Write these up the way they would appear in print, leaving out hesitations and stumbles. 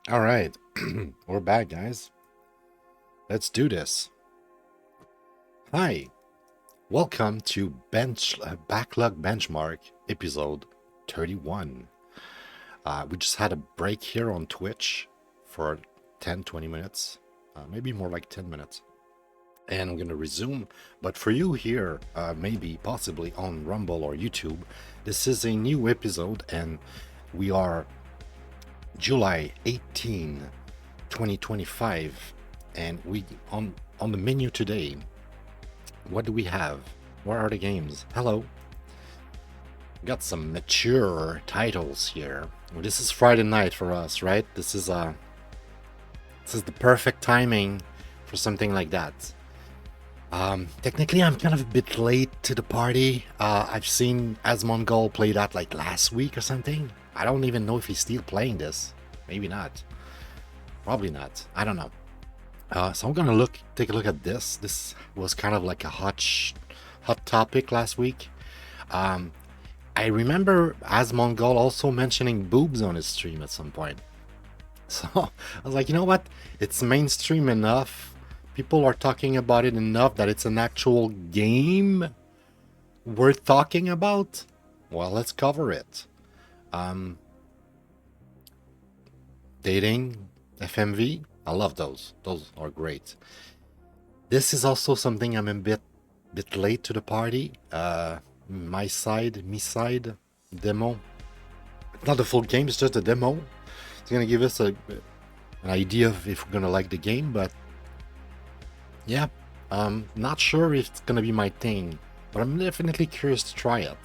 All right, we're back, guys. Let's do this. Hi, welcome to Backlog Benchmark episode 31. We just had a break here on Twitch for 10-20 minutes, maybe more like 10 minutes. And I'm going to resume. But for you here, maybe possibly on Rumble or YouTube, this is a new episode, and we are July 18, 2025, and we on the menu today. What do we have? What are the games? Hello. Got some mature titles here. Well, this is Friday night for us, right? This is the perfect timing for something like that. Technically, I'm kind of a bit late to the party. I've seen Asmongold play that like last week or something. I don't even know if he's still playing this. Maybe not. Probably not. I don't know. So I'm gonna take a look at this. This was kind of like a hot topic last week. I remember Asmongold also mentioning boobs on his stream at some point. So I was like, you know what? It's mainstream enough. People are talking about it enough that it's an actual game worth talking about. Well, let's cover it. Dating, FMV, I love those. Those are great. This is also something I'm a bit late to the party. MiSide Demo. It's not the full game, it's just a demo. It's gonna give us an idea of if we're gonna like the game, but yeah, not sure if it's gonna be my thing, but I'm definitely curious to try it.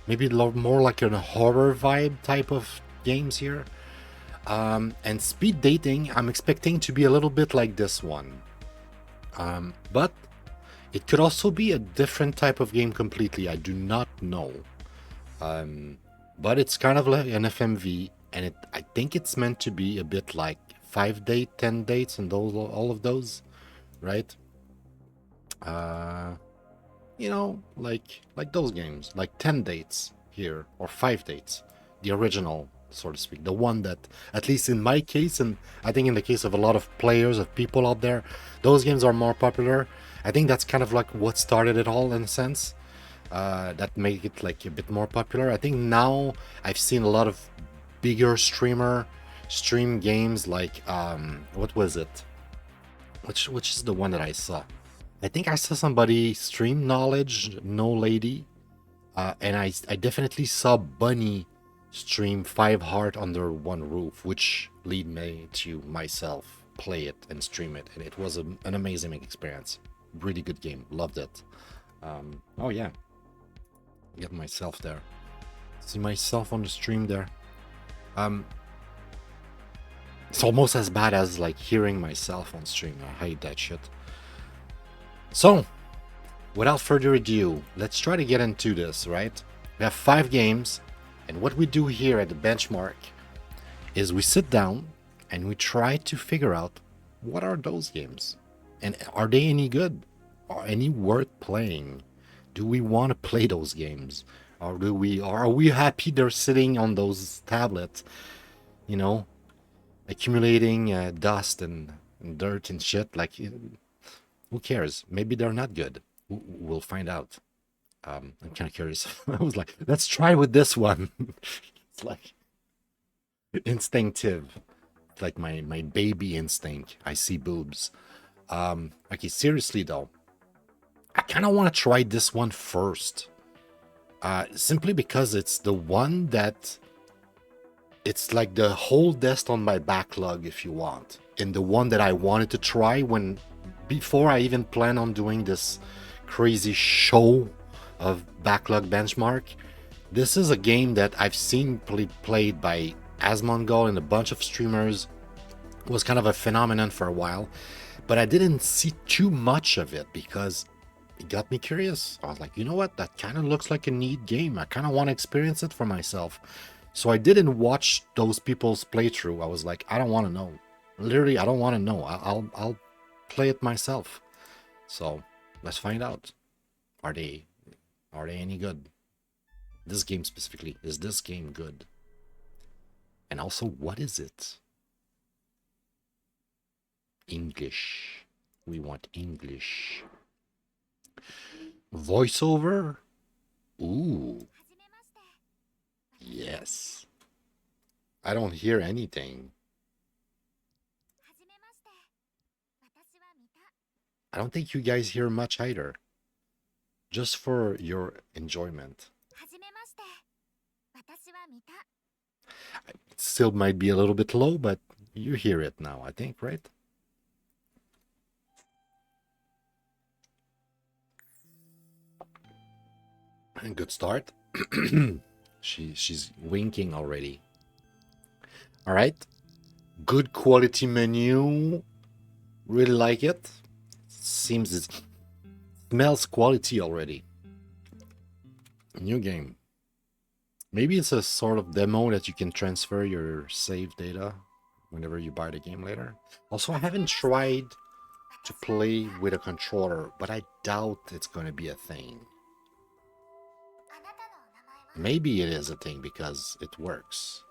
Maybe more like a horror vibe type of games here. And speed dating, I'm expecting to be a little bit like this one. But it could also be a different type of game completely. I do not know. But it's kind of like an FMV, and I think it's meant to be a bit like 5 date, 10 dates, and all of those, right? Like those games, like 10 dates here or 5 dates, the original, so to speak, the one that, at least in my case, and I think in the case of a lot of players, of people out there, those games are more popular. I think that's kind of like what started it all in a sense. That made it like a bit more popular. I think now I've seen a lot of bigger stream games like what was it? Which is the one that I saw? I think I saw somebody stream Knowledge, No Lady, and I definitely saw Bunny stream 5 Heart Under One Roof, which lead me to myself play it and stream it, and it was an amazing experience. Really good game, loved it. Oh yeah, get myself there. See myself on the stream there. It's almost as bad as like hearing myself on stream. I hate that shit. So, without further ado, let's try to get into this, right? We have 5 games, and what we do here at the benchmark is we sit down and we try to figure out what are those games, and are they any good, are any worth playing? Do we want to play those games, or are we happy they're sitting on those tablets, you know, accumulating dust and dirt and shit? Like, who cares? Maybe they're not good. We'll find out. I'm kind of curious. I was like, let's try with this one. It's like instinctive, like my baby instinct. I see boobs. Okay, seriously though, I kind of want to try this one first. Simply because it's the one that it's like the whole desk on my backlog, if you want, and the one that I wanted to try when before I even plan on doing this crazy show of backlog benchmark. This is a game that I've seen played by Asmongold and a bunch of streamers. It was kind of a phenomenon for a while, but I didn't see too much of it because it got me curious. I was like, you know what? That kind of looks like a neat game. I kind of want to experience it for myself. So I didn't watch those people's playthrough. I was like, I don't want to know. Literally, I don't want to know. I'll play it myself. So let's find out. Are they any good? This game specifically, is this game good? And also, what is it? English. We want English. Voiceover? Ooh. Yes. I don't hear anything. I don't think you guys hear much either. Just for your enjoyment. It still might be a little bit low, but you hear it now, I think, right? And good start. She's winking already. All right. Good quality menu. Really like it. Seems it smells quality already. New game. Maybe it's a sort of demo that you can transfer your save data whenever you buy the game later. Also, I haven't tried to play with a controller, but I doubt it's going to be a thing. Maybe it is a thing because it works.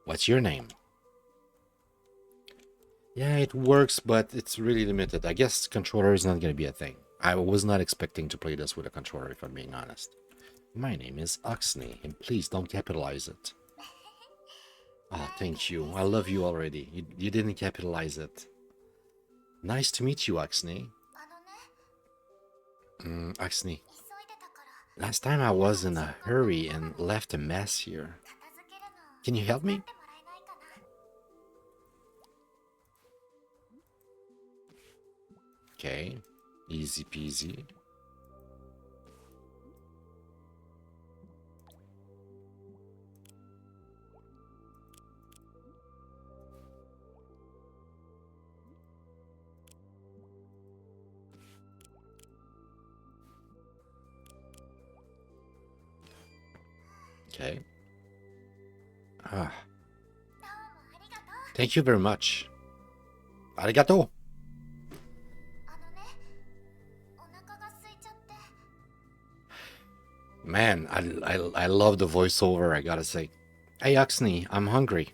What's your name? Yeah, it works, but it's really limited. I guess controller is not going to be a thing. I was not expecting to play this with a controller, if I'm being honest. My name is Oxney, and please don't capitalize it. Oh, thank you. I love you already. You didn't capitalize it. Nice to meet you, Oxney. Oxney. Last time I was in a hurry and left a mess here. Can you help me? Okay. Easy peasy. Okay. Ah. Thank you very much. Arigato. Man, I love the voiceover, I gotta say. Hey, Oxney, I'm hungry.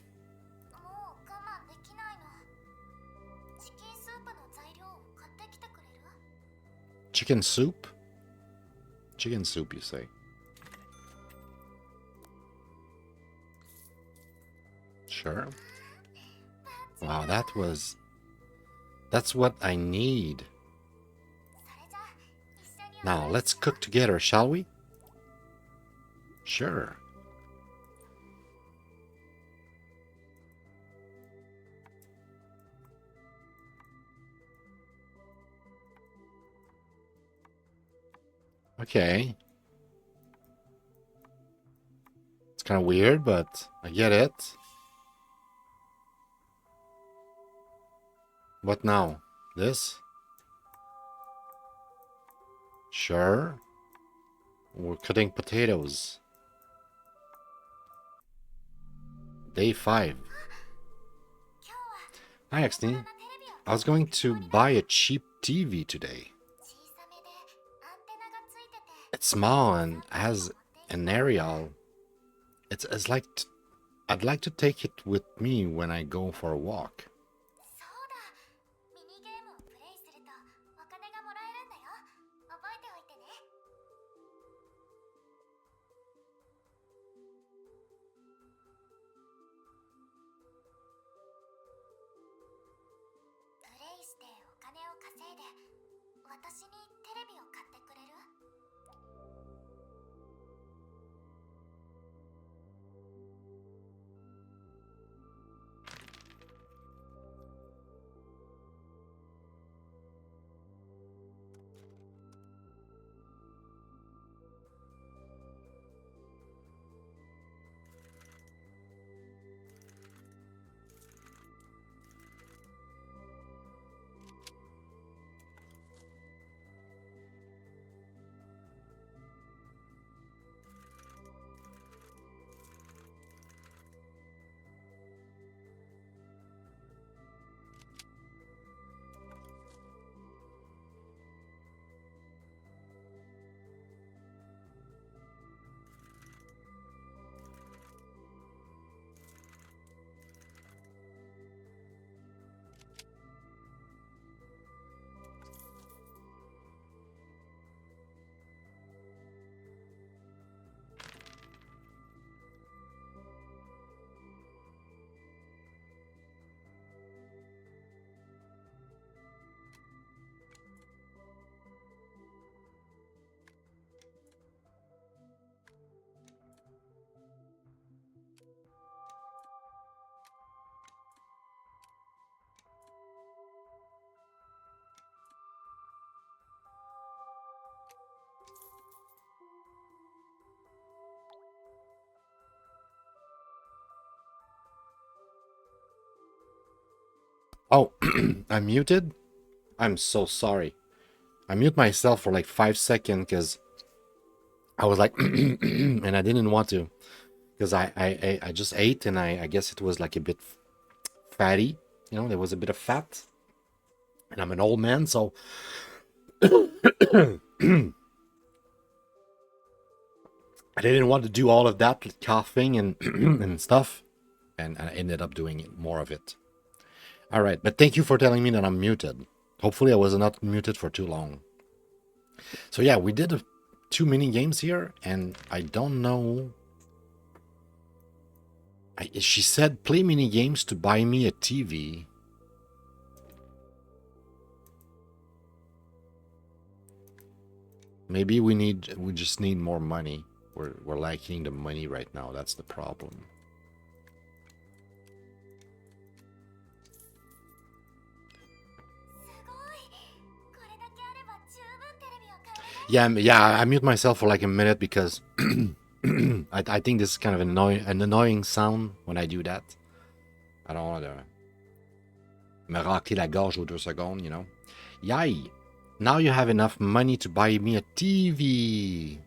Chicken soup? Chicken soup, you say? Sure. Wow, that's what I need. Now, let's cook together, shall we? Sure. Okay. It's kind of weird, but I get it. What now? This? Sure. We're cutting potatoes. Day 5. Hi, Axney. I was going to buy a cheap TV today. It's small and has an aerial. It's like I'd like to take it with me when I go for a walk. Oh, I'm muted? I'm so sorry. I mute myself for like 5 seconds because I was like, and I didn't want to. Because I just ate and I guess it was like a bit fatty. You know, there was a bit of fat. And I'm an old man, so I didn't want to do all of that coughing and and stuff. And I ended up doing more of it. All right, but thank you for telling me that I'm muted. Hopefully I was not muted for too long. So yeah, we did 2 mini games here, and I don't know. She said play mini games to buy me a TV. Maybe we just need more money. We're lacking the money right now. That's the problem. Yeah, I mute myself for like a minute because I think this is kind of an annoying sound when I do that. I don't want to me racler la gorge aux 2 secondes, you know. Yay! Now you have enough money to buy me a TV.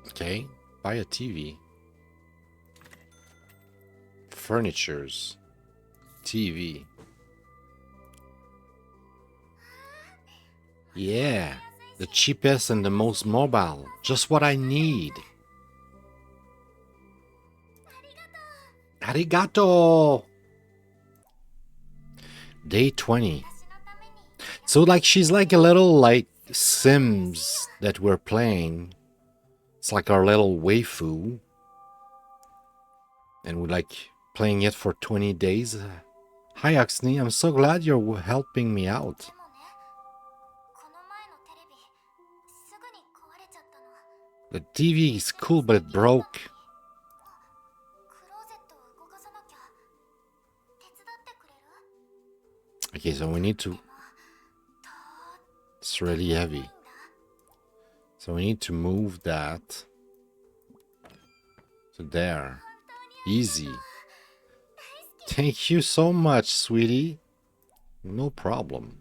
Okay, buy a TV. Furnitures. TV. Yeah, the cheapest and the most mobile. Just what I need. Arigato! Day 20. So like she's like a little like Sims that we're playing. It's like our little waifu. And we're like playing it for 20 days. Hi Oxney, I'm so glad you're helping me out. The TV is cool, but it broke. Okay, so we need to... It's really heavy. So we need to move that to there. Easy. Thank you so much, sweetie. No problem.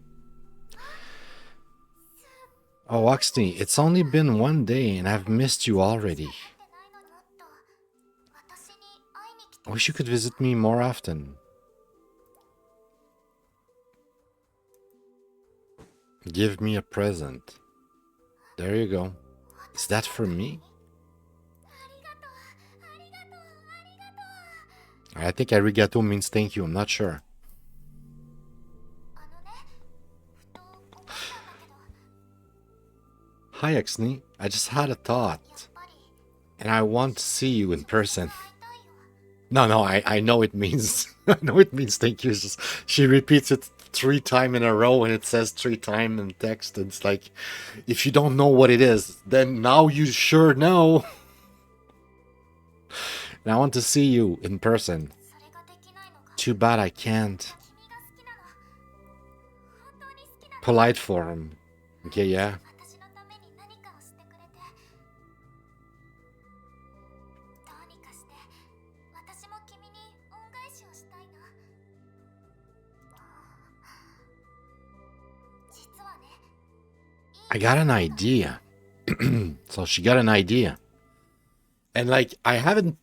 Oh, Oxney, it's only been 1 day and I've missed you already. I wish you could visit me more often. Give me a present. There you go. Is that for me? I think arigato means thank you. I'm not sure. Hi, Exney. I just had a thought. And I want to see you in person. No, I know it means... I know it means thank you. She repeats it 3 times in a row and it says 3 times in text. It's like, if you don't know what it is, then now you sure know. And I want to see you in person. Too bad I can't. Polite form. Okay, yeah. I got an idea. So she got an idea. And like, I haven't,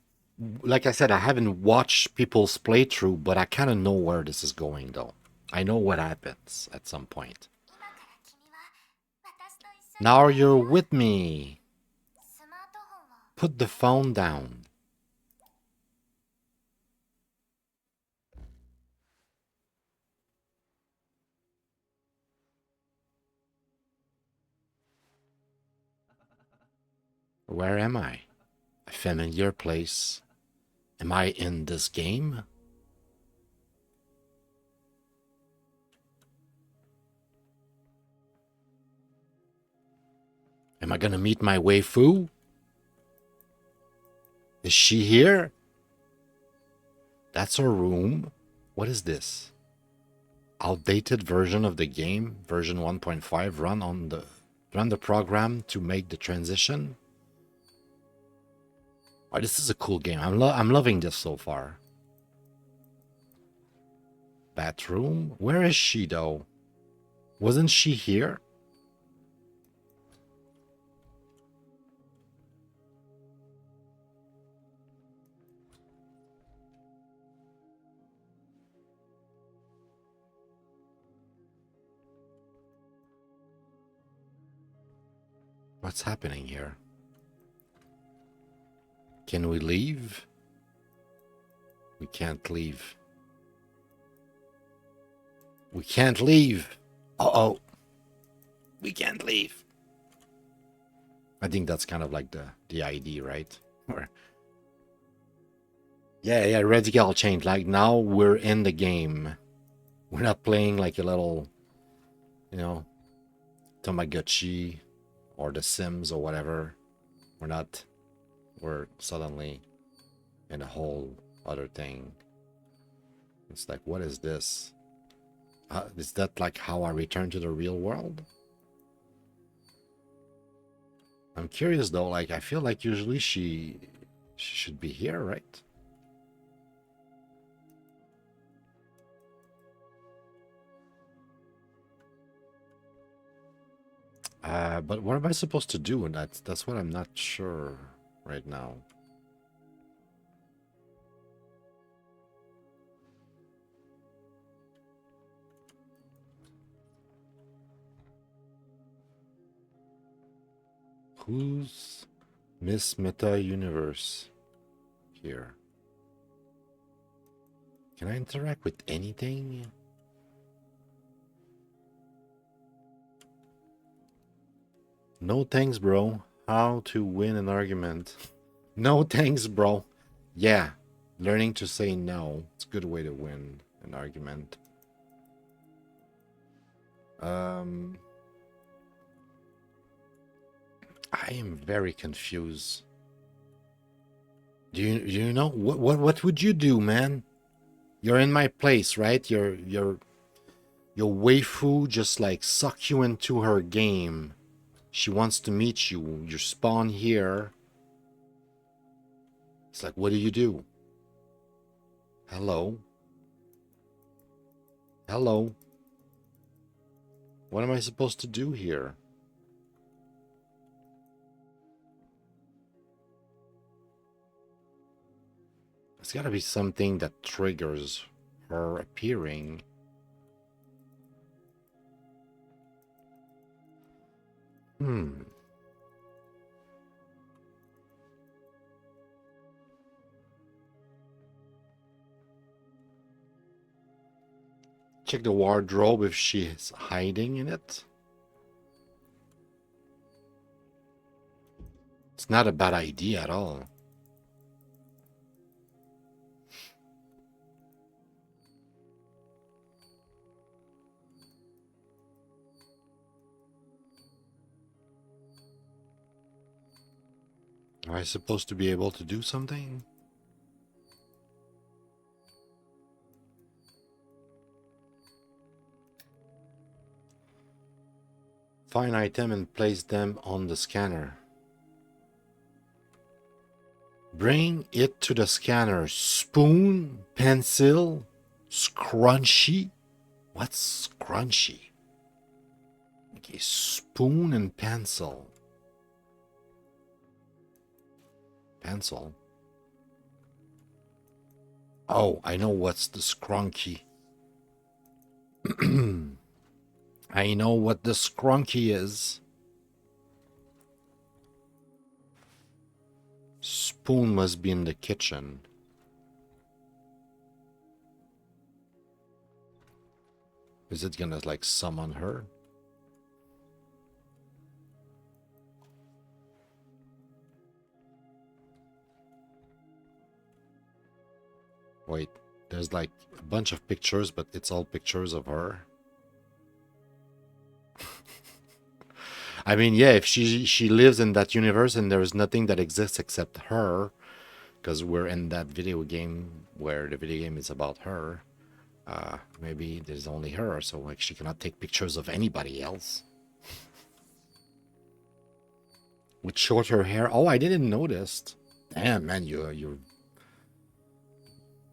like I said, I haven't watched people's playthrough, but I kind of know where this is going though. I know what happens at some point. Now you're with me. Put the phone down. Where am I? A familiar place. Am I in this game? Am I gonna meet my waifu? Is she here? That's her room. What is this? Outdated version of the game, version 1.5, run the program to make the transition. Oh, this is a cool game. I'm loving this so far. Bathroom? Where is she, though? Wasn't she here? What's happening here? Can we leave? We can't leave. We can't leave. Uh-oh. We can't leave. I think that's kind of like the ID, right? Or yeah, radical change. Like now we're in the game. We're not playing like a little, you know, Tamagotchi or The Sims or whatever. We're not. We're suddenly in a whole other thing. It's like, what is this? Is that like how I return to the real world? I'm curious though, like I feel like usually she should be here, right? But what am I supposed to do? And that's what I'm not sure right now. Who's Miss Meta Universe here? Can I interact with anything? No thanks, bro. How to win an argument. No thanks, bro. Yeah, learning to say no. It's a good way to win an argument. I am very confused. Do you know what would you do, man? You're in my place, right? Your waifu just like suck you into her game. She wants to meet you. You spawn here. It's like, what do you do? Hello? Hello? What am I supposed to do here? There's gotta be something that triggers her appearing. Check the wardrobe if she's hiding in it. It's not a bad idea at all. Am I supposed to be able to do something? Find item and place them on the scanner. Bring it to the scanner. Spoon, pencil, scrunchie. What's scrunchie? Okay, spoon and pencil. Pencil. Oh, I know what's the scrunchie. I know what the scrunchie is. Spoon must be in the kitchen. Is it gonna like summon her? Wait, there's like a bunch of pictures, but it's all pictures of her. I mean, yeah, if she lives in that universe and there is nothing that exists except her, because we're in that video game where the video game is about her, maybe there's only her, so like she cannot take pictures of anybody else. With shorter hair. Oh, I didn't notice. Damn, man, you're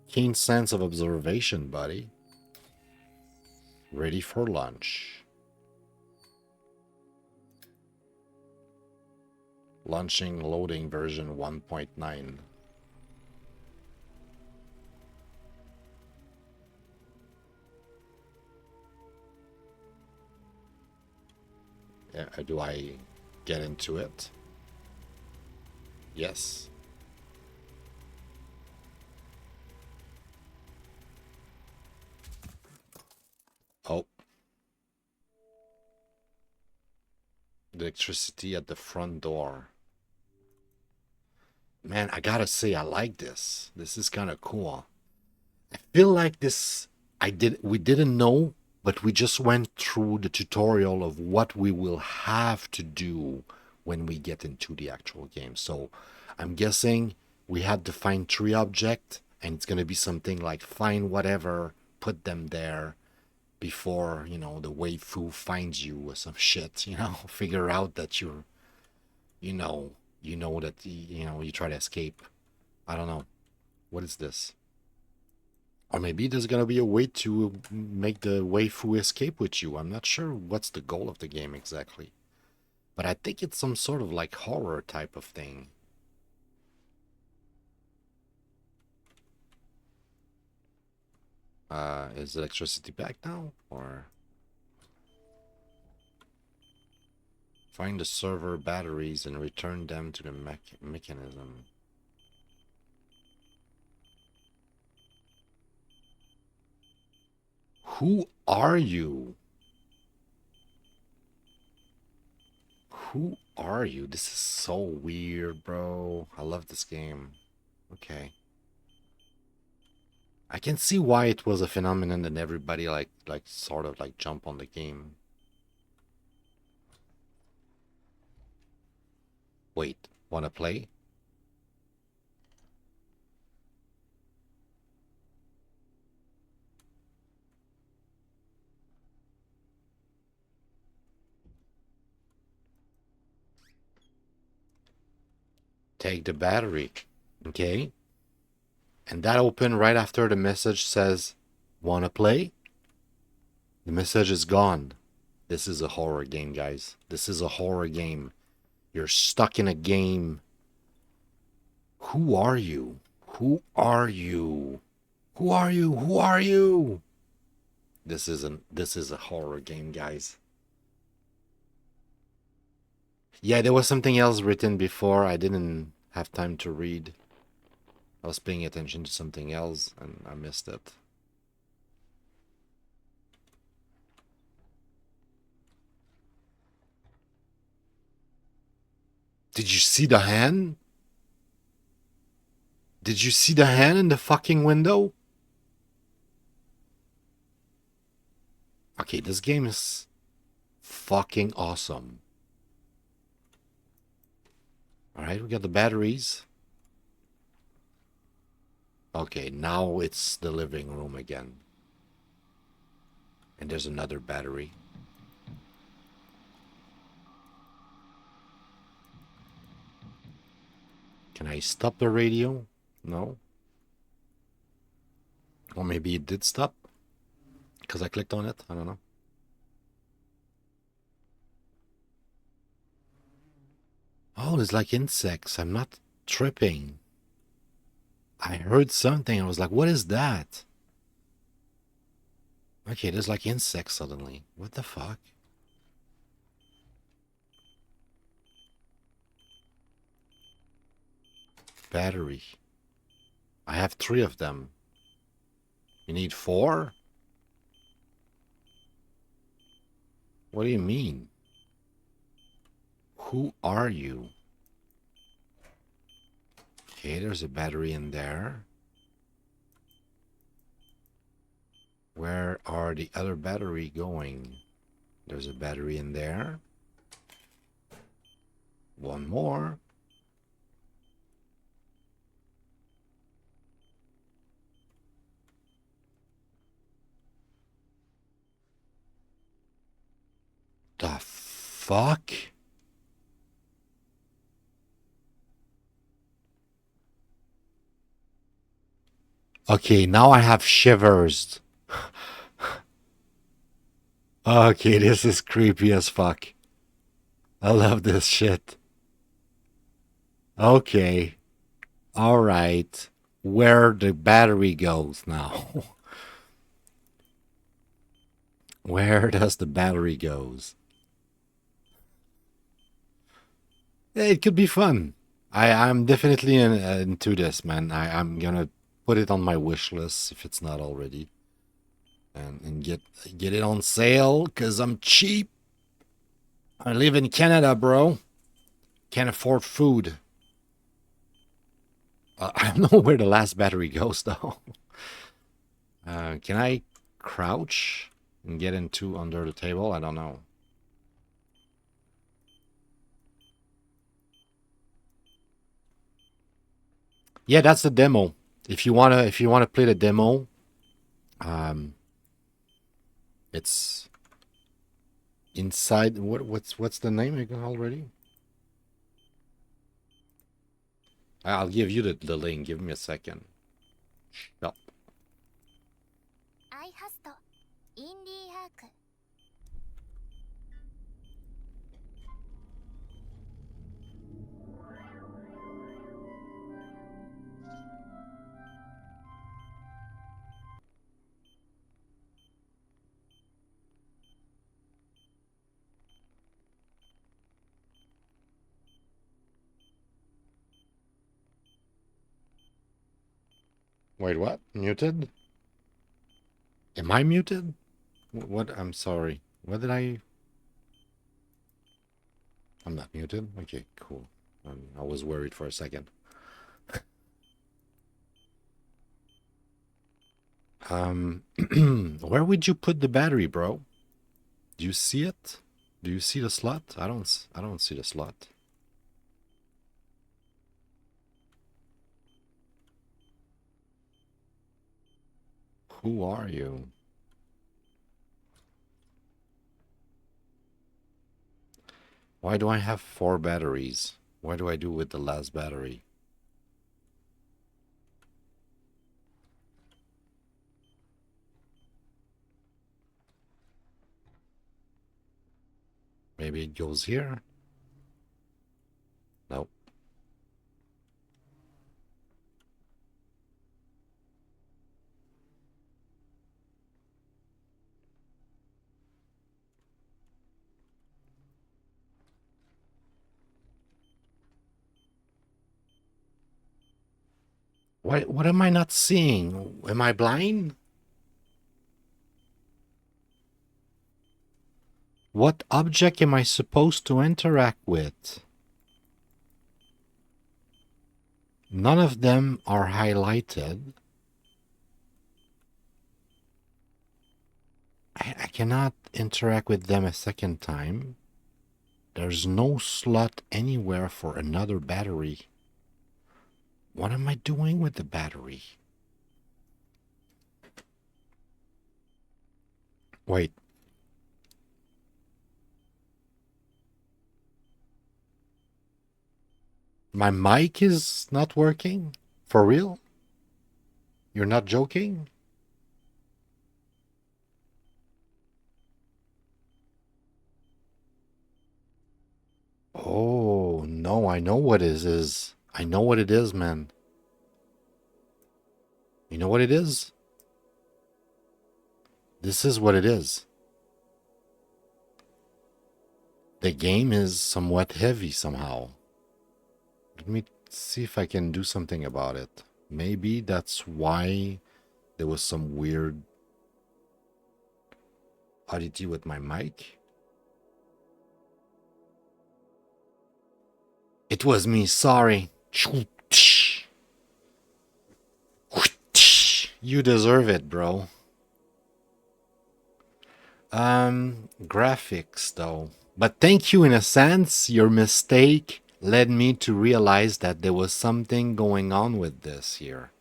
keen sense of observation, buddy. Ready for lunch. Launching loading version 1.9. Do I get into it? Yes. Oh. Electricity at the front door. Man, I gotta say, I like this. This is kind of cool. I feel like this, we didn't know, but we just went through the tutorial of what we will have to do when we get into the actual game. So I'm guessing we had to find 3 objects, and it's going to be something like find whatever, put them there before, you know, the waifu finds you or some shit, you know, figure out that you're, you know that, you know, you try to escape. I don't know. What is this? Or maybe there's gonna be a way to make the waifu escape with you. I'm not sure what's the goal of the game exactly. But I think it's some sort of like horror type of thing. Is electricity back now? Or find the server batteries and return them to the mechanism. Who are you? Who are you? This is so weird, bro. I love this game. Okay. I can see why it was a phenomenon and everybody like sort of like jump on the game. Wait, wanna play? Take the battery. Okay. And that opened right after the message says, wanna play? The message is gone. This is a horror game, guys. This is a horror game. You're stuck in a game. Who are you? Who are you? Who are you? Who are you? This is a horror game, guys. Yeah, there was something else written before. I didn't have time to read. I was paying attention to something else and I missed it. Did you see the hand? Did you see the hand in the fucking window? Okay, this game is fucking awesome. Alright, we got the batteries. Okay, now it's the living room again. And there's another battery. Can I stop the radio? No. Or maybe it did stop. Because I clicked on it. I don't know. Oh, there's like insects. I'm not tripping. I heard something. I was like, what is that? Okay, there's like insects suddenly. What the fuck? Battery. I have 3 of them. You need 4? What do you mean? Who are you? Okay, there's a battery in there. Where are the other battery going? There's a battery in there. One more. The fuck? Okay, now I have shivers. Okay, this is creepy as fuck. I love this shit. Okay. Alright. Where the battery goes now. Where does the battery goes? Yeah, it could be fun. I'm definitely into this, man. I'm gonna put it on my wish list if it's not already. And get it on sale, because I'm cheap. I live in Canada, bro. Can't afford food. I don't know where the last battery goes, though. Can I crouch and get into under the table? I don't know. Yeah, that's the demo. If you wanna play the demo, it's inside. What's the name again already? I'll give you the link. Give me a second. No. Wait, what? Muted? Am I muted? What? I'm sorry. What did I... I'm not muted? Okay, cool. I was worried for a second. Where would you put the battery, bro? Do you see it? Do you see the slot? I don't see the slot. Who are you? Why do I have 4 batteries? What do I do with the last battery? Maybe it goes here? Nope. What am I not seeing? Am I blind? What object am I supposed to interact with? None of them are highlighted. I cannot interact with them a second time. There's no slot anywhere for another battery. What am I doing with the battery? Wait. My mic is not working? For real? You're not joking? Oh, no, I know what it is. I know what it is, man. You know what it is? This is what it is. The game is somewhat heavy somehow. Let me see if I can do something about it. Maybe that's why there was some weird oddity with my mic. It was me, sorry. You deserve it, bro. Graphics though. But thank you in a sense. Your mistake led me to realize that there was something going on with this here.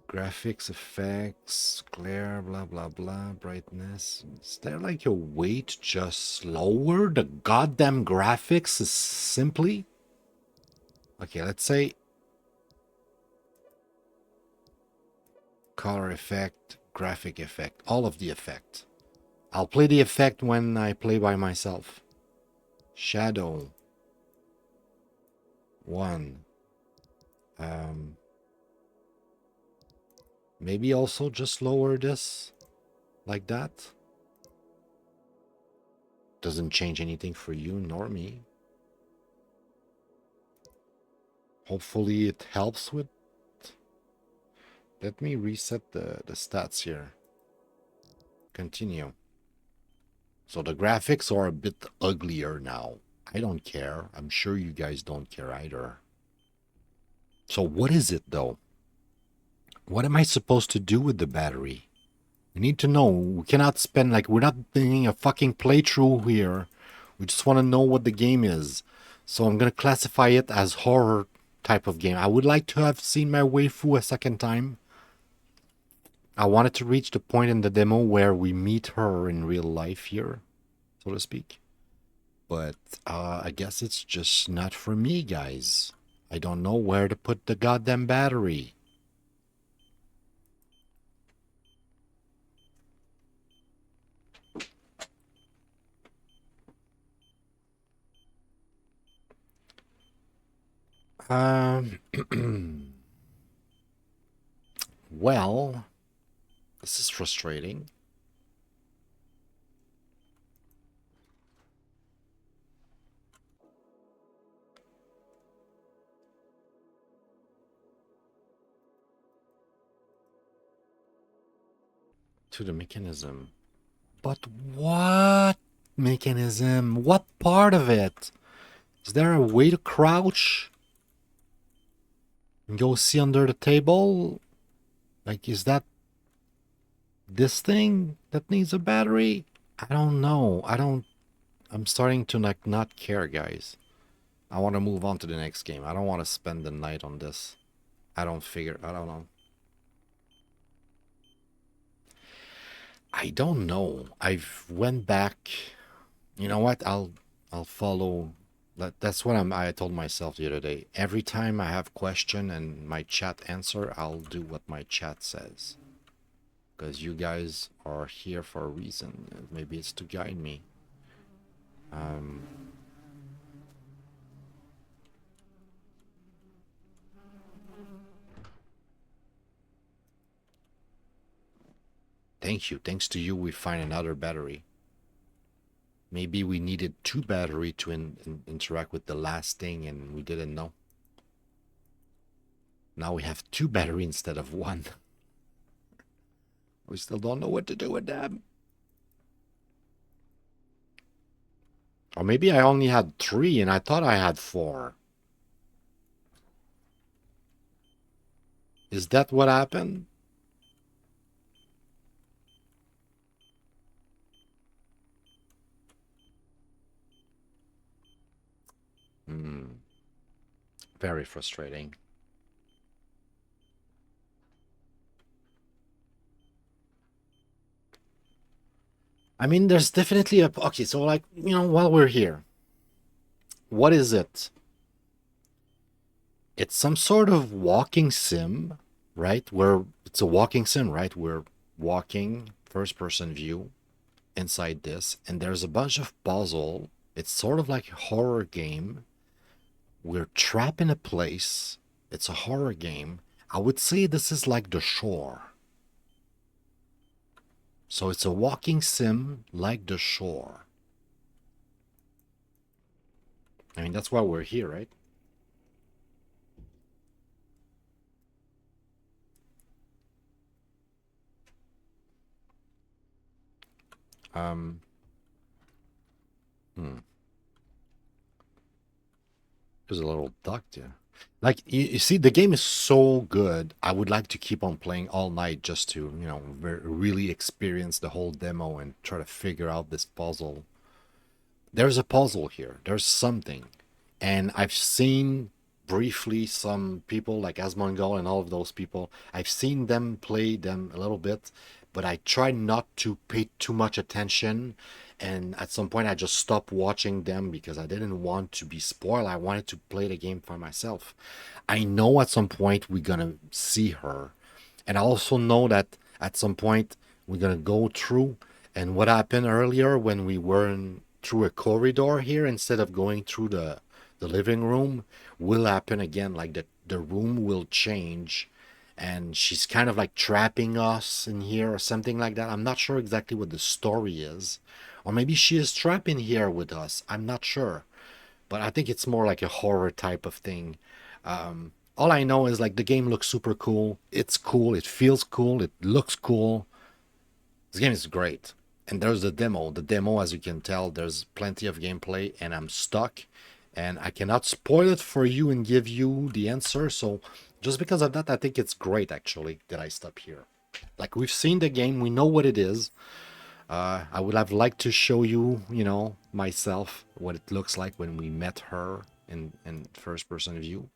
Graphics, effects, glare, blah, blah, blah, brightness. Is there like a way to just lower the goddamn graphics simply? Okay, let's say color effect, graphic effect, all of the effect. I'll play the effect when I play by myself. Shadow. 1. Maybe also just lower this like that. Doesn't change anything for you nor me. Hopefully it helps with. Let me reset the stats here. Continue. So the graphics are a bit uglier now. I don't care. I'm sure you guys don't care either. So what is it though? What am I supposed to do with the battery? We need to know. We cannot spend, like, we're not doing a fucking playthrough here. We just want to know what the game is. So I'm going to classify it as horror type of game. I would like to have seen my waifu a second time. I wanted to reach the point in the demo where we meet her in real life here, so to speak. But I guess it's just not for me, guys. I don't know where to put the goddamn battery. Well, this is frustrating. To the mechanism. But what mechanism? What part of it? Is there a way to crouch and go see under the table? Like, is that this thing that needs a battery? I don't know. I'm starting to, like, not care, guys. I want to move on to the next game. I don't want to spend the night on this. I don't know. I don't know. I've went back. You know what? I'll follow. That's what I told myself the other day. Every time I have question and my chat answer, I'll do what my chat says. Because you guys are here for a reason. Maybe it's to guide me. Thank you. Thanks to you, we find another battery. Maybe we needed 2 battery to interact with the last thing and we didn't know. Now we have 2 battery instead of 1. We still don't know what to do with them. Or maybe I only had 3 and I thought I had 4. Is that what happened? Very frustrating. I mean, there's definitely a... Okay, so, like, you know, while we're here, what is it? It's some sort of walking sim, right? Where it's a walking sim, right? We're walking, first-person view, inside this, and there's a bunch of puzzle. It's sort of like a horror game. We're trapped in a place. It's a horror game. I would say this is like The Shore. So it's a walking sim like The Shore. I mean, that's why we're here, right? There's a little duck there. Like, you see, the game is so good. I would like to keep on playing all night just to, you know, really experience the whole demo and try to figure out this puzzle. There's a puzzle here. There's something. And I've seen briefly some people like Asmongold and all of those people. I've seen them play them a little bit, but I try not to pay too much attention. And at some point, I just stopped watching them because I didn't want to be spoiled. I wanted to play the game for myself. I know at some point we're gonna see her. And I also know that At some point, we're gonna go through, and what happened earlier when we were through a corridor here instead of going through the living room will happen again. Like the room will change, and she's kind of like trapping us in here or something like that. I'm not sure exactly what the story is, or maybe she is trapped in here with us. I'm not sure, but I think it's more like a horror type of thing. All I know is like the game looks super cool. It's cool. It feels cool. It looks cool. This game is great. And there's the demo. The demo, as you can tell, there's plenty of gameplay, and I'm stuck. And I cannot spoil it for you and give you the answer. So just because of that, I think it's great, actually, that I stop here. Like, we've seen the game. We know what it is. I would have liked to show you, you know, myself, what it looks like when we met her in first-person view.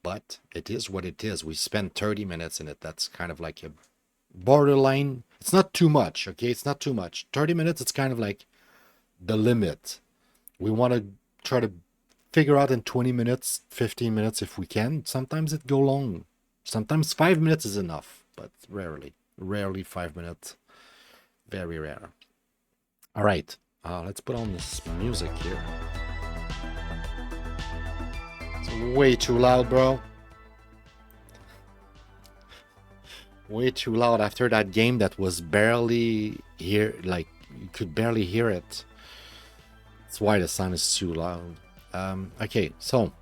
But it is what it is. We spent 30 minutes in it. That's kind of like a borderline. It's not too much, okay? It's not too much. 30 minutes, it's kind of like the limit. We want to try to figure out in 20 minutes, 15 minutes if we can. Sometimes it go long. Sometimes 5 minutes is enough, but rarely. Rarely 5 minutes. Very rare. All right, let's put on this music here. It's way too loud, bro. Way too loud after that game that was barely here, like you could barely hear it. That's why the sound is too loud. Okay, so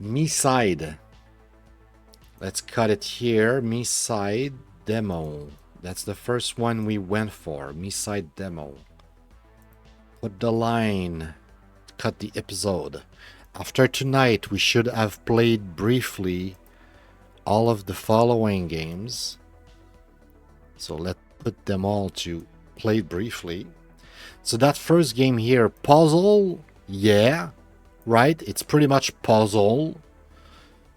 MiSide. Let's cut it here. MiSide Demo. That's the first one we went for. MiSide Demo. Put the line. Cut the episode. After tonight, we should have played briefly all of the following games. So let's put them all to play briefly. So that first game here, puzzle, yeah, right? It's pretty much puzzle.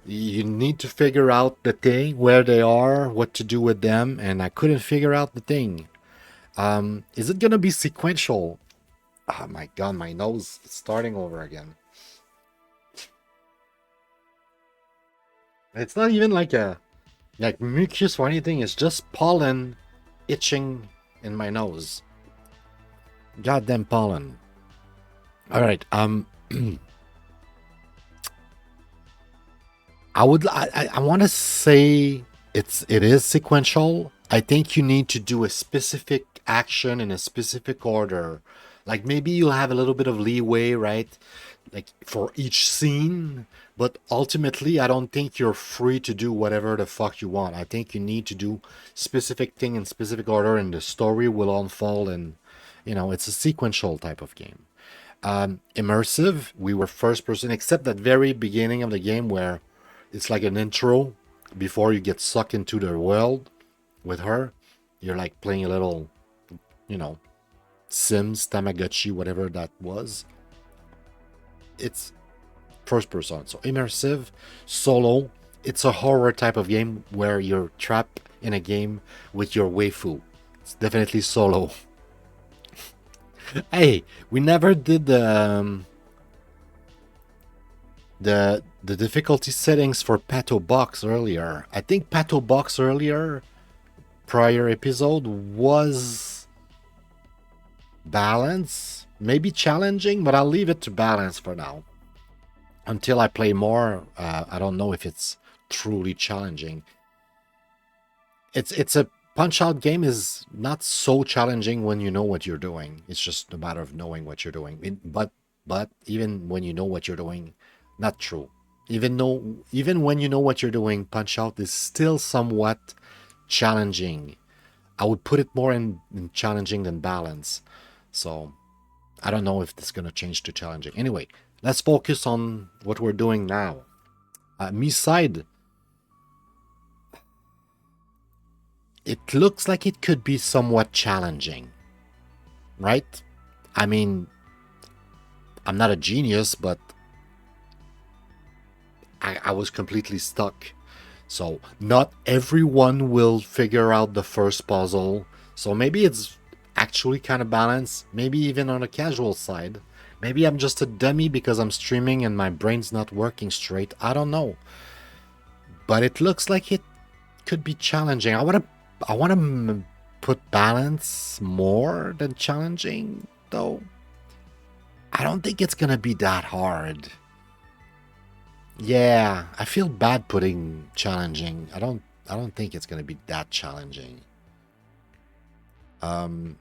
You need to figure out the thing, where they are, what to do with them, and I couldn't figure out the thing. Is it gonna be sequential? Oh my god, my nose is starting over again. It's not even like mucus or anything. It's just pollen itching in my nose. Goddamn pollen. All right. I want to say it is sequential. I think you need to do a specific action in a specific order. Like maybe you'll have a little bit of leeway, right? Like for each scene, but ultimately I don't think you're free to do whatever the fuck you want. I think you need to do specific thing in specific order, and the story will unfold, and you know, it's a sequential type of game. Immersive, we were first person, except that very beginning of the game where it's like an intro before you get sucked into the world with her. You're like playing a little, you know, Sims, Tamagotchi, whatever that was. It's first person, so immersive. Solo, it's a horror type of game where you're trapped in a game with your waifu. It's definitely solo. Hey, we never did the difficulty settings for Pato Box earlier. I think Pato Box earlier, prior episode, was balance, maybe challenging, but I'll leave it to balance for now. Until I play more, I don't know if it's truly challenging. It's a Punch-Out game is not so challenging when you know what you're doing. It's just a matter of knowing what you're doing. But even when you know what you're doing, not true. Even when you know what you're doing, Punch-Out is still somewhat challenging. I would put it more in challenging than balance. So I don't know if this is going to change to challenging. Anyway, let's focus on what we're doing now. MiSide. It looks like it could be somewhat challenging, right? I mean, I'm not a genius, but I was completely stuck. So not everyone will figure out the first puzzle. So maybe it's actually kind of balanced, maybe even on a casual side. Maybe I'm just a dummy because I'm streaming and my brain's not working straight. I don't know. But it looks like it could be challenging. I want to put balance more than challenging, though. I don't think it's gonna be that hard. Yeah, I feel bad putting challenging. I don't think it's gonna be that challenging. Um,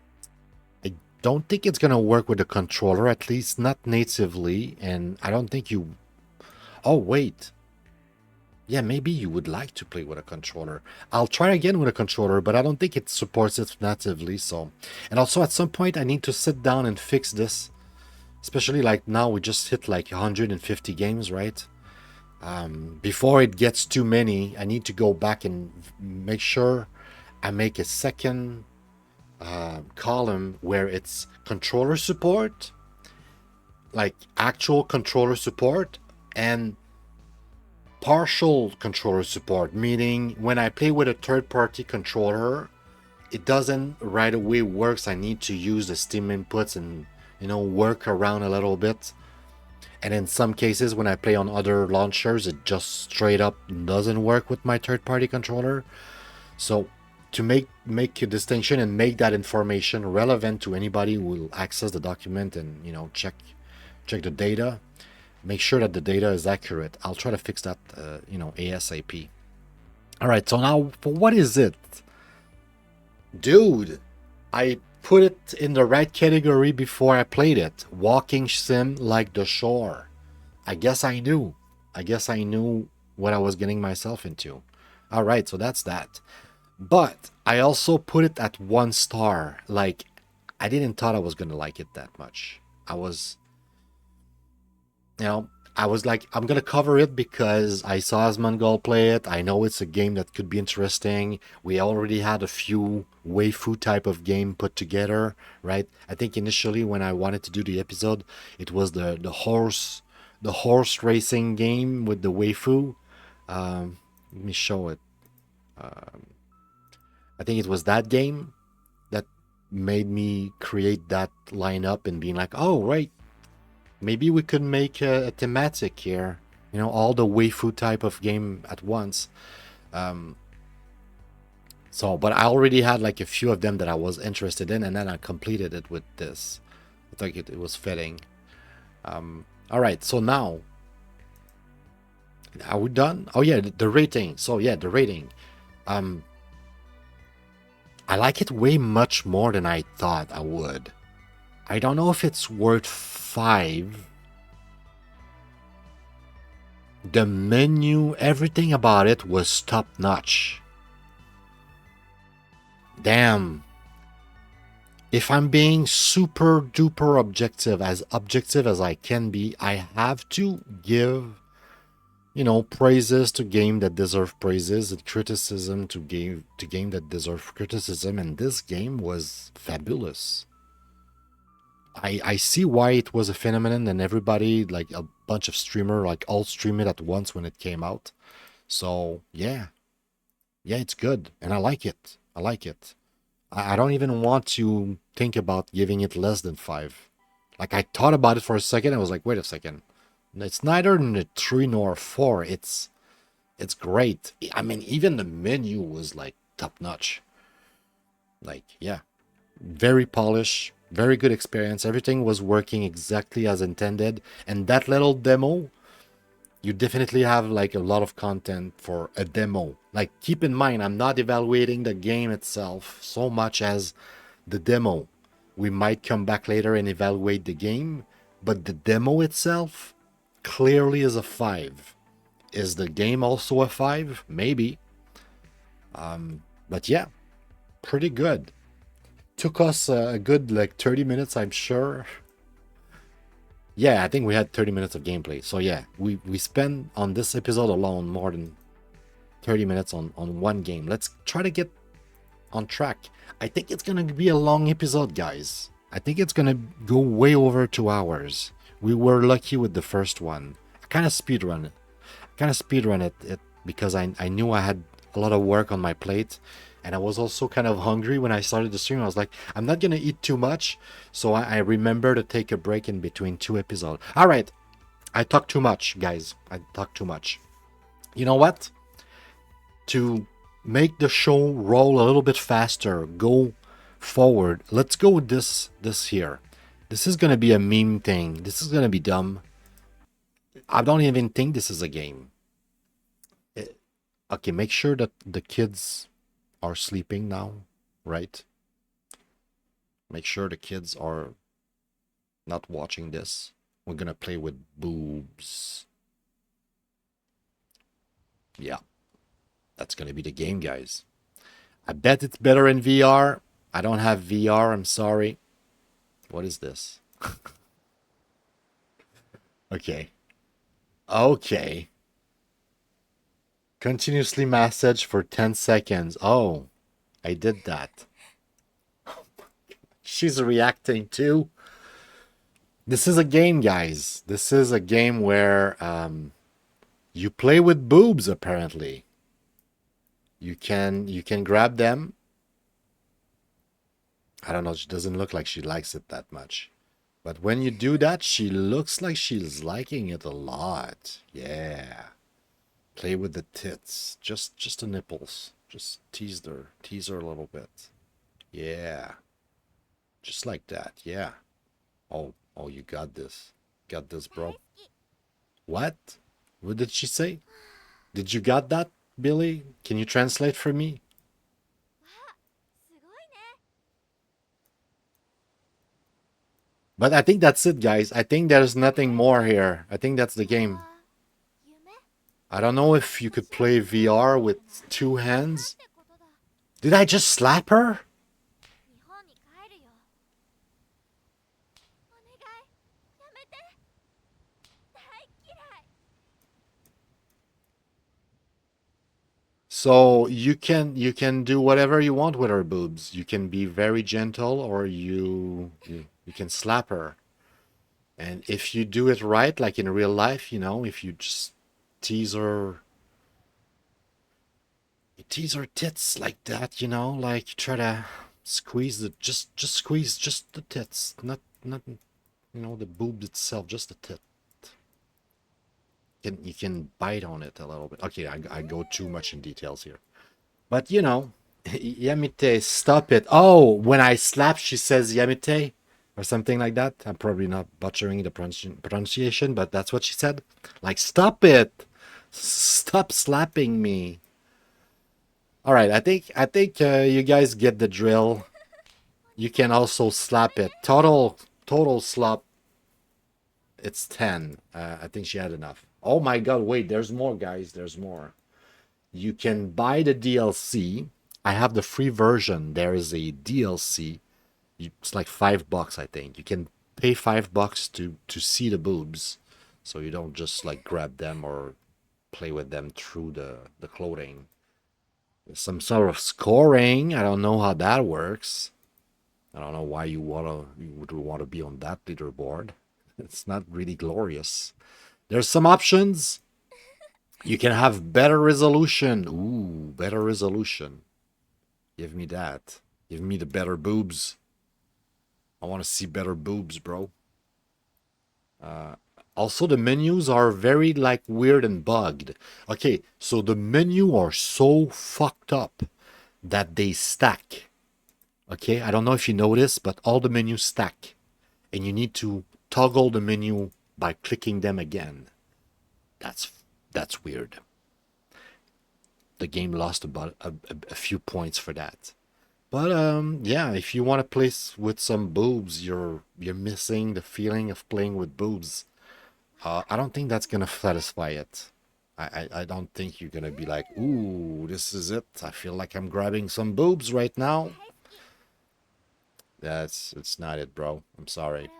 I don't think it's gonna work with the controller, at least not natively, and I don't think you. Oh wait, yeah, maybe you would like to play with a controller. I'll try again with a controller, but I don't think it supports it natively. So, and also at some point I need to sit down and fix this. Especially like now we just hit like 150 games, right? Before it gets too many, I need to go back and make sure I make a second column where it's controller support, like actual controller support, and partial controller support, meaning when I play with a third-party controller, it doesn't right away works. I need to use the Steam inputs and work around a little bit. And in some cases, when I play on other launchers, it just straight up doesn't work with my third-party controller. So to make a distinction and make that information relevant to anybody who will access the document and check the data, make sure that the data is accurate. I'll try to fix that ASAP. All right, so now for what is it? Dude, I put it in the right category before I played it. Walking sim like the shore. I guess I knew. What I was getting myself into. All right, so that's that. But I also put it at 1 star. Like, I didn't thought I was gonna like it that much. I was like, I'm gonna cover it because I saw Asmongold play it. I know it's a game that could be interesting. We already had a few waifu type of game put together, right? I think initially when I wanted to do the episode, it was the horse racing game with the waifu. Let me show it. I think it was that game that made me create that lineup and being like, oh right, maybe we could make a thematic here. All the waifu type of game at once. But I already had like a few of them that I was interested in, and then I completed it with this. I thought it was fitting. All right, so now, are we done? Oh yeah, the rating. So yeah, the rating. I like it way much more than I thought I would. I don't know if it's worth 5. The menu, everything about it was top notch. Damn. If I'm being super duper objective as I can be, I have to give, praises to game that deserve praises and criticism to game that deserve criticism, and this game was fabulous. I see why it was a phenomenon and everybody, like a bunch of streamer, like all stream it at once when it came out. So yeah, it's good and I like it. I don't even want to think about giving it less than 5. Like I thought about it for a second. I was like, wait a second. It's neither a 3 nor a 4. It's great. I mean, even the menu was like top notch. Like, yeah, very polished, very good experience. Everything was working exactly as intended. And that little demo, you definitely have like a lot of content for a demo. Like, keep in mind, I'm not evaluating the game itself so much as the demo. We might come back later and evaluate the game, but the demo itself clearly is a 5. Is the game also a 5? Maybe. But yeah, pretty good. Took us a good like 30 minutes, I'm sure. Yeah, I think we had 30 minutes of gameplay. So yeah, we spent on this episode alone more than 30 minutes on one game. Let's try to get on track. I think it's gonna be a long episode, guys. I think it's gonna go way over 2 hours. We were lucky with the first one. I kind of speedrun it because I knew I had a lot of work on my plate, and I was also kind of hungry when I started the stream. I was like, I'm not gonna eat too much, so I remember to take a break in between 2 episodes. All right, I talk too much, guys. I talk too much. You know what? To make the show roll a little bit faster. Go forward. Let's go with this here. This is gonna be a meme thing. This is gonna be dumb. I don't even think this is a game. Okay, make sure that the kids are sleeping now, right? Make sure the kids are not watching this. We're gonna play with boobs. Yeah, that's gonna be the game, guys. I bet it's better in VR. I don't have VR, I'm sorry. What is this? Okay. Okay. Continuously massage for 10 seconds. Oh, I did that. She's reacting too. This is a game, guys. This is a game where you play with boobs, apparently. You can grab them. I don't know, she doesn't look like she likes it that much. But when you do that, she looks like she's liking it a lot. Yeah. Play with the tits. Just the nipples. Just tease her a little bit. Yeah. Just like that. Yeah. Oh, you got this. Got this, bro. What? What did she say? Did you got that, Billy? Can you translate for me? But I think that's it, guys. I think there's nothing more here. I think that's the game. I don't know if you could play VR with two hands. Did I just slap her? So you can do whatever you want with her boobs. You can be very gentle, or you can slap her. And if you do it right, like in real life, you know, if you just tease her tits like that, you know, like try to squeeze the just squeeze just the tits, not you know, the boob itself, just the tit. You can bite on it a little bit. Okay, I go too much in details here. But you know, Yamite, stop it. Oh, when I slap, she says Yamite or something like that. I'm probably not butchering the pronunciation, but that's what she said. Like, stop it. Stop slapping me. All right, I think you guys get the drill. You can also slap it. Total slap. It's 10. I think she had enough. Oh my god, wait, there's more, guys. There's more. You can buy the DLC. I have the free version. There is a DLC. It's like $5, I think. You can pay $5 to see the boobs, so you don't just like grab them or play with them through the clothing. Some sort of scoring. I don't know how that works. I don't know why you would want to be on that leaderboard. It's not really glorious. There's some options. You can have better resolution. Ooh, better resolution. Give me that. Give me the better boobs. I want to see better boobs, bro. Also, the menus are very like weird and bugged. Okay, so the menu are so fucked up that they stack. Okay, I don't know if you notice, but all the menus stack. And you need to toggle the menu by clicking them again. That's weird. The game lost about a few points for that. But yeah, if you want to play with some boobs, you're missing the feeling of playing with boobs. I don't think that's gonna satisfy it. I don't think you're gonna be like, ooh, this is it. I feel like I'm grabbing some boobs right now. It's not it, bro. I'm sorry.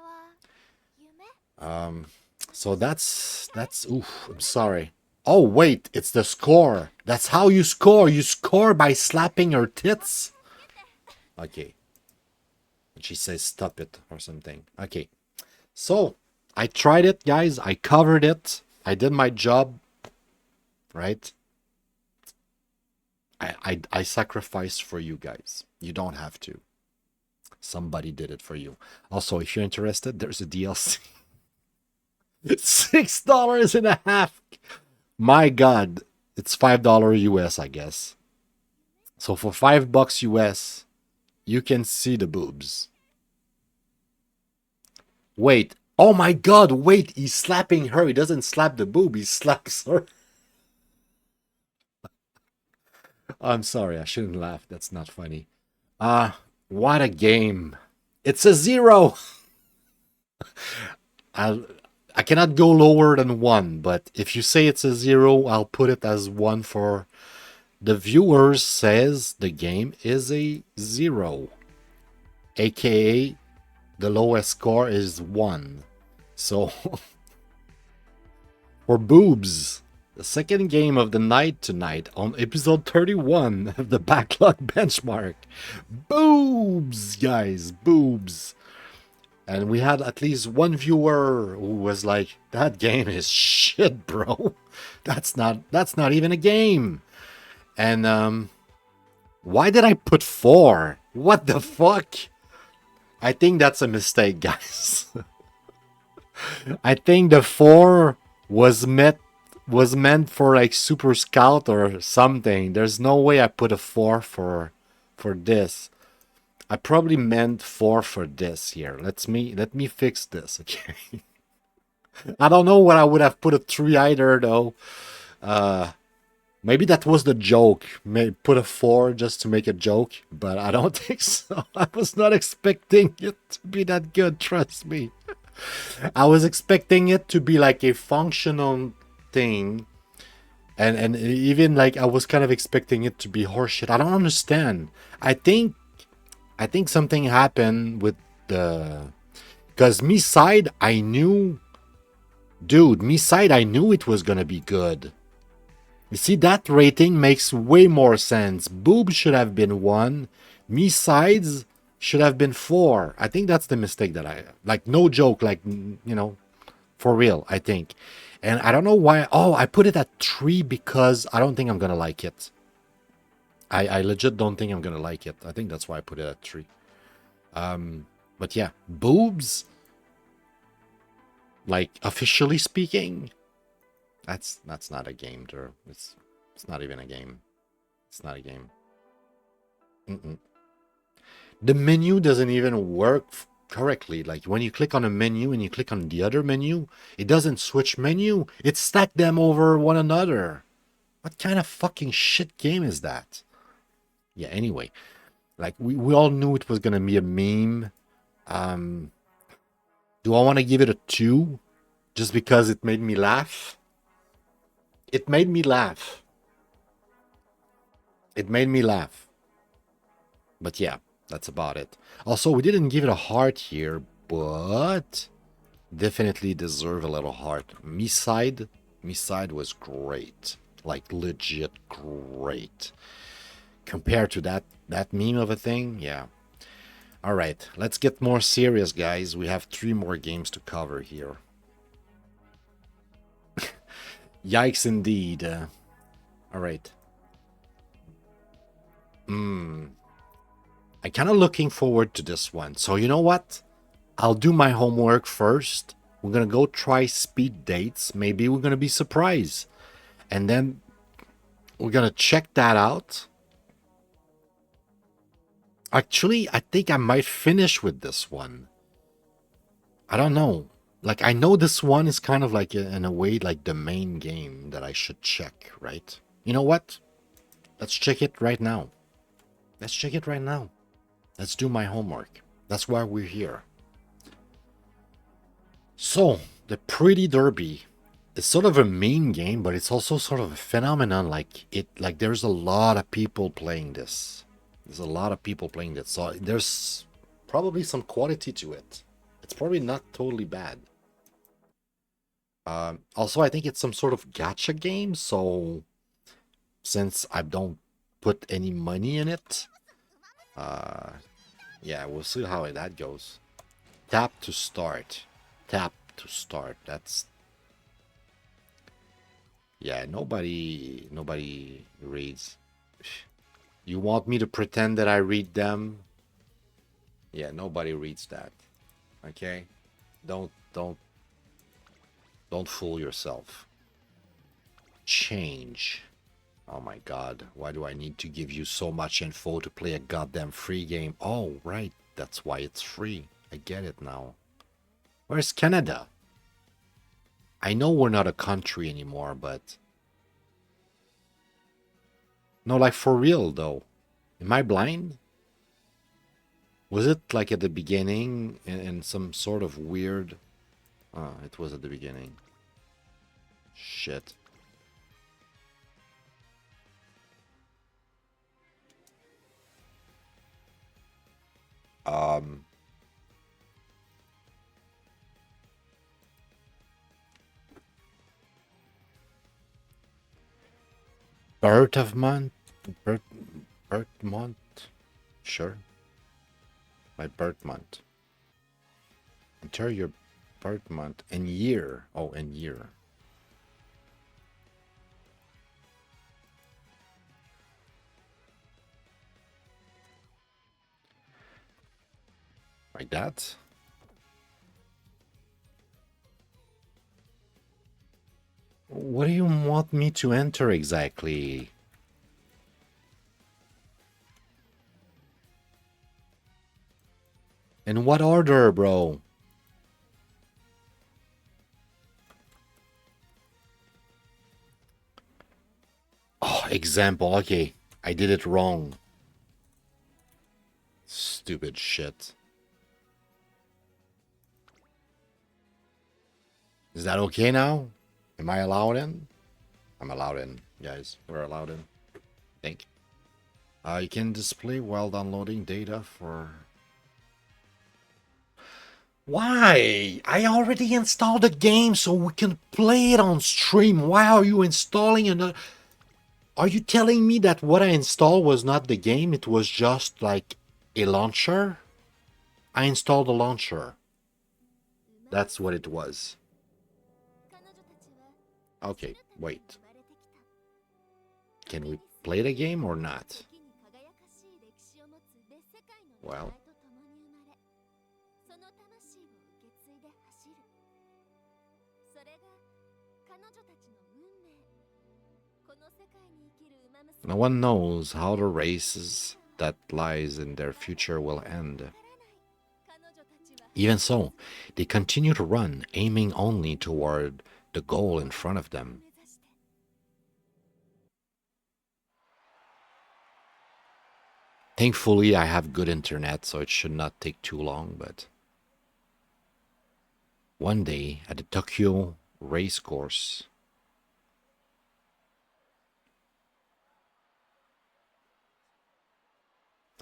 So that's oof, I'm sorry. Oh wait, it's the score. That's how you score. You score by slapping her tits. Okay. She says stop it or something. Okay. So I tried it, guys. I covered it. I did my job. Right? I sacrificed for you guys. You don't have to. Somebody did it for you. Also, if you're interested, there's a DLC. It's $6.50. My God, it's $5 US, I guess. So for $5 US, you can see the boobs. Wait. Oh my god, wait, he's slapping her. He doesn't slap the boob, he slaps her. I'm sorry, I shouldn't laugh. That's not funny. What a game. It's a 0. I I cannot go lower than 1, but if you say it's a 0, I'll put it as 1 for the viewers says the game is a 0. AKA the lowest score is 1. So for Boobs, the second game of the night tonight on episode 31 of the Backlog Benchmark. Boobs, guys, Boobs. And we had at least one viewer who was like, that game is shit, bro. That's not even a game. And why did I put 4? What the fuck? I think that's a mistake, guys. I think the 4 was meant for like Superscout or something. There's no way I put a 4 for this. I probably meant 4 for this here. Let me fix this, okay? I don't know what I would have put a 3 either though. Maybe that was the joke. Maybe put a 4 just to make a joke, but I don't think so. I was not expecting it to be that good, trust me. I was expecting it to be like a functional thing. And even like I was kind of expecting it to be horseshit. I don't understand. I think something happened with the... Because MiSide, I knew... Dude, MiSide, I knew it was gonna be good. You see, that rating makes way more sense. Boobs should have been 1. MiSides should have been 4. I think that's the mistake that I... Like, no joke, like, you know, for real, I think. And I don't know why... Oh, I put it at 3 because I don't think I'm gonna like it. I legit don't think I'm gonna like it. I think that's why I put it at 3. But yeah, Boobs, like officially speaking, that's not a game, Drew. It's not even a game. It's not a game. The menu doesn't even work correctly. Like when you click on a menu and you click on the other menu, it doesn't switch menu. It stacked them over one another. What kind of fucking shit game is that? Yeah, anyway, like we all knew it was gonna be a meme. Do I want to give it a 2 just because it made me laugh? It made me laugh. It made me laugh. But yeah, that's about it. Also, we didn't give it a heart here, but definitely deserve a little heart. MiSide was great. Like legit great. Compared to that meme of a thing, yeah. All right, let's get more serious, guys. We have 3 more games to cover here. Yikes, indeed. All right. I'm kind of looking forward to this one. So you know what? I'll do my homework first. We're going to go try speed dates. Maybe we're going to be surprised. And then we're going to check that out. Actually, I think I might finish with this one. I don't know. Like, I know this one is kind of like, in a way, like the main game that I should check, right? You know what? Let's check it right now. Let's check it right now. Let's do my homework. That's why we're here. So, the Pretty Derby is sort of a main game, but it's also sort of a phenomenon. Like, there's a lot of people playing this. There's a lot of people playing this, so there's probably some quality to it. It's probably not totally bad. Also, I think it's some sort of gacha game, so since I don't put any money in it, yeah, we'll see how that goes. Tap to start. Tap to start. That's... Yeah, nobody reads. You want me to pretend that I read them? Yeah, nobody reads that. Okay? Don't fool yourself. Change. Oh my god, why do I need to give you so much info to play a goddamn free game? Oh, right, that's why it's free. I get it now. Where's Canada? I know we're not a country anymore, but... No, like for real though. Am I blind? Was it like at the beginning in some sort of weird... Oh, it was at the beginning. Shit. Um... Birth of month? Birth month? Sure. My birth month. Enter your birth month and year. Oh, and year. Like that? What do you want me to enter exactly? In what order, bro? Oh, example. Okay, I did it wrong. Stupid shit. Is that okay now? Am I allowed in? I'm allowed in, guys. We're allowed in. I think. You can display while downloading data for... Why? I already installed the game so we can play it on stream. Why are you installing another... Are you telling me that what I installed was not the game? It was just like a launcher? I installed a launcher. That's what it was. Okay, wait. Can we play the game or not? Well. No one knows how the races that lies in their future will end. Even so, they continue to run, aiming only toward the goal in front of them. Thankfully, I have good internet, so it should not take too long, but... One day, at the Tokyo race course...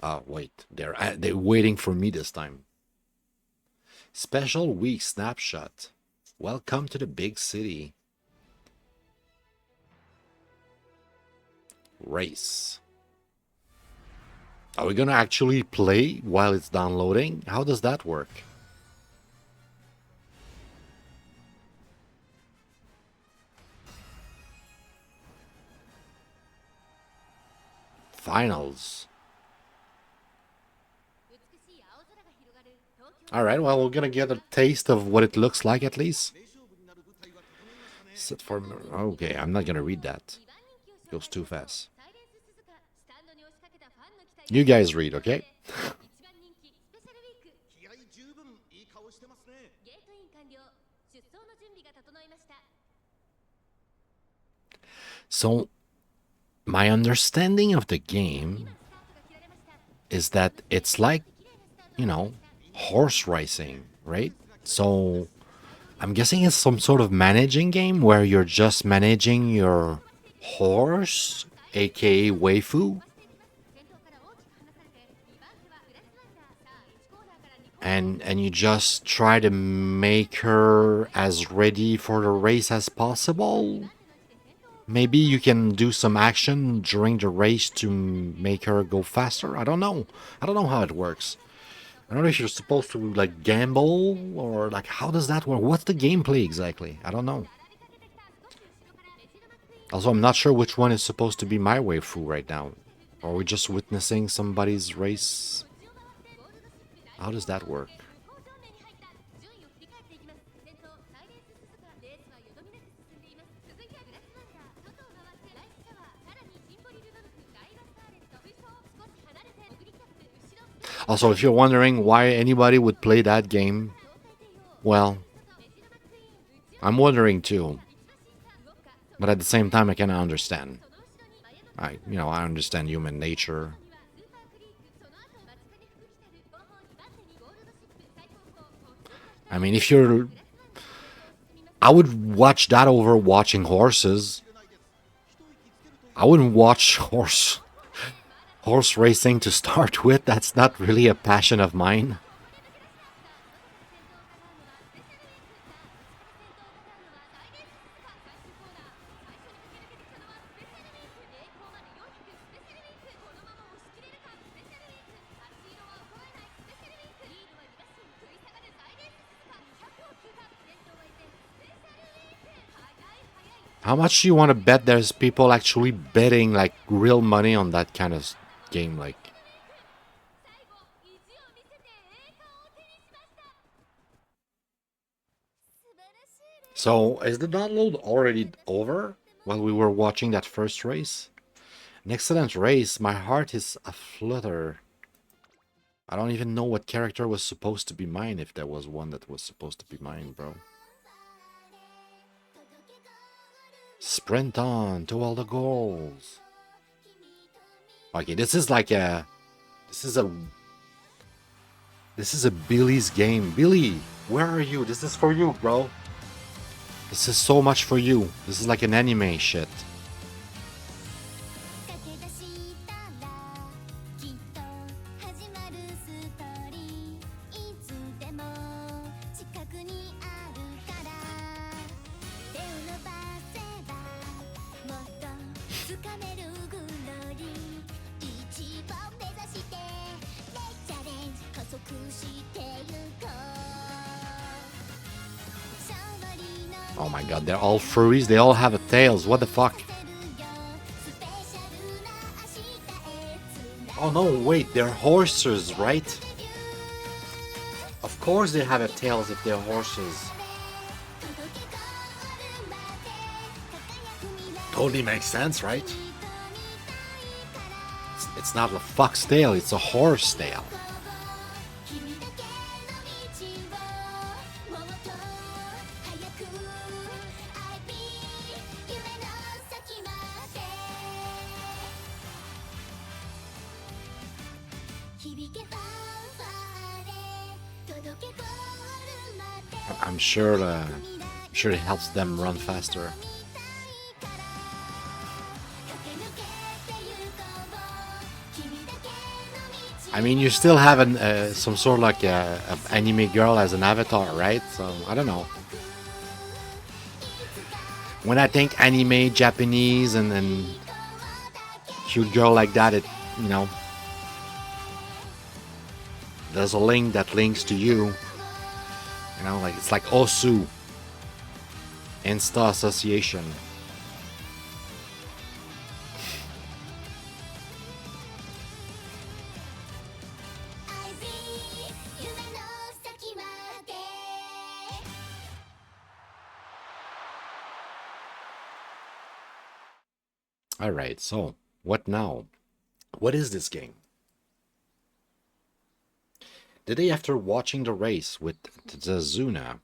Oh, wait, they're waiting for me this time. Special week snapshot. Welcome to the big city. Race. Are we gonna actually play while it's downloading? How does that work? Finals. Alright, well, we're gonna get a taste of what it looks like at least. Set for... Okay, I'm not gonna read that. Goes too fast. You guys read, okay? So, my understanding of the game is that it's like, you know, horse racing, right? So, I'm guessing it's some sort of managing game where you're just managing your horse, aka waifu. And you just try to make her as ready for the race as possible. Maybe you can do some action during the race to make her go faster. I don't know. I don't know how it works. I don't know if you're supposed to like gamble or like how does that work? What's the gameplay exactly? I don't know. Also, I'm not sure which one is supposed to be my waifu right now. Are we just witnessing somebody's race? How does that work? Also, if you're wondering why anybody would play that game, well, I'm wondering too. But at the same time, I cannot understand. I understand human nature. I mean, I would watch that over watching horses. I wouldn't watch horse racing to start with. That's not really a passion of mine. How much do you want to bet there's people actually betting like real money on that kind of game? Like, so is the download already over while we were watching that first race? An excellent race. My heart is aflutter. I don't even know what character was supposed to be mine, if there was one that was supposed to be mine, bro. Sprint on to all the goals. Okay, this is like a... This is a Billy's game. Billy, where are you? This is for you, bro. This is so much for you. This is like an anime shit. Oh my god, they're all furries. They all have a tails. What the fuck? Oh no, wait, they're horses, right? Of course they have a tails if they're horses. Totally makes sense, right? It's not a fox tail, it's a horse tail. I'm sure it helps them run faster. I mean, you still have some sort of like a anime girl as an avatar, right? So I don't know. When I think anime, Japanese, and cute girl like that, there's a link that links to you. Like it's like Osu, Insta association. Alright, so what now? What is this game? The day after watching the race with Zazuna.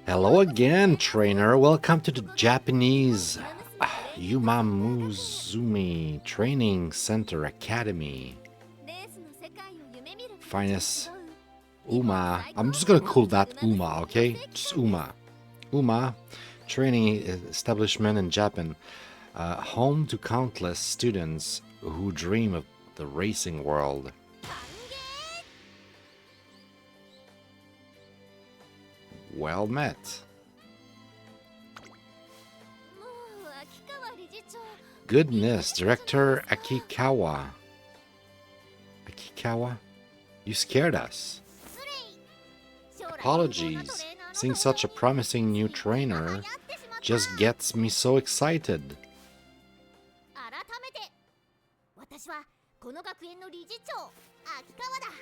Hello again, trainer. Welcome to the Japanese Umamusume Training Center Academy. Finest Uma. I'm just gonna call that Uma, okay? Just Uma. Uma training establishment in Japan. Home to countless students who dream of the racing world. Well met. Goodness, Director Akikawa. Akikawa? You scared us. Apologies. Seeing such a promising new trainer just gets me so excited.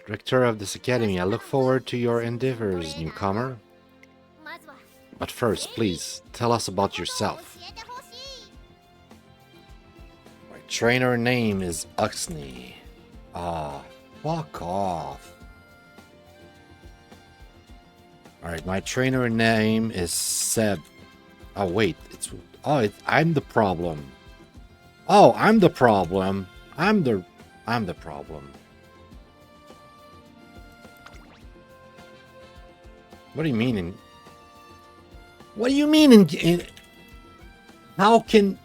Director of this academy, I look forward to your endeavors, newcomer. But first, please, tell us about yourself. My trainer name is Uxney. Ah, fuck off. Alright, my trainer name is Seb. Oh, wait. I'm the problem. Oh, I'm the problem. I'm the problem. What do you mean What do you mean in how can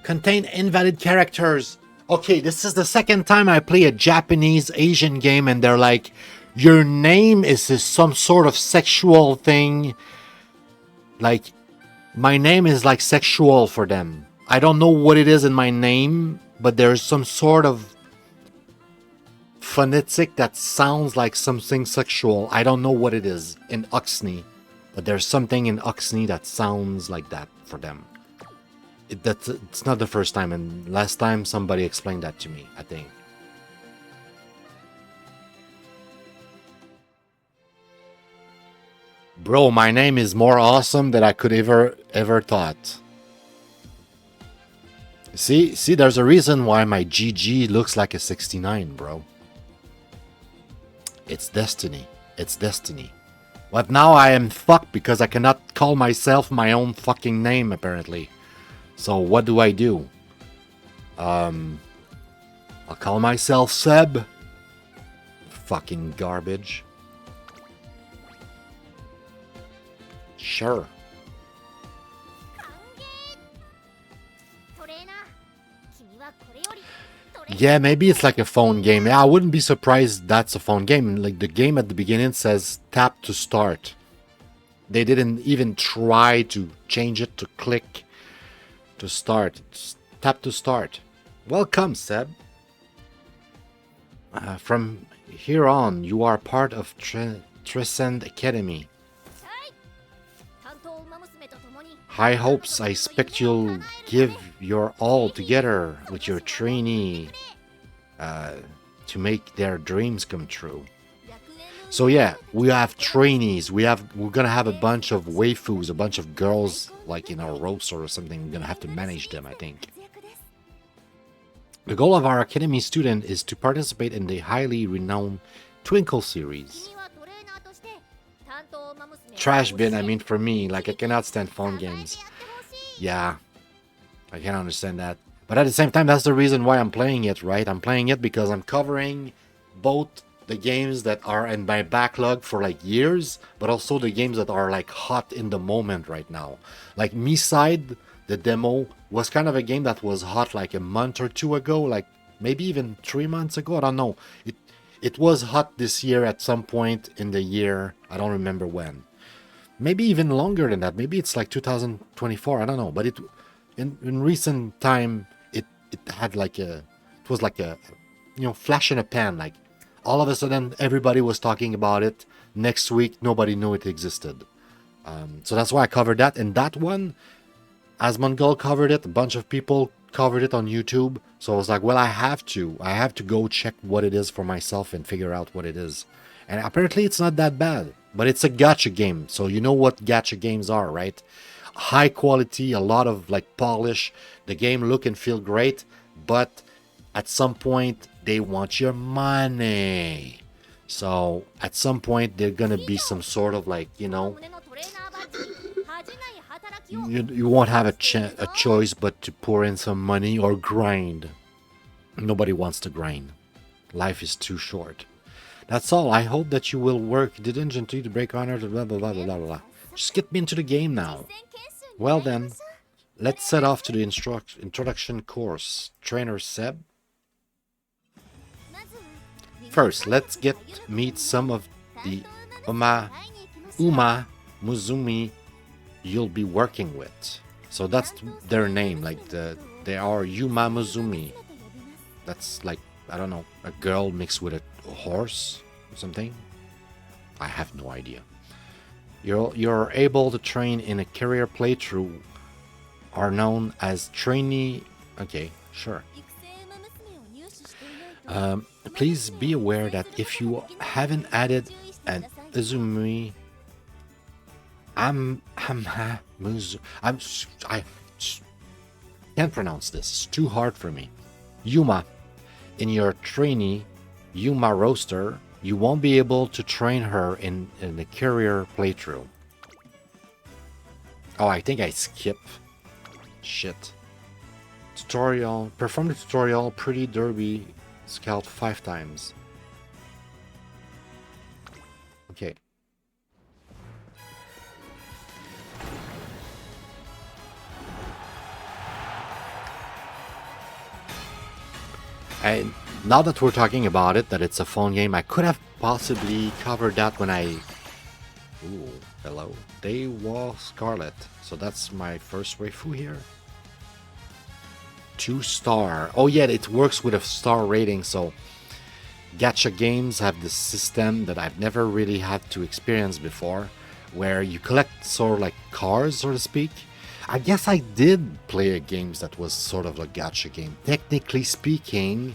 contain invalid characters? Okay, this is the second time I play a Japanese Asian game and they're like, your name is some sort of sexual thing. Like, my name is like sexual for them. I don't know what it is in my name, but there's some sort of phonetic that sounds like something sexual. I don't know what it is in Uxney, but there's something in Uxney that sounds like that for them. It's not the first time, and last time somebody explained that to me, I think. Bro, my name is more awesome than I could ever thought. See, there's a reason why my GG looks like a 69, bro. It's destiny. It's destiny. But now I am fucked because I cannot call myself my own fucking name, apparently. So what do I do? I'll call myself Seb. Fucking garbage. Sure. Yeah, maybe it's like a phone game. Yeah, I wouldn't be surprised that's a phone game. Like the game at the beginning says tap to start. They didn't even try to change it to click to start. Just tap to start. Welcome, Seb. From here on, you are part of Trescend Academy. High hopes. I expect you'll give your all together with your trainee to make their dreams come true. So yeah, we have trainees. We're gonna have a bunch of waifus, a bunch of girls like in our roster or something. We're gonna have to manage them, I think. The goal of our academy student is to participate in the highly renowned Twinkle series. Trash bin, I mean, for me, like, I cannot stand phone games. Yeah, I can understand that. But at the same time, that's the reason why I'm playing it, right? I'm playing it because I'm covering both the games that are in my backlog for like years, but also the games that are like hot in the moment right now. Like MiSide, the demo, was kind of a game that was hot like a month or two ago, like maybe even 3 months ago. I don't know. It was hot this year at some point in the year. I don't remember when. Maybe even longer than that. Maybe it's like 2024. I don't know. But it in recent time it had like it was like a flash in a pan. Like all of a sudden everybody was talking about it. Next week nobody knew it existed. So that's why I covered that. And that one, Asmongold covered it. A bunch of people covered it on YouTube. So I was like, well, I have to go check what it is for myself and figure out what it is. And apparently it's not that bad, but it's a gacha game. So you know what gacha games are, right? High quality, a lot of like polish. The game look and feel great, but at some point they want your money. So at some point they're gonna be some sort of like, you won't have a choice but to pour in some money or grind. Nobody wants to grind. Life is too short. That's all. I hope that you will work diligently to break honor to blah blah blah blah blah. Just get me into the game now. Well then, let's set off to the introduction course. Trainer Seb. First, let's meet some of the Umamusume you'll be working with. So that's their name. Like they are Umamusume. That's like, I don't know, a girl mixed with a horse or something. I have no idea. You're able to train in a career playthrough are known as trainee. Okay, sure. Please be aware that if you haven't added an Izumi Can't pronounce this. It's too hard for me. Yuma. In your trainee Yuma roster, you won't be able to train her in the career playthrough. Oh, I think I skip. Shit. Tutorial. Perform the tutorial Pretty Derby Scout 5 times. Okay. And now that we're talking about it, that it's a phone game, I could have possibly covered that when I... Ooh, hello. They were Scarlet. So that's my first waifu here. 2-star. Oh yeah, it works with a star rating, so... Gacha games have this system that I've never really had to experience before, where you collect sort of like cards, so to speak. I guess I did play a game that was sort of a gacha game. Technically speaking,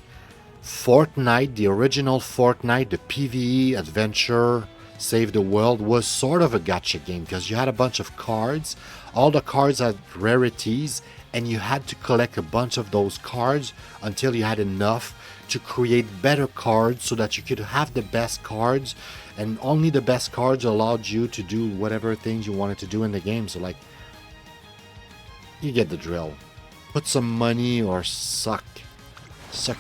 Fortnite, the original Fortnite, the PvE adventure, Save the World, was sort of a gacha game because you had a bunch of cards. All the cards had rarities, and you had to collect a bunch of those cards until you had enough to create better cards so that you could have the best cards, and only the best cards allowed you to do whatever things you wanted to do in the game. So like, you get the drill. Put some money or suck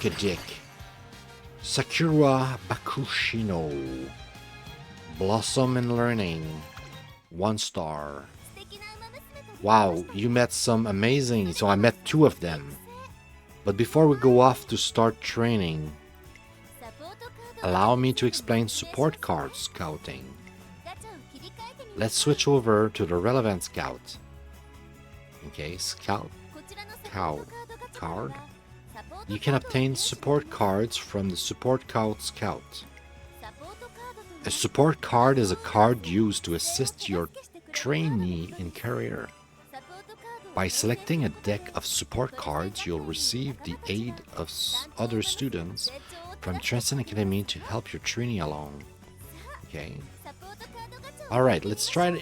a dick. Sakura Bakushino. Blossom in Learning. 1 star. Wow, you met some amazing... So I met 2 of them. But before we go off to start training, allow me to explain support card scouting. Let's switch over to the relevant scout. Okay, scout card. You can obtain support cards from the support card scout. A support card is a card used to assist your trainee in career. By selecting a deck of support cards, you'll receive the aid of other students from Transcend Academy to help your trainee along. Okay. Alright, let's try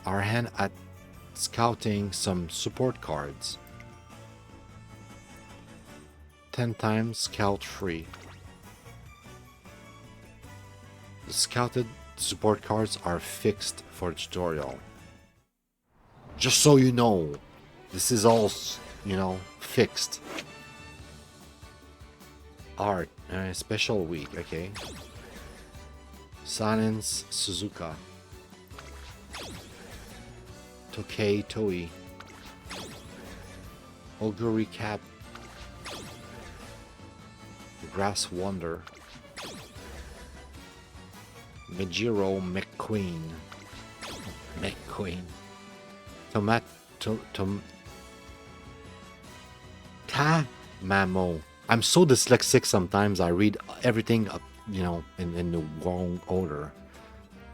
our hand at scouting some support cards. 10 times scout free. The scouted support cards are fixed for the tutorial. Just so you know, this is all, fixed. Art, special week, okay. Silence Suzuka. Tokei Toi. Oguri Cap. Grass Wonder. Mejiro McQueen. Tamamo. I'm so dyslexic sometimes. I read everything up, in the wrong order.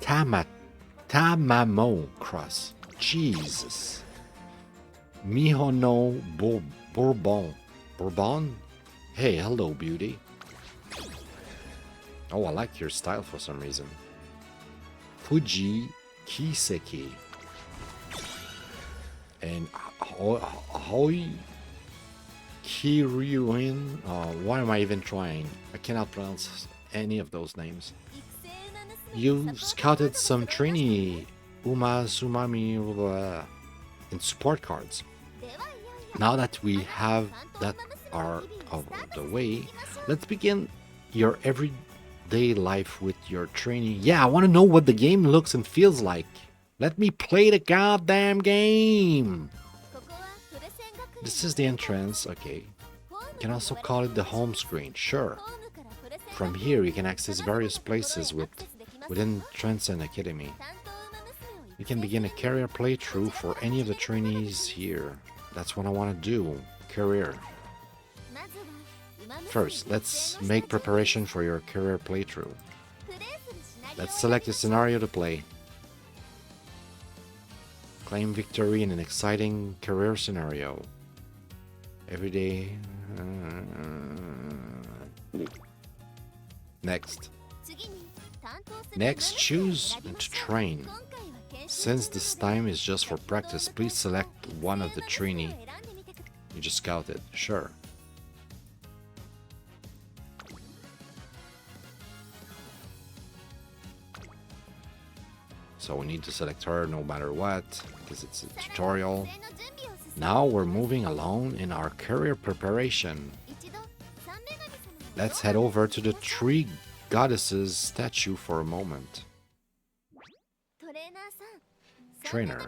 Tamamo Cross. Jesus. Mihono Bourbon. Hey, hello, beauty. Oh, I like your style for some reason. Fuji Kiseki. And Hoi Kiryuin. Why am I even trying? I cannot pronounce any of those names. You scouted some trainee Umamusume in support cards. Now that we have that out of the way, let's begin your everyday life with your trainee. Yeah, I want to know what the game looks and feels like. Let me play the goddamn game! This is the entrance, okay. You can also call it the home screen, sure. From here you can access various places within Transcend Academy. You can begin a career playthrough for any of the trainees here. That's what I want to do, career. First, let's make preparation for your career playthrough. Let's select a scenario to play. Claim victory in an exciting career scenario. Every day. Next. Next, choose to train. Since this time is just for practice, please select one of the trainee. You just scouted, sure. So we need to select her no matter what, because it's a tutorial. Now we're moving along in our career preparation. Let's head over to the three goddesses statue for a moment. Trainer,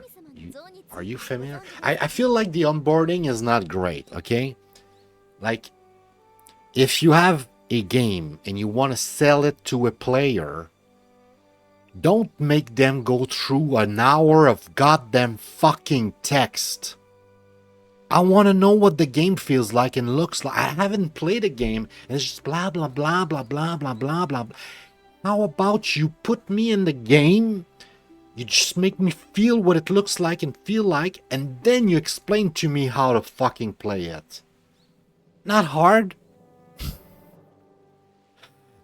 are you familiar? I feel like the onboarding is not great, okay? Like, if you have a game and you want to sell it to a player, don't make them go through an hour of goddamn fucking text. I want to know what the game feels like and looks like. I haven't played a game and it's just blah, blah, blah, blah, blah, blah, blah, blah. How about you put me in the game? You just make me feel what it looks like and feel like, and then you explain to me how to fucking play it. Not hard.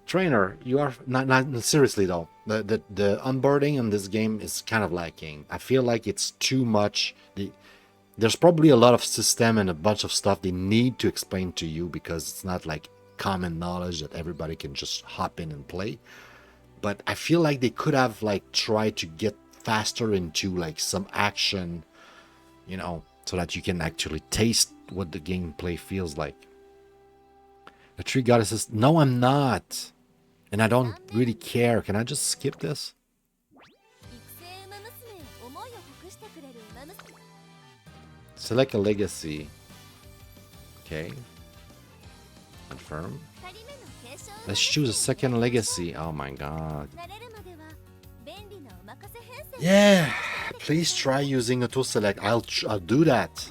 Trainer, you are not seriously though. The onboarding in this game is kind of lacking. I feel like it's too much. There's probably a lot of system and a bunch of stuff they need to explain to you because it's not like common knowledge that everybody can just hop in and play. But I feel like they could have like tried to get faster into like some action, you know, so that you can actually taste what the gameplay feels like. The three goddesses. No, I'm not. And I don't really care. Can I just skip this? Select a legacy. Okay. Confirm. Let's choose a second legacy. Oh my god. Yeah. Please try using auto select. I'll do that.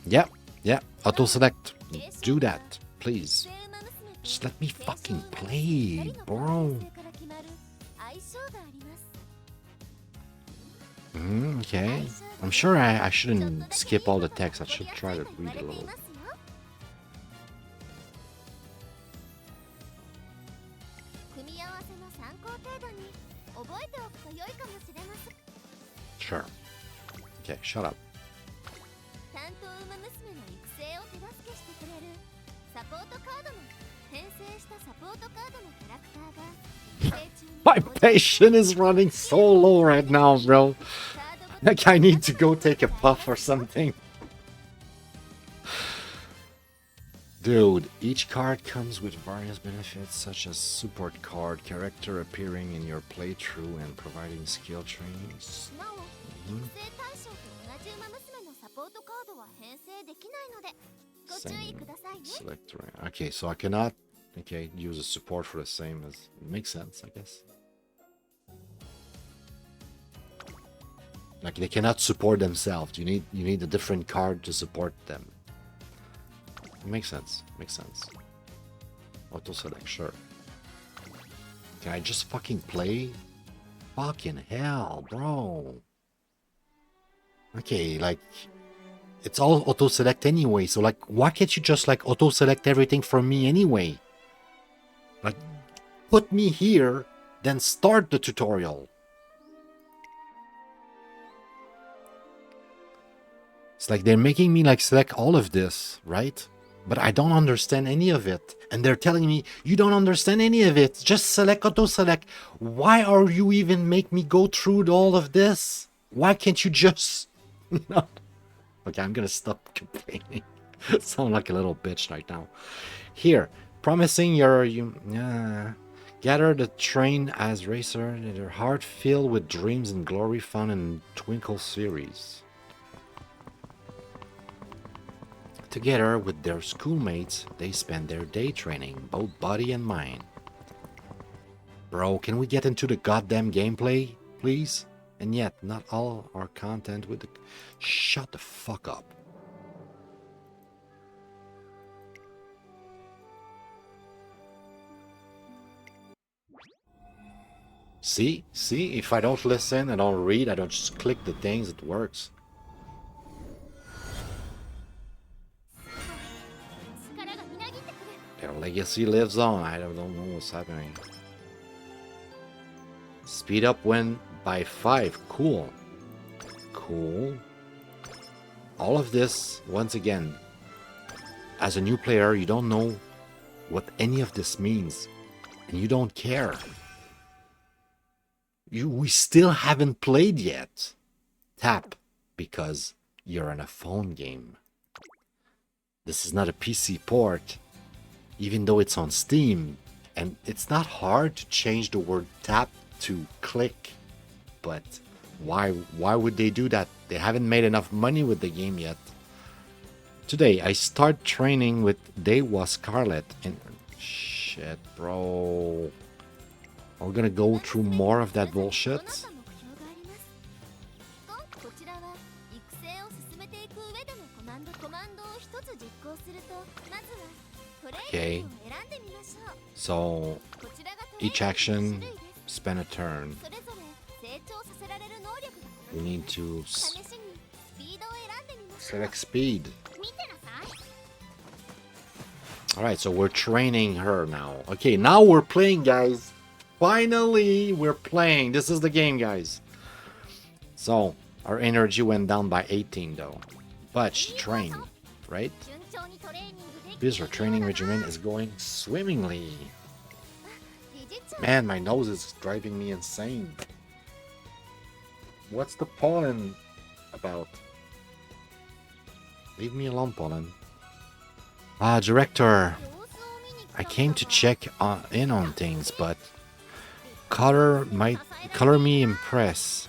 Yep. Yep. Auto select. Do that. Please. Just let me fucking play, bro. Okay. I'm sure I shouldn't skip all the text. I should try to read a little. Sure. Okay, shut up. My patience is running so low right now, bro. Like I need to go take a puff or something. Dude, each card comes with various benefits such as support card, character appearing in your playthrough and providing skill trainings. Select rank. Okay, so I cannot use a support for the same as makes sense, I guess. Like they cannot support themselves. You need a different card to support them. Makes sense. Makes sense. Auto select, sure. Can I just fucking play? Fucking hell, bro. Okay, like it's all auto select anyway. So like, why can't you just like auto select everything for me anyway? Like, put me here, then start the tutorial. It's like they're making me like select all of this, right? But I don't understand any of it. And they're telling me, you don't understand any of it. Just select auto select. Why are you even make me go through all of this? Why can't you just... No. Okay, I'm gonna stop complaining. Sound like a little bitch right now. Here, promising gather the train as racer, their heart filled with dreams and glory found in Twinkle series. Together with their schoolmates, they spend their day training, both body and mind. Bro, can we get into the goddamn gameplay, please? And yet, not all our content with the... Shut the fuck up. See? See? If I don't listen, I don't read, I don't just click the things, it works. Their legacy lives on. I don't know what's happening. Speed up when by 5. Cool. Cool. all of this, once again, as a new player, you don't know what any of this means, and you don't care. We still haven't played yet. Tap, because you're in a phone game. This is not a PC port, even though it's on Steam, and it's not hard to change the word tap to click, but why would they do that? They haven't made enough money with the game yet. Today, I start training with Dewa Scarlet, and shit, bro. We're gonna go through more of that bullshit. Okay, so each action, spend a turn. We need to select speed. Alright, so we're training her now. Okay, now we're playing, guys. Finally, we're playing. This is the game, guys. So, our energy went down by 18, though. But she trained, right? Because her training regimen is going swimmingly. Man, my nose is driving me insane. What's the pollen about? Leave me alone, pollen. Director. I came to check in on things, but color me impress.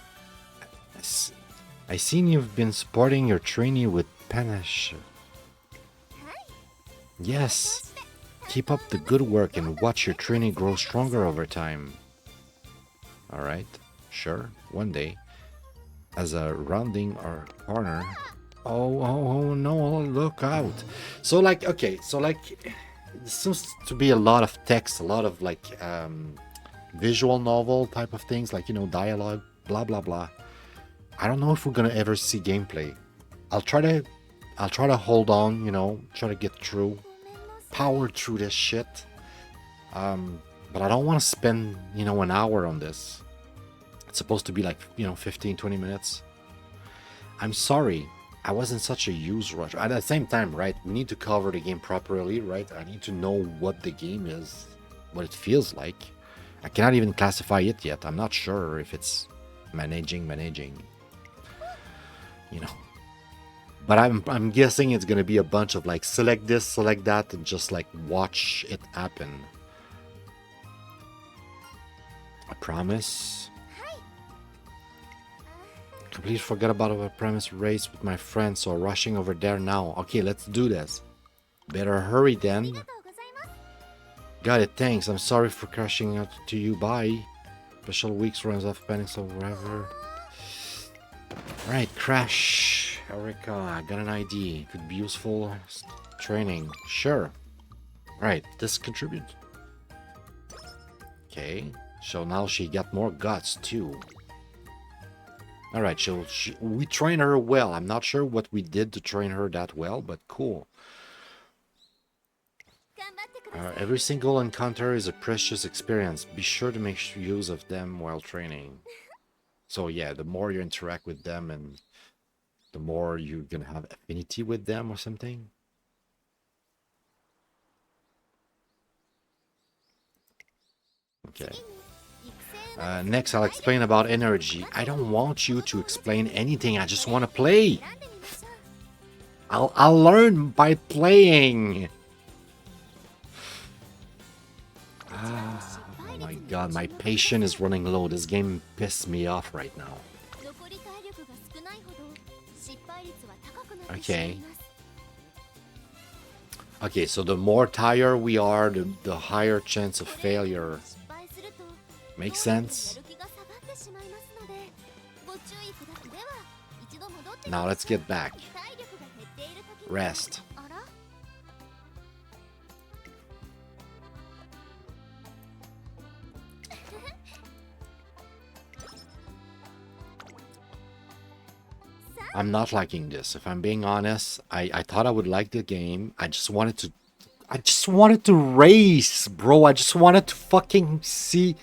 I seen you've been supporting your trainee with panache. Yes. Keep up the good work and watch your trainee grow stronger over time. Alright, sure, one day. As a rounding our corner. Oh no, look out. So like, okay, so like, it seems to be a lot of text, a lot of like visual novel type of things, like, you know, dialogue, blah blah blah. I don't know if we're gonna ever see gameplay. I'll try to hold on, you know, try to get through, power through this shit. But I don't want to spend, you know, an hour on this. It's supposed to be like, you know, 15-20 minutes. I'm sorry, I wasn't such a use rush. At the same time, right, we need to cover the game properly, right? I need to know what the game is, what it feels like. I cannot even classify it yet. I'm not sure if it's managing, you know. But I'm guessing it's gonna be a bunch of like select this, select that, and just like watch it happen. I promise. Completely forgot about a premise race with my friends, so rushing over there now. Okay, let's do this. Better hurry then. Got it, thanks. I'm sorry for crashing out to you. Bye. Special weeks runs off pending, so wherever. Alright, crash. Erica, I got an ID. Could be useful training. Sure. Alright, this contribute. Okay, so now she got more guts too. Alright, we train her well. I'm not sure what we did to train her that well, but cool. Every single encounter is a precious experience. Be sure to make use of them while training. So yeah, the more you interact with them and the more you're gonna have affinity with them or something. Okay. Next, I'll explain about energy. I don't want you to explain anything. I just want to play. I'll learn by playing. Oh my god, my patience is running low. This game pissed me off right now. Okay. Okay, so the more tired we are, the higher chance of failure. Makes sense? Now let's get back. Rest. I'm not liking this. If I'm being honest, I thought I would like the game. I just wanted to race, bro. I just wanted to fucking see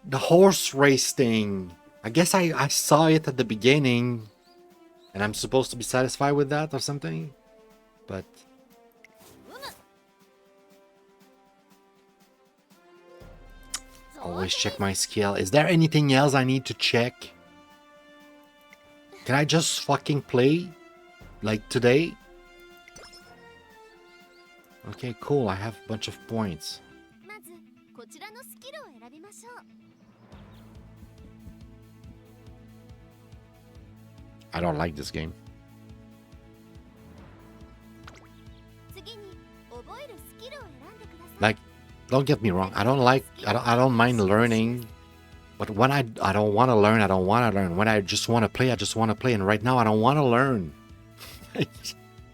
the horse race thing. I guess I saw it at the beginning. And I'm supposed to be satisfied with that or something? But... always check my skill. Is there anything else I need to check? Can I just fucking play? Like today? Okay, cool. I have a bunch of points. I don't like this game. Like, don't get me wrong. I don't mind learning. But when I don't want to learn, I don't want to learn. When I just want to play, I just want to play. And right now, I don't want to learn.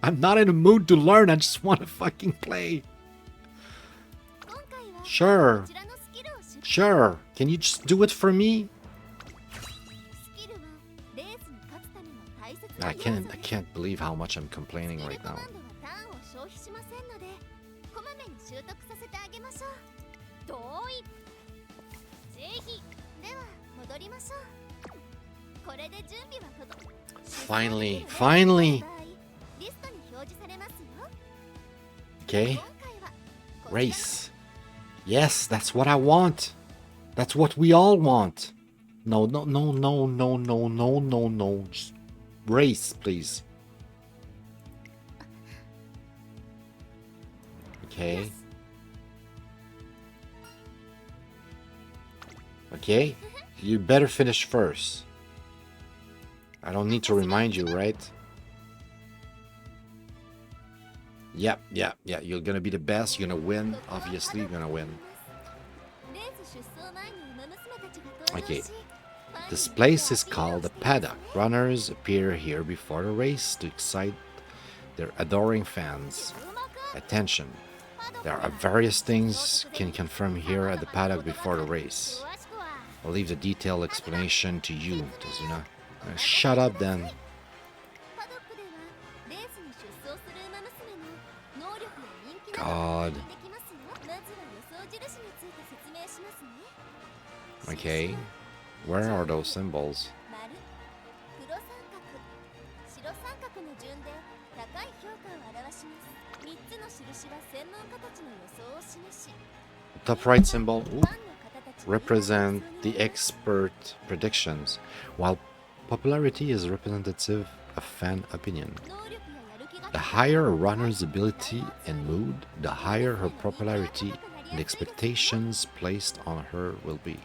I'm not in a mood to learn. I just want to fucking play. Sure. Sure. Can you just do it for me? I can't believe how much I'm complaining right now. Finally. Okay. Race. Yes, that's what I want. That's what we all want. No. Just race, please. Okay. Okay. You better finish first. I don't need to remind you, right? Yep. You're gonna be the best. You're gonna win. Obviously, you're gonna win. Okay. This place is called the paddock. Runners appear here before the race to excite their adoring fans. Attention. There are various things can confirm here at the paddock before the race. I'll leave the detailed explanation to you, Tazuna. Shut up then. God. Okay. Where are those symbols? Top right symbol represent the expert predictions, while popularity is representative of fan opinion. The higher a runner's ability and mood, the higher her popularity and expectations placed on her will be.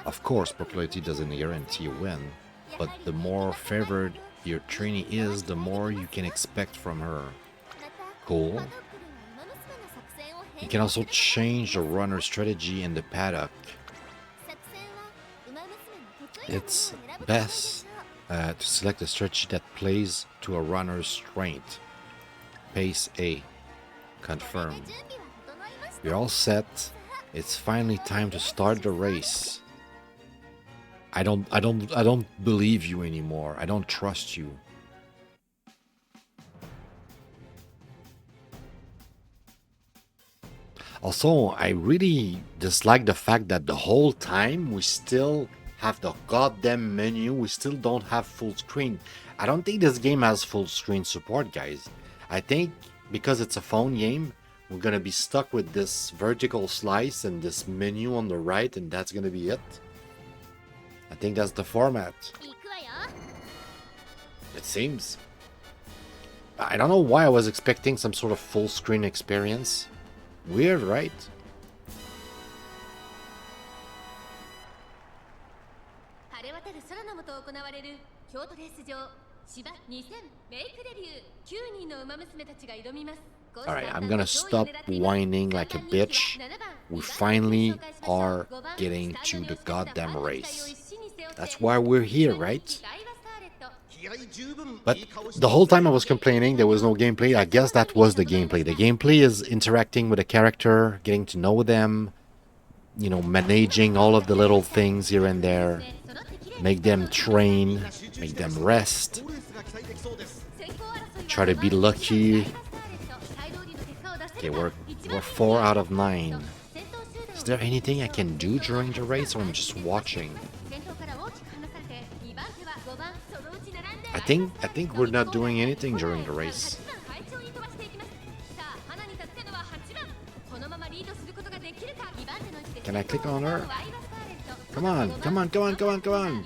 Of course, popularity doesn't guarantee a win, but the more favored your trainee is, the more you can expect from her. Cool. You can also change the runner strategy in the paddock. It's best to select a strategy that plays to a runner's strength. Pace A. Confirm. You're all set. It's finally time to start the race. I don't believe you anymore. I don't trust you. Also, I really dislike the fact that the whole time we still have the goddamn menu. We still don't have full screen. I don't think this game has full screen support, guys. I think because it's a phone game, we're gonna be stuck with this vertical slice and this menu on the right, and that's gonna be it. I think that's the format. It seems. I don't know why I was expecting some sort of full screen experience. Weird, right? Alright, I'm gonna stop whining like a bitch. We finally are getting to the goddamn race. That's why we're here, right? But the whole time I was complaining there was no gameplay. I guess that was the gameplay. The gameplay is interacting with a character, getting to know them, you know, managing all of the little things here and there, make them train, make them rest, try to be lucky. Okay, we're 4 out of 9. Is there anything I can do during the race, or I'm just watching? I think we're not doing anything during the race. Can I click on her? Come on, come on, come on, come on, come on.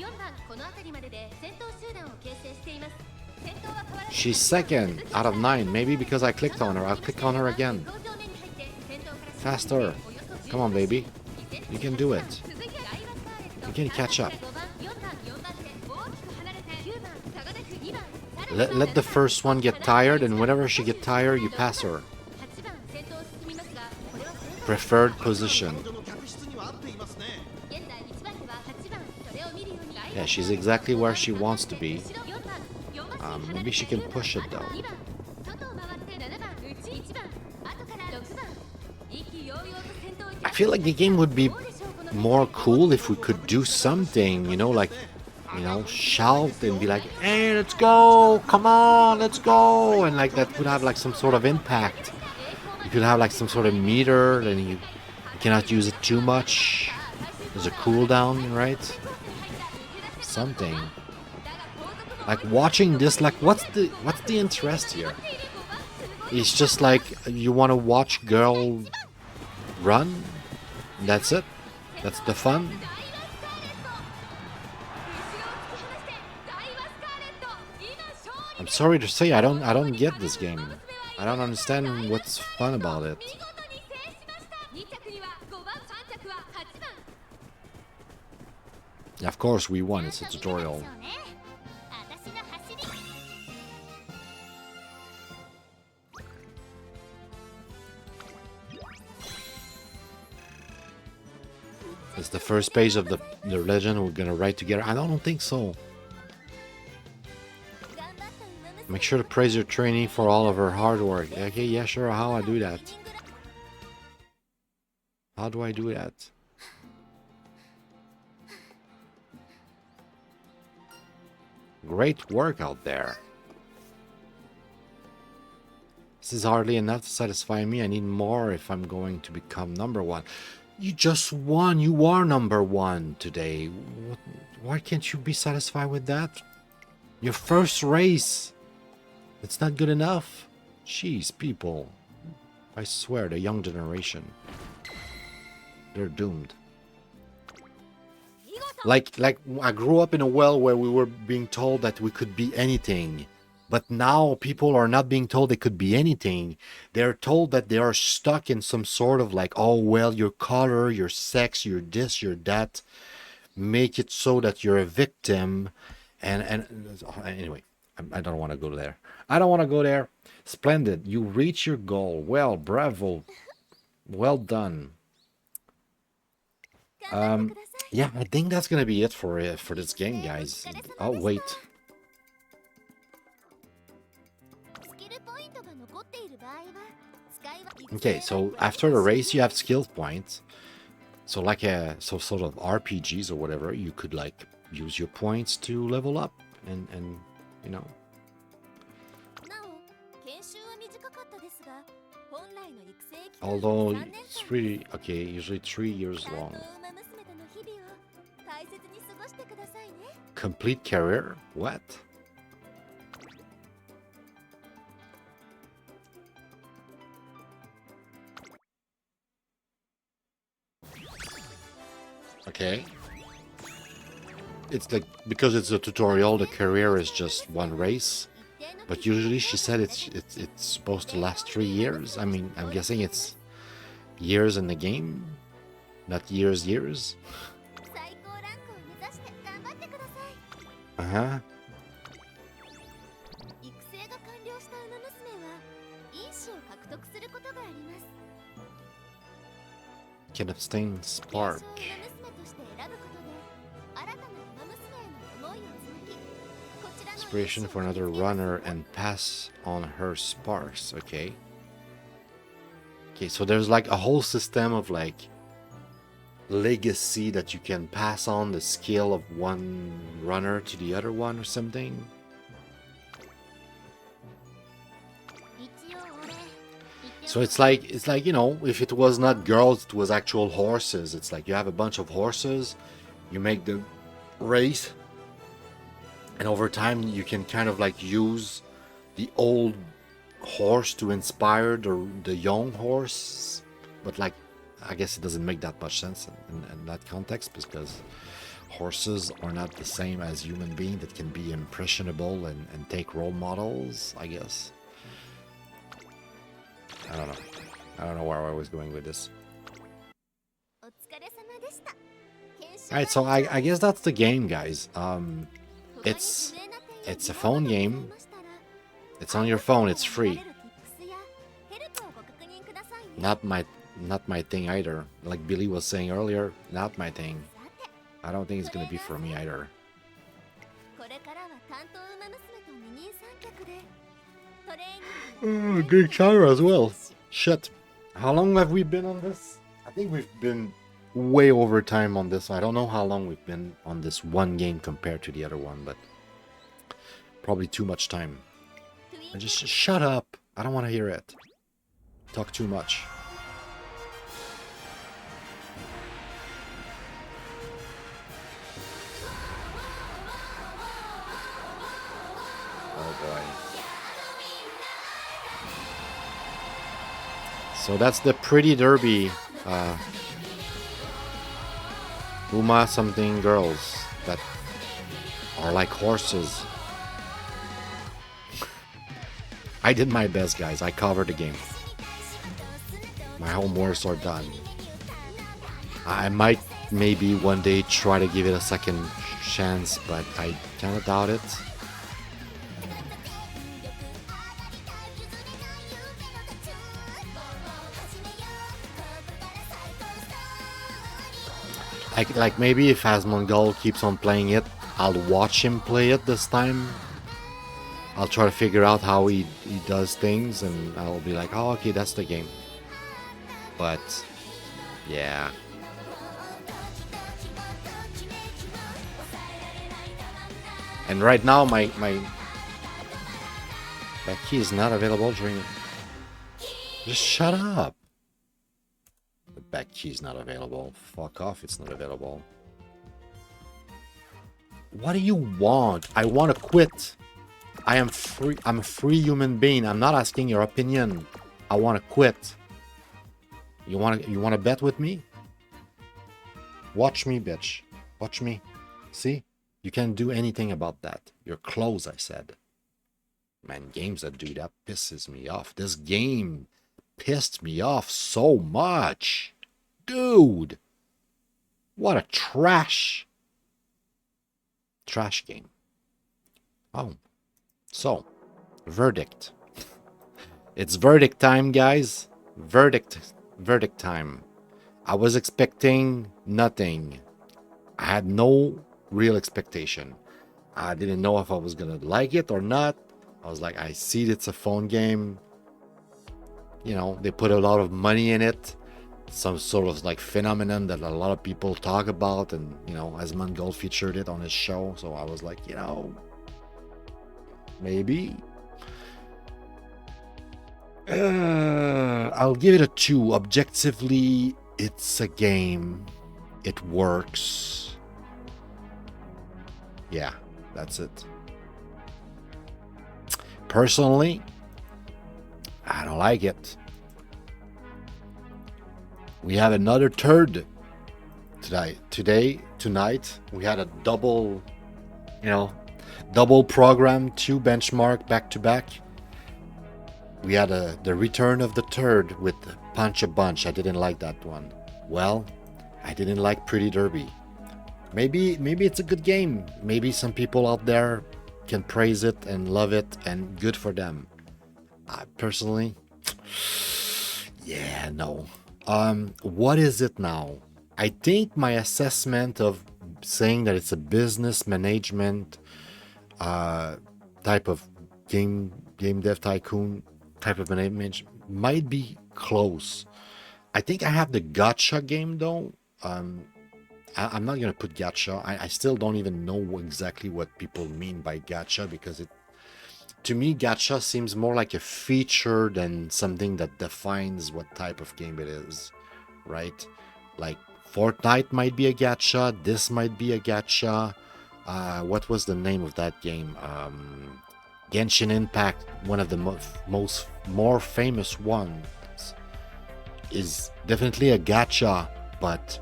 She's second out of 9. Maybe because I clicked on her. I'll click on her again. Faster. Come on, baby. You can do it. You can catch up. Let the first one get tired, and whenever she gets tired, you pass her. Preferred position. Yeah, she's exactly where she wants to be. Maybe she can push it though. I feel like the game would be more cool if we could do something, you know, like, you know, shout and be like, hey, let's go, come on, let's go, and like that would have like some sort of impact. You could have like some sort of meter, and you cannot use it too much. There's a cooldown, right? Something. Like watching this, like what's the interest here? It's just like you want to watch girl run. That's it. That's the fun. I'm sorry to say I don't get this game. I don't understand what's fun about it. Of course we won, it's a tutorial. It's the first page of the legend we're gonna write together. I don't think so. Make sure to praise your trainee for all of her hard work. Okay, yeah, sure. How I do that? How do I do that? Great work out there. This is hardly enough to satisfy me. I need more if I'm going to become #1. You just won. You are #1 today. Why can't you be satisfied with that? Your first race. It's not good enough. Jeez, people. I swear, the young generation. They're doomed. Like I grew up in a world where we were being told that we could be anything. But now people are not being told they could be anything. They're told that they are stuck in some sort of like, oh, well, your color, your sex, your this, your that. Make it so that you're a victim. And anyway, I don't want to go there. I don't want to go there. Splendid. You reach your goal. Well, bravo. Well done. Yeah, I think that's going to be it for this game, guys. Oh, wait. Okay, so after the race you have skill points. So like sort of RPGs or whatever, you could like use your points to level up and you know. Although it's really okay, usually 3 years long. Complete career? What? Okay. It's like, because it's a tutorial, the career is just one race. But usually she said it's supposed to last 3 years. I mean, I'm guessing it's years in the game, not years. Uh-huh. Can abstain spark. Inspiration for another runner and pass on her sparks. Okay. Okay, so there's like a whole system of like legacy that you can pass on the skill of one runner to the other one or something. So it's like, you know, if it was not girls, it was actual horses. It's like you have a bunch of horses, you make the race, And over time, you can kind of like use the old horse to inspire the young horse. But like, I guess it doesn't make that much sense in that context, because horses are not the same as human beings that can be impressionable and take role models, I guess. I don't know. I don't know where I was going with this. Alright, so I guess that's the game, guys. It's a phone game. It's on your phone. It's free. Not my thing either. Like Billy was saying earlier, not my thing. I don't think it's gonna be for me either. Good genre as well. Shit. How long have we been on this? I think we've been way over time on this. I don't know how long we've been on this one game compared to the other one, but probably too much time. And just shut up. I don't want to hear it. Talk too much. Oh boy. So that's the Pretty Derby. Uma something girls that are like horses. I did my best, guys. I covered the game. My homeworks are done. I might maybe one day try to give it a second chance, but I kind of doubt it. Like maybe if Asmongold keeps on playing it, I'll watch him play it this time. I'll try to figure out how he does things, and I'll be like, oh, okay, that's the game. But, yeah. And right now, my that key is not available during... Just shut up. The back key is not available. Fuck off, it's not available. What do you want? I want to quit. I am free. I'm a free human being. I'm not asking your opinion. I want to quit. You want to bet with me? Watch me, bitch. Watch me. See? You can't do anything about that. You're close, I said. Man, games that do that pisses me off. This game pissed me off so much. Dude. What a trash game. Oh. So, verdict. It's verdict time, guys. Verdict time. I was expecting nothing. I had no real expectation. I didn't know if I was gonna like it or not. I was like, I see it's a phone game. You know, they put a lot of money in it. Some sort of like phenomenon that a lot of people talk about, and you know, Asmongold featured it on his show. So I was like, you know, maybe. I'll give it a 2. Objectively, it's a game. It works. Yeah, that's it. Personally, I don't like it. We have another third tonight. We had a double program, 2 benchmark back to back. We had the return of the third with Punch a Bunch. I didn't like that one. Well, I didn't like Pretty Derby. Maybe it's a good game. Maybe some people out there can praise it and love it, and good for them. Personally, yeah, no. What is it now? I think my assessment of saying that it's a business management type of game dev tycoon type of management might be close. I think I have the gacha game though. I'm not gonna put gacha. I still don't even know exactly what people mean by gacha, because to me gacha seems more like a feature than something that defines what type of game it is, right? Like Fortnite might be a gacha, this might be a gacha, What was the name of that game? Genshin Impact, one of the more famous ones, is definitely a gacha, but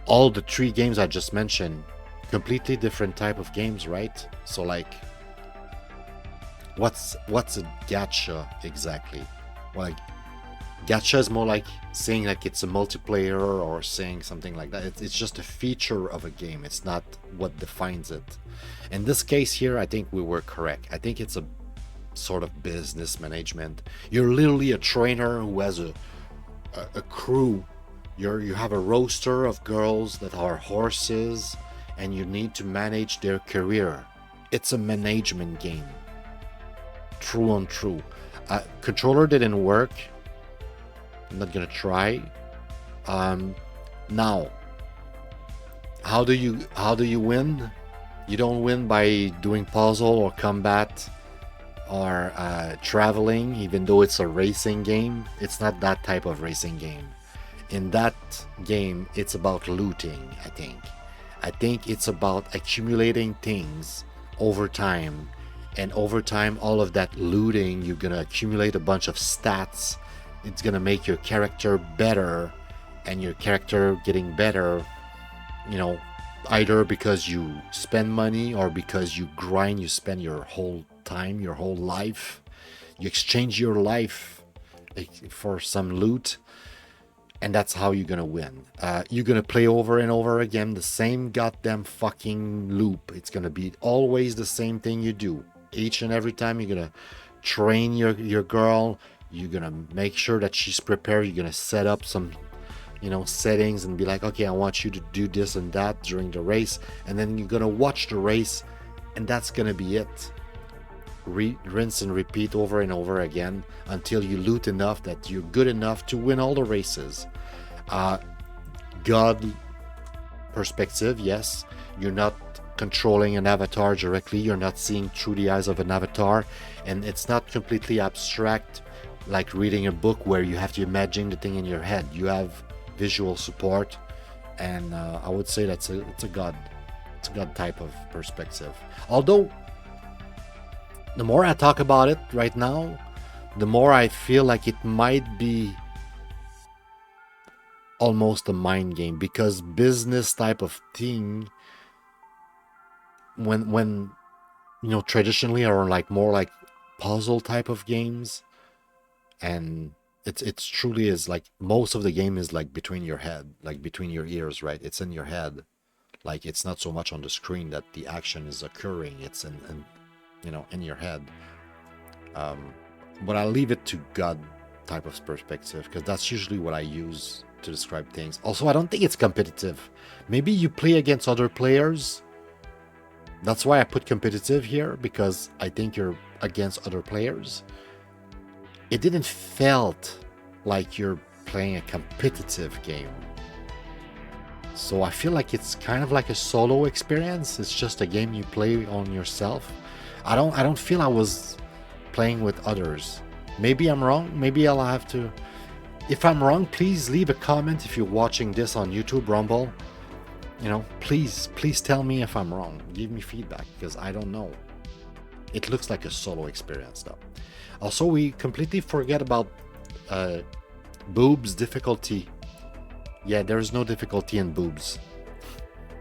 all the 3 games I just mentioned, completely different type of games, right? So like, what's a gacha exactly? Well, like, gacha is more like saying like it's a multiplayer or saying something like that. It's just a feature of a game. It's not what defines it. In this case here, I think we were correct. I think it's a sort of business management. You're literally a trainer who has a crew. You have a roster of girls that are horses, and you need to manage their career. It's a management game. True on true. Controller didn't work. I'm not gonna try. Now, how do you win? You don't win by doing puzzle or combat or traveling, even though it's a racing game. It's not that type of racing game. In that game, it's about looting, I think. I think it's about accumulating things over time. And over time, all of that looting, you're gonna accumulate a bunch of stats. It's gonna make your character better, and your character getting better, you know, either because you spend money or because you grind. You spend your whole time, your whole life. You exchange your life for some loot, and that's how you're gonna win. You're gonna play over and over again the same goddamn fucking loop. It's gonna be always the same thing you do. Each and every time you're gonna train your girl. You're gonna make sure that she's prepared. You're gonna set up some, settings and be like, okay, I want you to do this and that during the race, and then you're gonna watch the race, and that's gonna be it. Rinse and repeat over and over again until you loot enough that you're good enough to win all the races. God perspective, yes, you're not controlling an avatar directly. You're not seeing through the eyes of an avatar, and it's not completely abstract like reading a book where you have to imagine the thing in your head. You have visual support, and I would say it's a god type of perspective. Although the more I talk about it right now, the more I feel like it might be almost a mind game, because business type of thing, when traditionally are like more like puzzle type of games, and it's truly is like most of the game is like between your head, like between your ears, right? It's in your head. Like, it's not so much on the screen that the action is occurring. It's in your head. But I'll leave it to God type of perspective, because that's usually what I use to describe things. Also, I don't think it's competitive. Maybe you play against other players. That's why I put competitive here, because I think you're against other players. It didn't felt like you're playing a competitive game. So I feel like it's kind of like a solo experience. It's just a game you play on yourself. I don't feel I was playing with others. Maybe I'm wrong. Maybe I'll have to. If I'm wrong, please leave a comment if you're watching this on YouTube, Rumble. Please tell me if I'm wrong. Give me feedback, because I don't know. It looks like a solo experience though. Also, we completely forget about Boobs difficulty. Yeah, there's no difficulty in Boobs.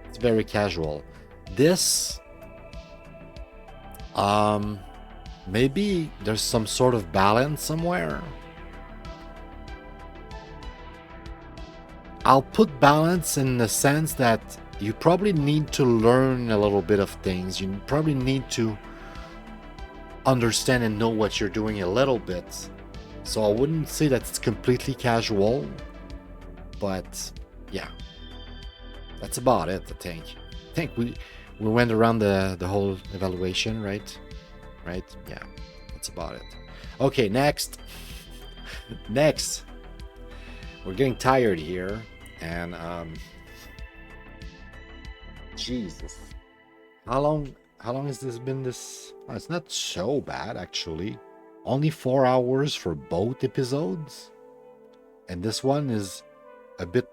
It's very casual. This, maybe there's some sort of balance somewhere. I'll put balance in the sense that you probably need to learn a little bit of things. You probably need to understand and know what you're doing a little bit. So I wouldn't say that it's completely casual, but yeah, that's about it. I think we went around the whole evaluation, right? Yeah, that's about it. Okay, next. We're getting tired here, and Jesus, how long has this been? Oh, it's not so bad, actually. Only 4 hours for both episodes, and this one is a bit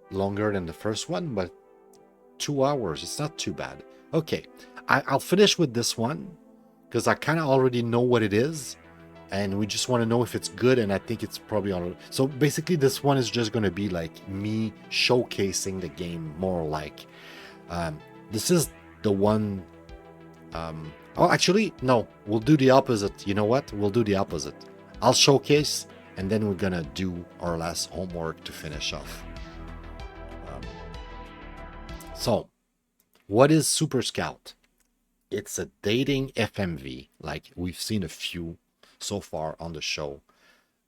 longer than the first one, but 2 hours. It's not too bad. Okay, I'll finish with this one because I kind of already know what it is, and we just want to know if it's good, and I think it's probably already. So basically, this one is just going to be like me showcasing the game more like. This is the one. Oh, actually, no. We'll do the opposite. You know what? We'll do the opposite. I'll showcase, and then we're gonna do our last homework to finish off. So, what is Superscout? It's a dating FMV. Like we've seen a few so far on the show.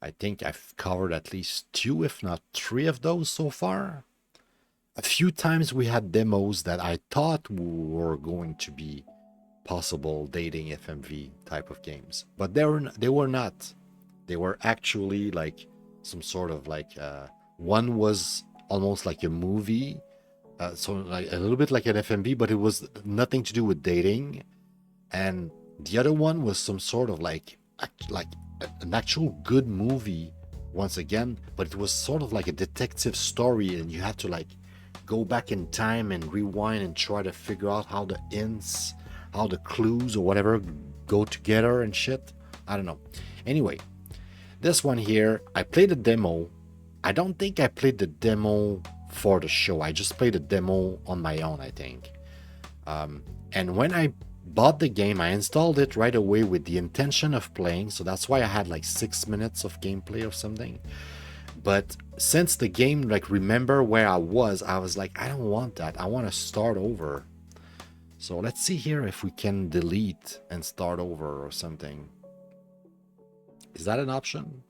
I think I've covered at least 2, if not 3 of those so far. A few times we had demos that I thought were going to be possible dating FMV type of games, but they were not. They were actually like some sort of like one was almost like a movie, so like a little bit like an FMV, but it was nothing to do with dating, and the other one was some sort of like an actual good movie once again, but it was sort of like a detective story, and you had to like go back in time and rewind and try to figure out how the hints, how the clues or whatever go together and shit. I don't know. Anyway, this one here, I played a demo. I don't think I played the demo for the show. I just played the demo on my own, I think. And when I bought the game, I installed it right away with the intention of playing. So that's why I had like 6 minutes of gameplay or something. But since the game, like, remember where I was like, I don't want that. I want to start over. So let's see here if we can delete and start over or something. Is that an option?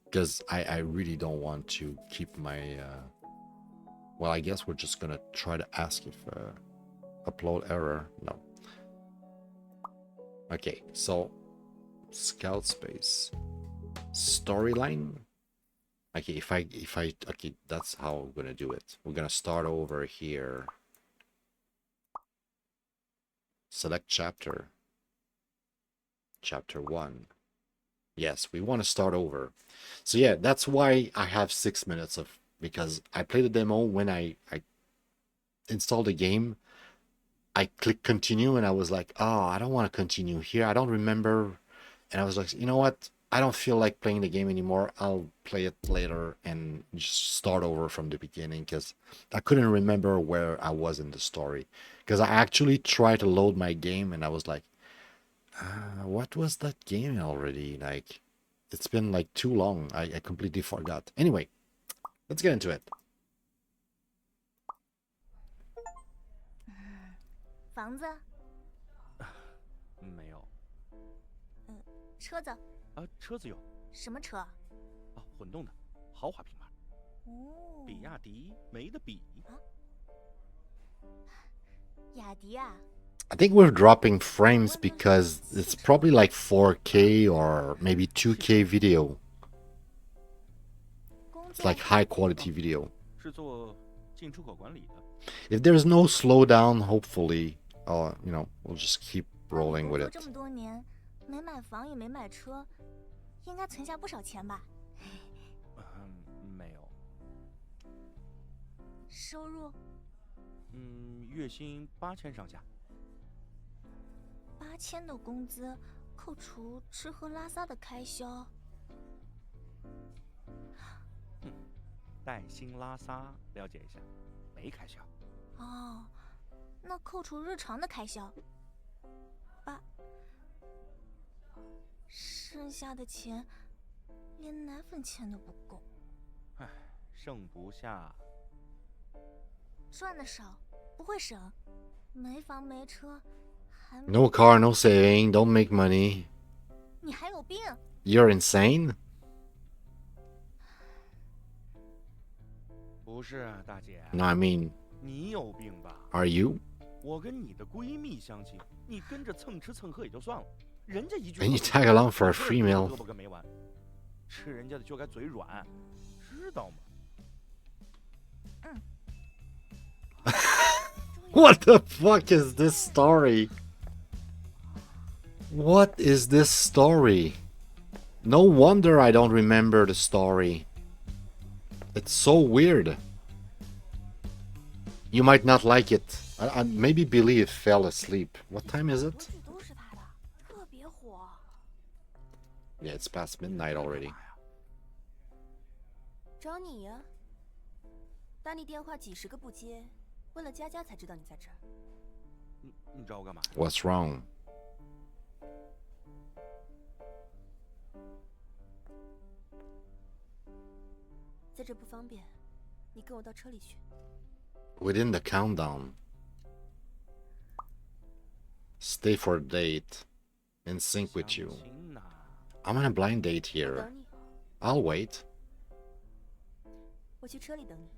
Because I really don't want to keep my... well, I guess we're just going to try to ask if upload error. No. Okay, so scout space. Storyline. Okay, if I okay, that's how we're gonna do it. We're gonna start over here. Select chapter. Chapter 1. Yes, we want to start over. So yeah, that's why I have 6 minutes of, because I played the demo when I installed the game. I clicked continue and I was like, oh, I don't want to continue here. I don't remember. And I was like, you know what? I don't feel like playing the game anymore. I'll play it later and just start over from the beginning, because I couldn't remember where I was in the story. Because I actually tried to load my game and I was like, what was that game already? Like, it's been like too long. I completely forgot. Anyway, let's get into it. 房子？没有。车子？车子有。什么车？混动的，豪华品牌。哦。比亚迪没得比。雅迪啊？ I think we're dropping frames because it's probably like 4K or maybe 2K video. It's like high quality video. 是做进出口管理的。If there's no slowdown, hopefully, you know, we'll just keep rolling with it. 这么多年，没买房也没买车，应该存下不少钱吧？没有。收入？月薪8000上下。8000的工资，扣除吃喝拉撒的开销。带薪拉撒，了解一下，没开销。哦，那扣除日常的开销剩下的钱连奶粉钱都不够。唉，剩不下。赚的少，不会省，没房没车，还 No car, no saving, don't make money. 你还有病 You're insane? 不是啊，大姐。No, I mean, 你有病吧 are you? 我跟你的闺蜜相亲，你跟着蹭吃蹭喝也就算了，人家一句 And you tag along for a free meal. 胳膊根没完，吃人家的就该嘴软，知道吗？ What the fuck is this story? What is this story? No wonder I don't remember the story. It's so weird. You might not like it. Maybe Billy fell asleep. What time is 很 it? 多剧都是他的，特别火。 Yeah, it's past midnight already. 找你呀、打你电话几十个不接，问了佳佳才知道你在这儿。你找我干嘛呀？ What's wrong? 在这不方便，你跟我到车里去。 Within the countdown. Stay for a date. In sync with you. 相亲呐 I'm on a blind date 我 here. 等你， I'll wait. 我去车里等你。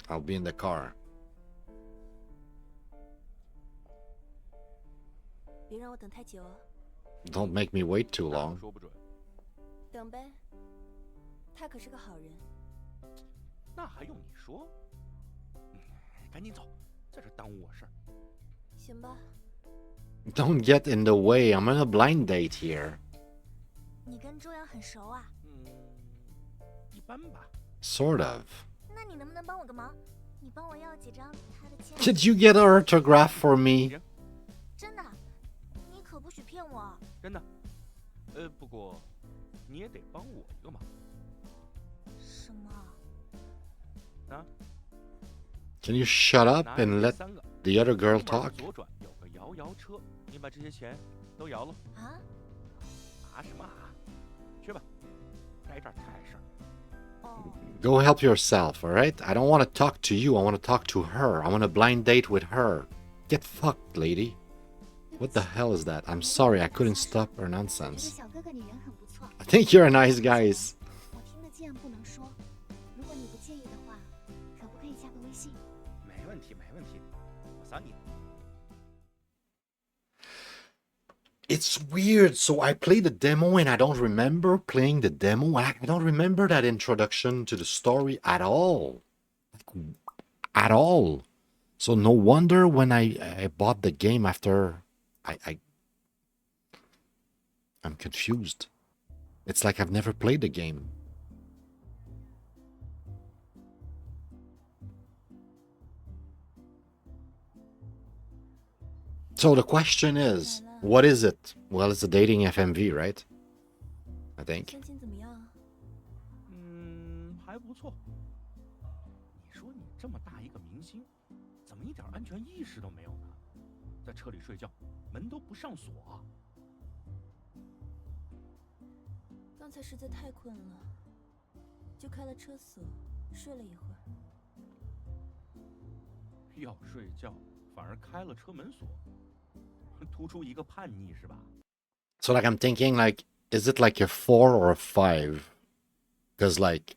I'll be in the car. 别让我等太久哦。 Don't make me wait too 那 long. 说不准，等呗，他可是个好人。那还用你说？赶紧走，在这耽误我事儿。行吧， Don't get in the way. I'm on a blind date here. 你跟周洋很熟啊？一般吧。 Sort of. 那你能不能帮我个忙？你帮我要几张他的签名？ Did you get an autograph for me? 真的，你可不许骗我。真的。不过你也得帮我一个忙。什么？啊？ Can you shut up 拿 and 这 let 3个 the other girl 出门 talk? 左转有个摇摇车，你把这些钱都摇了。啊？啊什么啊？去吧，在这儿才碍事儿。哦， Go help yourself, alright? I don't want to talk to you. I want to talk to her. I want a blind date with her. Get fucked, lady. What the hell is that? I'm sorry, I couldn't stop her 觉得 nonsense. 小哥哥你人很不错。 I think you're a nice guys. 我听得见不能说。如果你不介意的话，可不可以加个微信？没问题，没问题，我扫你。 It's weird. So I played the demo and I don't remember playing the demo. I don't remember that introduction to the story at all. At all. So no wonder when I bought the game after I'm confused. It's like I've never played the game. So the question is, what is it? Well, it's a dating FMV, right? I think. 相亲怎么样啊？还不错。你说你这么大一个明星，怎么一点安全意识都没有呢？在车里睡觉，门都不上锁啊。刚才实在太困了，就开了车锁，睡了一会儿。要睡觉，反而开了车门锁，突出一个叛逆是吧？ So like I'm thinking like, is it like a 4 or a 5? Because like,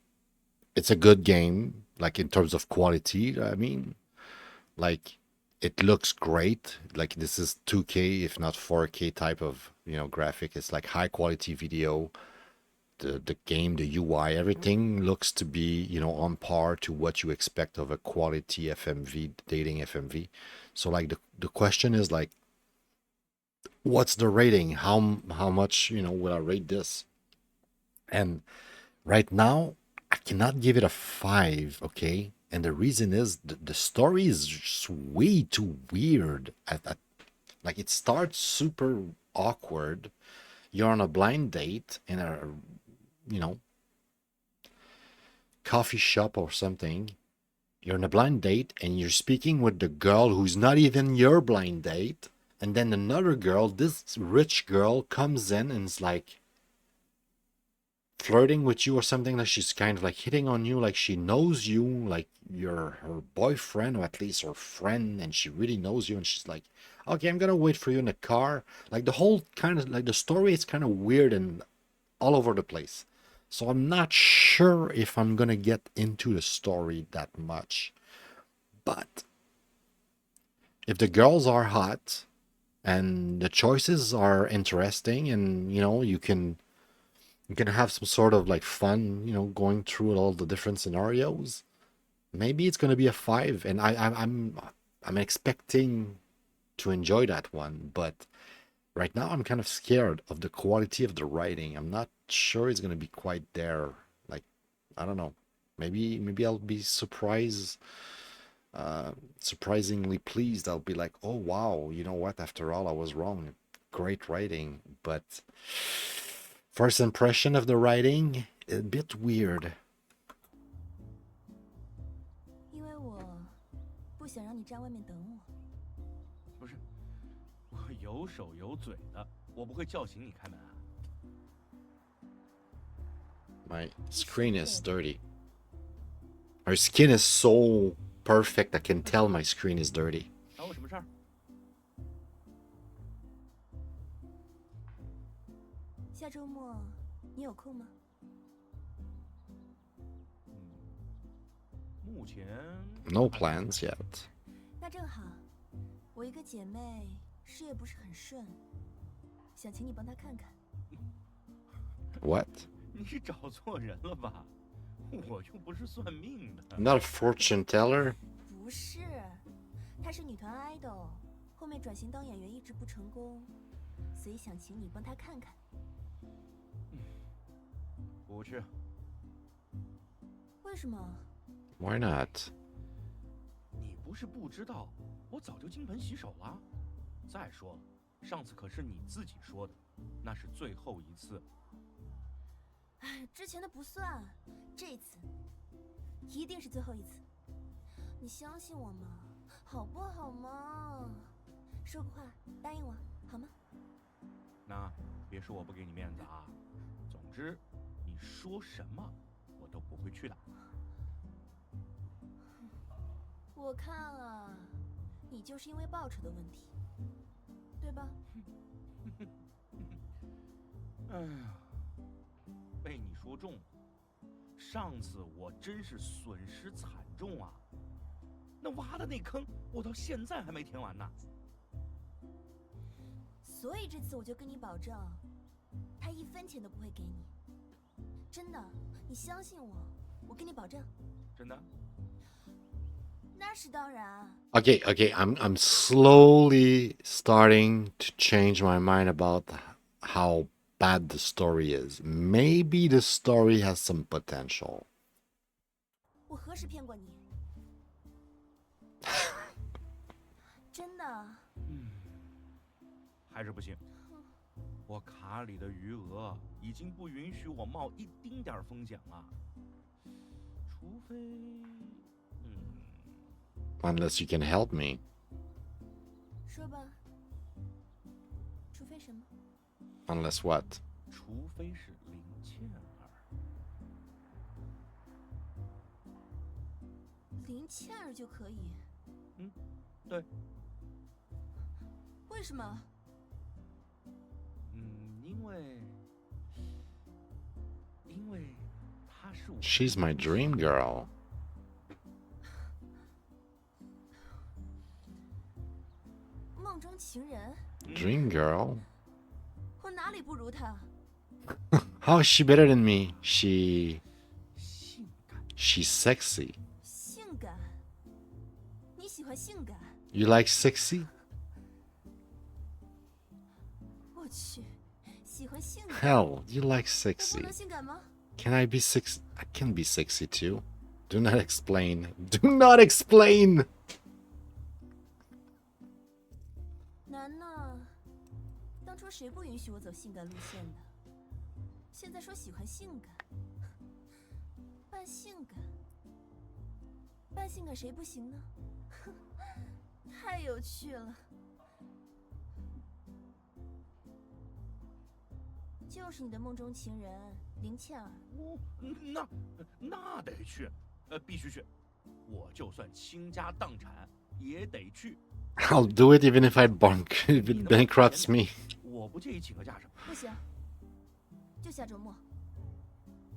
it's a good game, like in terms of quality. I mean, like it looks great. Like this is 2K, if not 4K type of graphic. It's like high quality video. The game, the UI, everything looks to be on par to what you expect of a quality FMV, dating FMV. So like the question is like, what's the rating? How much will I rate this? And right now I cannot give it a 5, okay? And the reason is the story is just way too weird. Like it starts super awkward. You're on a blind date in a coffee shop or something. You're on a blind date and you're speaking with the girl who's not even your blind date. And then another girl, this rich girl, comes in and is like flirting with you or something. Like she's kind of like hitting on you, like she knows you, like you're her boyfriend or at least her friend, and she really knows you. And she's like, okay, I'm gonna wait for you in the car. Like the whole kind of like the story is kind of weird and all over the place. So I'm not sure if I'm gonna get into the story that much. But if the girls are hot and the choices are interesting, and you can have some sort of like fun, going through all the different scenarios, maybe it's gonna be a 5. And I'm expecting to enjoy that one, but right now I'm kind of scared of the quality of the writing. I'm not sure it's gonna be quite there. Like, I don't know. Maybe I'll be surprised surprisingly pleased. I'll be like, oh wow, you know what? After all, I was wrong. Great writing, but first impression of the writing, a bit weird. 因为我不想让你站外面等我。不是，我有手有嘴的，我不会叫醒你开门啊。My screen is dirty. Our skin is so perfect, I can tell my screen is dirty. 找我什么事儿？下周末你有空吗？目前 No plans yet. 那正好，我一个姐妹事业不是很顺，想请你帮她看看。What? 你是找错人了吧？我又不是算命的。 I'm not a fortune teller. 不是，她是女团 idol， 后面转型当演员一直不成功，所以想请你帮她看看。不去。为什么？ Why not? 你不是不知道，我早就金盆洗手了。再说了，上次可是你自己说的，那是最后一次。哎，之前的不算，这次一定是最后一次。你相信我吗？好不好嘛？说个话，答应我好吗？那别说我不给你面子啊。总之，你说什么我都不会去的。我看啊，你就是因为报酬的问题，对吧？哎呀，被你说中了。上次我真是损失惨重啊！那挖的那坑，我到现在还没填完呢。所以这次我就跟你保证，他一分钱都不会给你。真的，你相信我，我跟你保证。真的？那是当然。Okay, I'm slowly starting to change my mind about how bad the story is. Maybe the story has some potential. 我何时骗过你？真的。还是不行。我卡里的余额已经不允许我冒一丁点风险了，除非Unless you can help me. 说吧，除非什么？ Unless what? 除非是02。02就可以。对。为什么？因为她是我。 She's my dream girl. 梦中情人？ Dream girl? 我哪里不如她？ How is she better than me? She's 性感。 sexy. 性感？你喜欢性感？ You like sexy? 我去，喜欢性感？ Hell, you like 我不 sexy. 能性感吗？ Can I be sexy? I can be sexy too. Do not explain. Do not explain! 难呢？当初谁不允许我走性感路线的？现在说喜欢性感，扮性感，扮性感谁不行呢？太有趣了。就是你的梦中情人林倩儿。那得去，必须去。我就算倾家荡产也得去。 I'll do it even if if it bankrupts me. 我不介意请个假什么。不行，就下周末。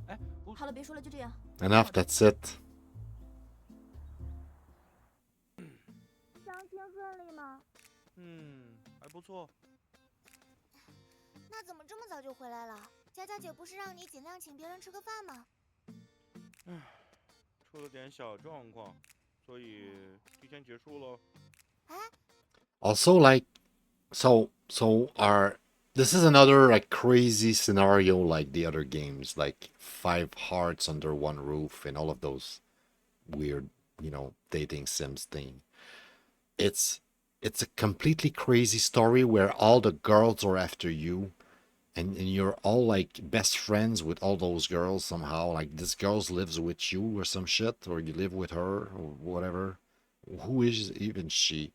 哎，好了，别说了，就这样。 Enough, that's it. 相亲顺利吗？还不错。那怎么这么早就回来了？佳佳姐不是让你尽量请别人吃个饭吗？出了点小状况，所以提前结束了。哎， Also, like, this is another like crazy scenario like the other games, like 5 hearts under one roof and all of those weird you know, dating sims thing. It's it's a completely crazy story where all the girls are after you, and you're all like best friends with all those girls somehow. Like this girl lives with you or some shit, or you live with her or whatever. Who is even she?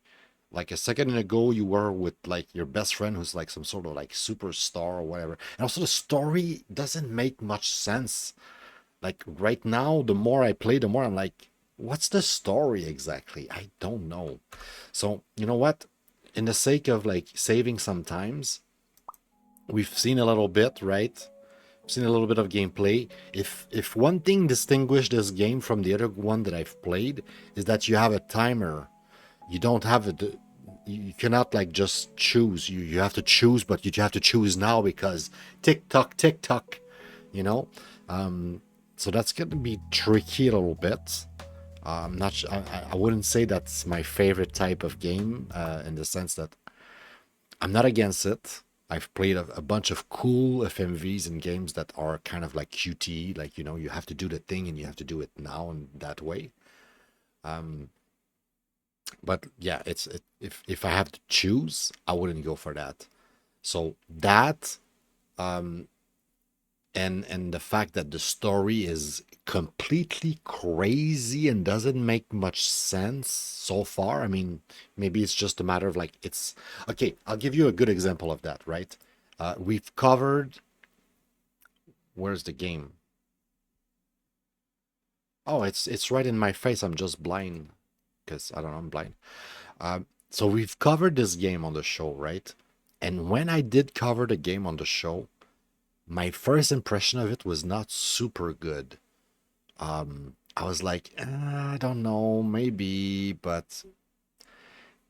Like a second ago, you were with like your best friend who's like some sort of like superstar or whatever. And also the story doesn't make much sense. Like right now, the more I play, the more I'm like, what's the story exactly? I don't know. So you know what? In the sake of like saving some times, we've seen a little bit, right? Seen a little bit of gameplay. If one thing distinguished this game from the other one that I've played is that you have a timer. You don't have it. You cannot like just choose. You have to choose, but you have to choose now because tick tock, tick tock. You know, so that's gonna be tricky a little bit. I'm not. I wouldn't say that's my favorite type of game in the sense that I'm not against it. I've played a bunch of cool FMVs and games that are kind of like QTE, like, you know, you have to do the thing and you have to do it now and that way. But yeah, if I have to choose, I wouldn't go for that. So that and the fact that the story is completely crazy and doesn't make much sense so far. I mean, maybe it's just a matter of like it's okay. I'll give you a good example of that, right? We've covered. Where's the game? Oh, it's right in my face. I'm just blind because I don't know. I'm blind. So we've covered this game on the show, right? And when I did cover the game on the show, my first impression of it was not super good. I was like, I don't know, maybe, but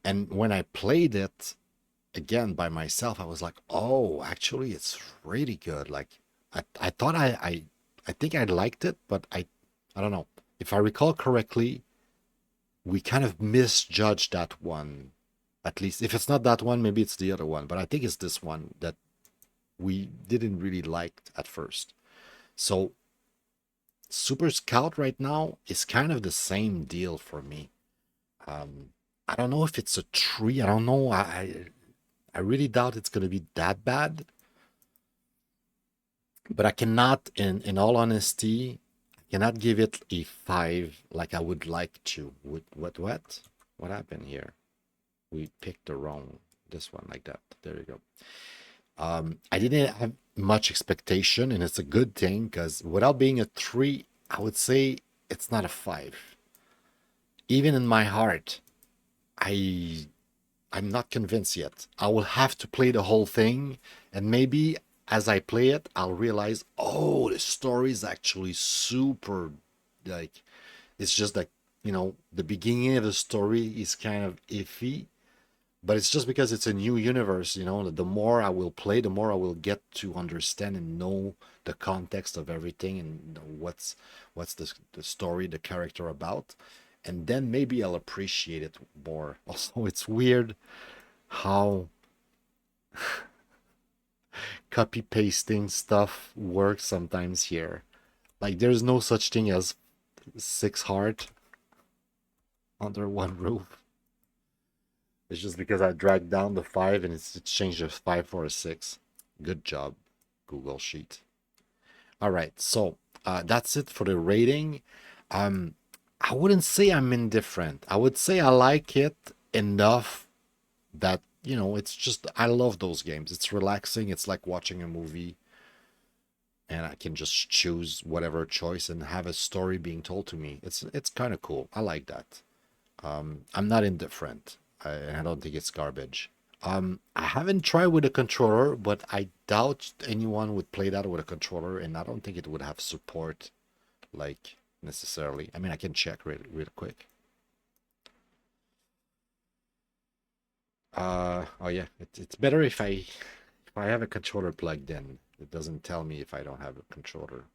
and when I played it again by myself, I was like, oh, actually, it's really good. Like, I thought I think I liked it, but I don't know. If I recall correctly, we kind of misjudged that one. At least, if it's not that one, maybe it's the other one. But I think it's this one that we didn't really like at first. So Superscout right now is kind of the same deal for me. I don't know if it's a tree. I don't know. I really doubt it's gonna be that bad. But I cannot, in all honesty, I cannot give it a 5 like I would like to. What happened here? We picked the wrong this one like that. There you go. I didn't have much expectation, and it's a good thing because without being a 3, I would say it's not a 5. Even in my heart, I'm not convinced yet. I will have to play the whole thing, and maybe as I play it, I'll realize, oh, the story is actually super, like, it's just like, you know, the beginning of the story is kind of iffy, but it's just because it's a new universe, you know. The more I will play, the more I will get to understand and know the context of everything and what's the story, the character about, and then maybe I'll appreciate it more. Also, it's weird how copy pasting stuff works sometimes here. Like there's no such thing as 6 heart under one roof. It's just because I dragged down the 5 and it's changed a 5 for a 6. Good job, Google Sheet. All right, so that's it for the rating. I wouldn't say I'm indifferent. I would say I like it enough that, you know, it's just, I love those games. It's relaxing. It's like watching a movie. And I can just choose whatever choice and have a story being told to me. It's kind of cool. I like that. I'm not indifferent. I don't think it's garbage. I haven't tried with a controller, but I doubt anyone would play that with a controller, and I don't think it would have support, like, necessarily. I mean, I can check real quick. Oh yeah, it's better if I have a controller plugged in. It doesn't tell me if I don't have a controller.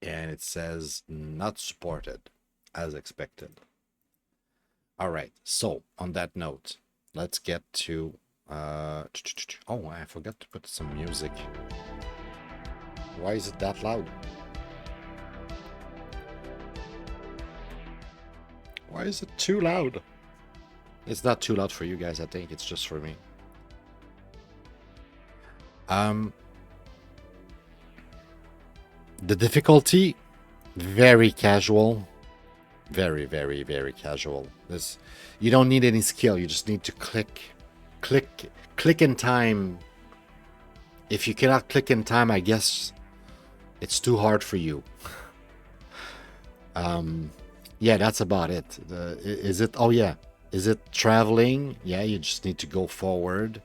And it says not supported, as expected. All right, so on that note, let's get to oh, I forgot to put some music. Why is it that loud? Why is it too loud? It's not too loud for you guys, I think. It's just for me. The difficulty, very casual. Very, very, very casual. You don't need any skill. You just need to click in time. If you cannot click in time, I guess it's too hard for you. Yeah, that's about it. Is it? Oh yeah. Is it traveling? Yeah, you just need to go forward.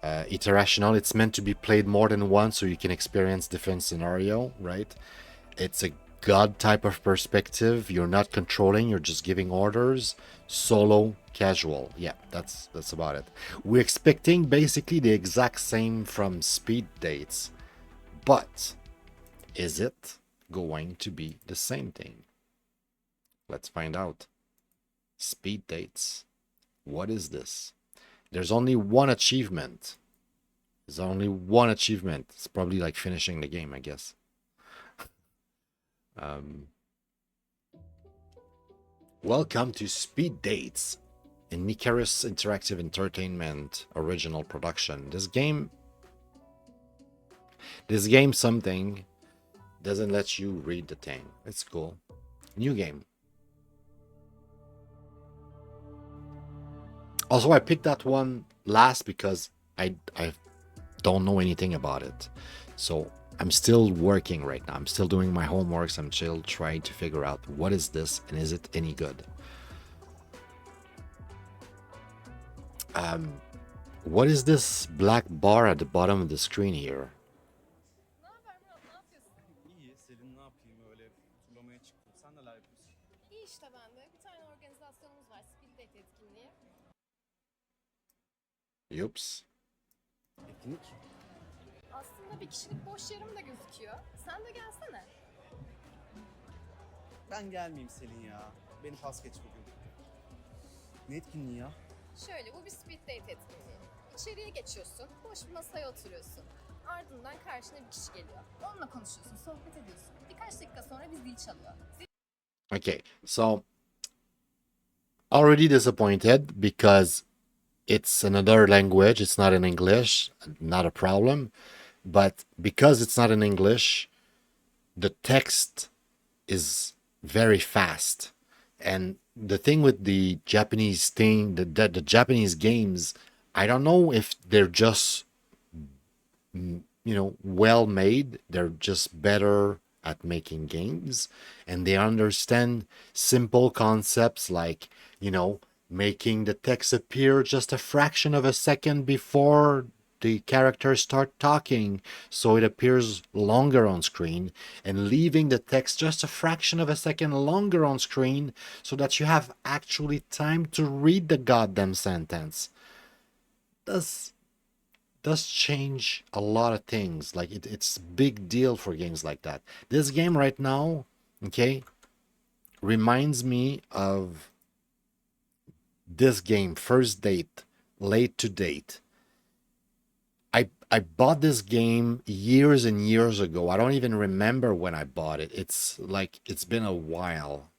Iterational. It's meant to be played more than once, so you can experience different scenario, right? It's a god type of perspective. You're not controlling. You're just giving orders. Solo, casual. Yeah, that's about it. We're expecting basically the exact same from Speed Dates, but is it going to be the same thing? Let's find out. Speed Dates. What is this? There's only one achievement. There's only one achievement. It's probably like finishing the game, I guess. Welcome to Speed Dates, an Icarus Interactive Entertainment original production. This game something doesn't let you read the thing. It's cool. New game. Also, I picked that one last because I don't know anything about it. So I'm still working right now. I'm still doing my homeworks. I'm still trying to figure out what is this and is it any good. What is this black bar at the bottom of the screen here? İyi, Selin ne yapayım öyle turlamaya çıktım. Sen neler yapıyorsun? İyi işte ben de. Bir tane organizasyonumuz var. Speed Date etkinliği. Yups. Etkinlik. Aslında bir kişilik boş yerim de gözüküyor. Sen de gelsene. Ben gelmeyeyim Selin ya. Beni pas geç bugün. Ne etkinliği ya? Şöyle bu bir Speed Date etkinliği. İçeriye geçiyorsun. Boş bir masaya oturuyorsun. Ardından karşına bir kişi geliyor. Onunla konuşuyorsun, sohbet ediyorsun. Birkaç dakika sonra bir zil çalıyor. Okay, so already disappointed because it's another language. It's not in English. Not a problem. But because it's not in English, the text is very fast. And the thing with the Japanese thing, the Japanese games, I don't know if they're just, well made. They're just better at making games. And they understand simple concepts like, making the text appear just a fraction of a second before the characters start talking, so it appears longer on screen, and leaving the text just a fraction of a second longer on screen so that you have actually time to read the goddamn sentence. Does change a lot of things. Like it's a big deal for games like that. This game right now, okay, reminds me of this game, First Date, Late to Date. I bought this game years and years ago. I don't even remember when I bought it. It's been a while.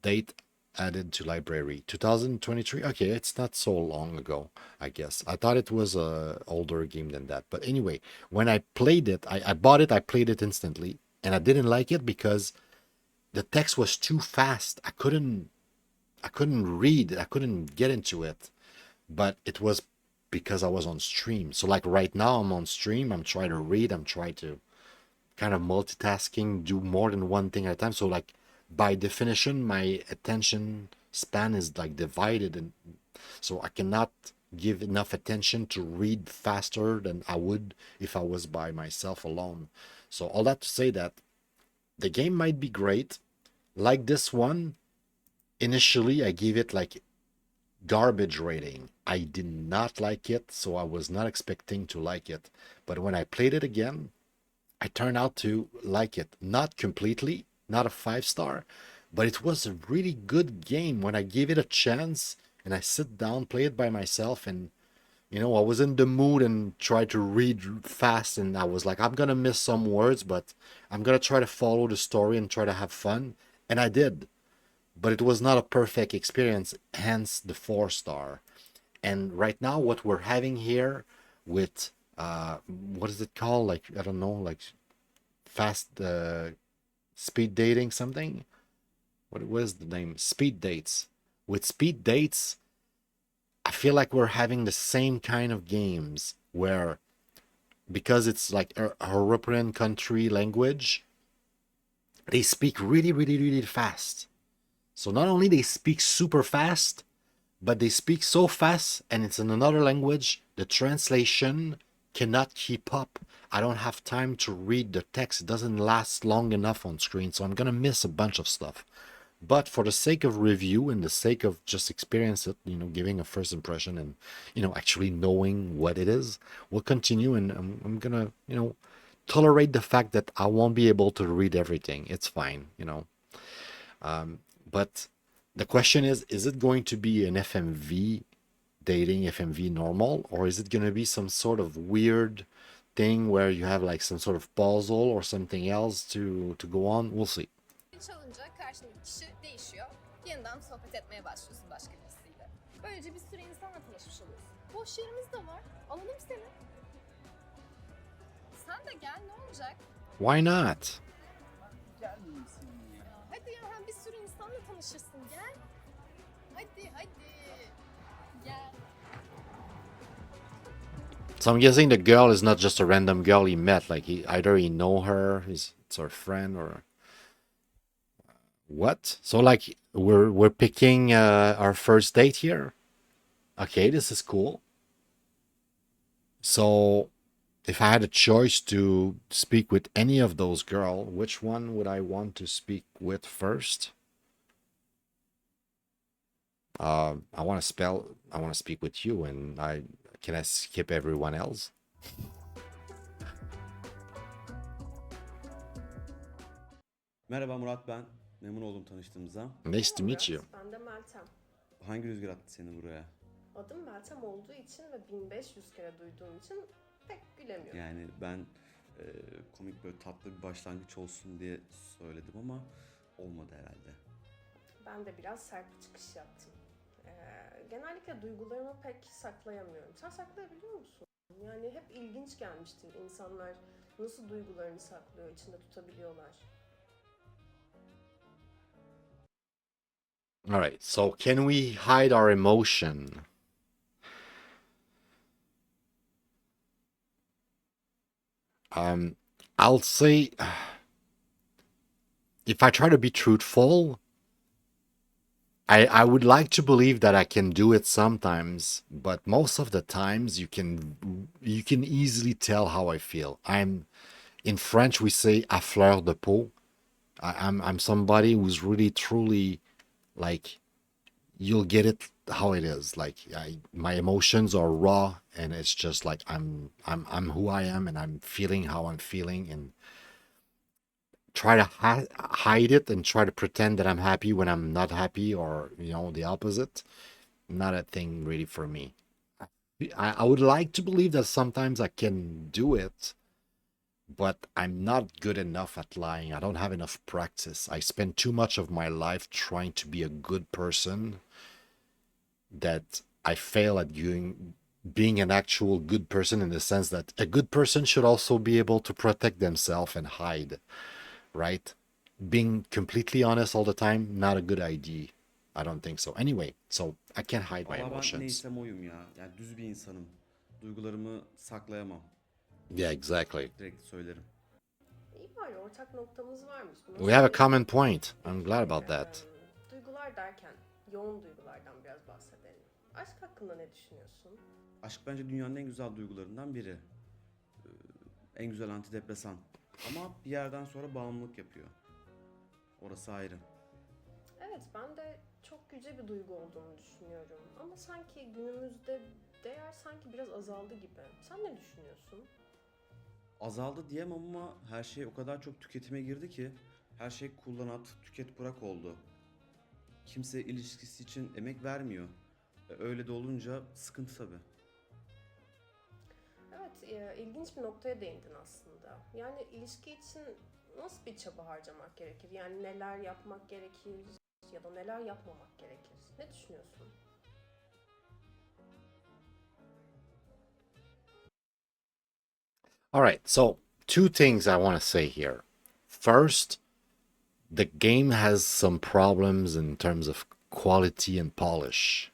Date added to library 2023. Okay, it's not so long ago, I guess. I thought it was a older game than that. But anyway, when I played it, I bought it, I played it instantly, and I didn't like it because the text was too fast. I couldn't read, I couldn't get into it. But it was because I was on stream. So like right now I'm on stream, I'm trying to read, I'm trying to kind of multitasking, do more than one thing at a time. So like by definition, my attention span is like divided, and so I cannot give enough attention to read faster than I would if I was by myself alone. So all that to say that the game might be great. Like this one, initially I gave it like garbage rating. I did not like it, so I was not expecting to like it. But when I played it again, I turned out to like it. Not completely, not a 5-star, but it was a really good game. When I gave it a chance and I sit down, play it by myself, and I was in the mood and tried to read fast, and I was like, I'm gonna miss some words, but I'm gonna try to follow the story and try to have fun. And I did. but it was not a perfect experience, hence the 4-star. And right now what we're having here with what is it called, like, I don't know, like fast speed dating something, what was the name, speed dates. With speed dates, I feel like we're having the same kind of games where, because it's like a European country language, they speak really, really, really fast. So not only they speak super fast, but they speak so fast and it's in another language, the translation cannot keep up. I don't have time to read the text. It doesn't last long enough on screen, so I'm gonna miss a bunch of stuff. But for the sake of review and the sake of just experience it, giving a first impression and, actually knowing what it is, we'll continue, and I'm gonna, tolerate the fact that I won't be able to read everything. It's fine, but the question is it going to be an FMV dating, FMV normal, or is it going to be some sort of weird thing where you have like some sort of puzzle or something else to go on? We'll see. Çalınca karşındaki kişi değişiyor. Yeniden sohbet etmeye başlıyorsun başka birisiyle. Böylece bir sürü insanla tanışmış oluyorsun. Boş yerimiz de var. Alalım seni. Sen de gel, ne olacak? Why not? Gelmesin ya. Hadi ya, hem bir sürü insanla tanışırsın. Gel. Hadi. Gel. So I'm guessing the girl is not just a random girl he met. Like either he know her, it's her friend, or what? So like we're picking our first date here. Okay, this is cool. So if I had a choice to speak with any of those girls, which one would I want to speak with first? I want to speak with you, and can I skip everyone else? Merhaba Murat, ben. Memnun oldum tanıştığımıza. Nice to meet you. Ben de Meltem. Hangi rüzgar attı seni buraya? Adım Meltem olduğu için ve 1500 kere duyduğum için pek gülemiyorum. Yani ben komik, böyle tatlı bir başlangıç olsun diye söyledim ama olmadı herhalde. Ben de biraz sert bir çıkış yaptım. Genellikle duygularımı pek saklayamıyorum. Sen saklayabiliyor musun? Yani hep ilginç gelmiştir insanlar nasıl duygularını saklıyor, içinde tutabiliyorlar. All right, so can we hide our emotion? I'll say, if I try to be truthful, I would like to believe that I can do it sometimes, but most of the times you can easily tell how I feel. In French we say à fleur de peau. I'm somebody who's really truly, like, you'll get it how it is. Like my emotions are raw, and it's just like I'm who I am, and I'm feeling how I'm feeling, and try to hide it and try to pretend that I'm happy when I'm not happy, or the opposite. Not a thing really for me. I would like to believe that sometimes I can do it, but I'm not good enough at lying. I don't have enough practice. I spend too much of my life trying to be a good person that I fail at being an actual good person, in the sense that a good person should also be able to protect themselves and hide, right? Being completely honest all the time, not a good idea. I don't think so. Anyway, so I can't hide my Valla ben emotions. neysem oyum ya. Yani düz bir insanım. Duygularımı saklayamam. Yeah, exactly. Direkt söylerim. İyi bari ortak noktamız varmış. We have a common point. I'm glad about that. Duygular derken yoğun duygulardan biraz bahsedelim. Aşk hakkında ne düşünüyorsun? Aşk bence dünyanın en güzel duygularından biri. En güzel antidepresan. Ama bir yerden sonra bağımlılık yapıyor. Orası ayrı. Evet, ben de çok yüce bir duygu olduğunu düşünüyorum. Ama sanki günümüzde değer sanki biraz azaldı gibi. Sen ne düşünüyorsun? Azaldı diyemem ama her şey o kadar çok tüketime girdi ki her şey kullan at, tüket bırak oldu. Kimse ilişkisi için emek vermiyor. Öyle de olunca sıkıntı tabii. Evet, ilginç bir noktaya değindin aslında. Yani ilişki için nasıl bir çaba harcamak gerekir? Yani neler yapmak gerekir? ya da neler yapmamak gerekir? Ne düşünüyorsun? All right, so two things I want to say here. First, the game has some problems in terms of quality and polish.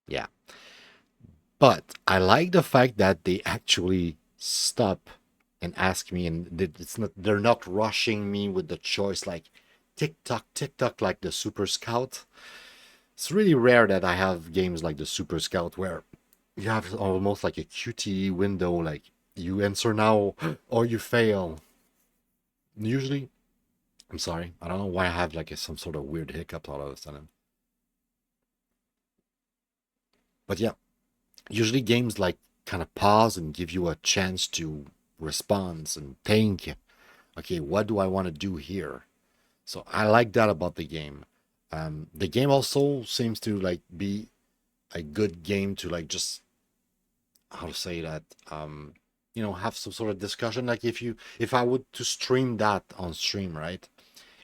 Yeah. But I like the fact that they actually stop and ask me, and they're not rushing me with the choice like tick tock like the Superscout. It's really rare that I have games like the Superscout where you have almost like a QTE window, like you answer now or you fail. Usually, I'm sorry, I don't know why I have like some sort of weird hiccup all of a sudden. But yeah, usually games like kind of pause and give you a chance to respond and think, okay, what do I want to do here? So I like that about the game. The game also seems to like be a good game to like just how to say that have some sort of discussion. Like if I would to stream that on stream, right?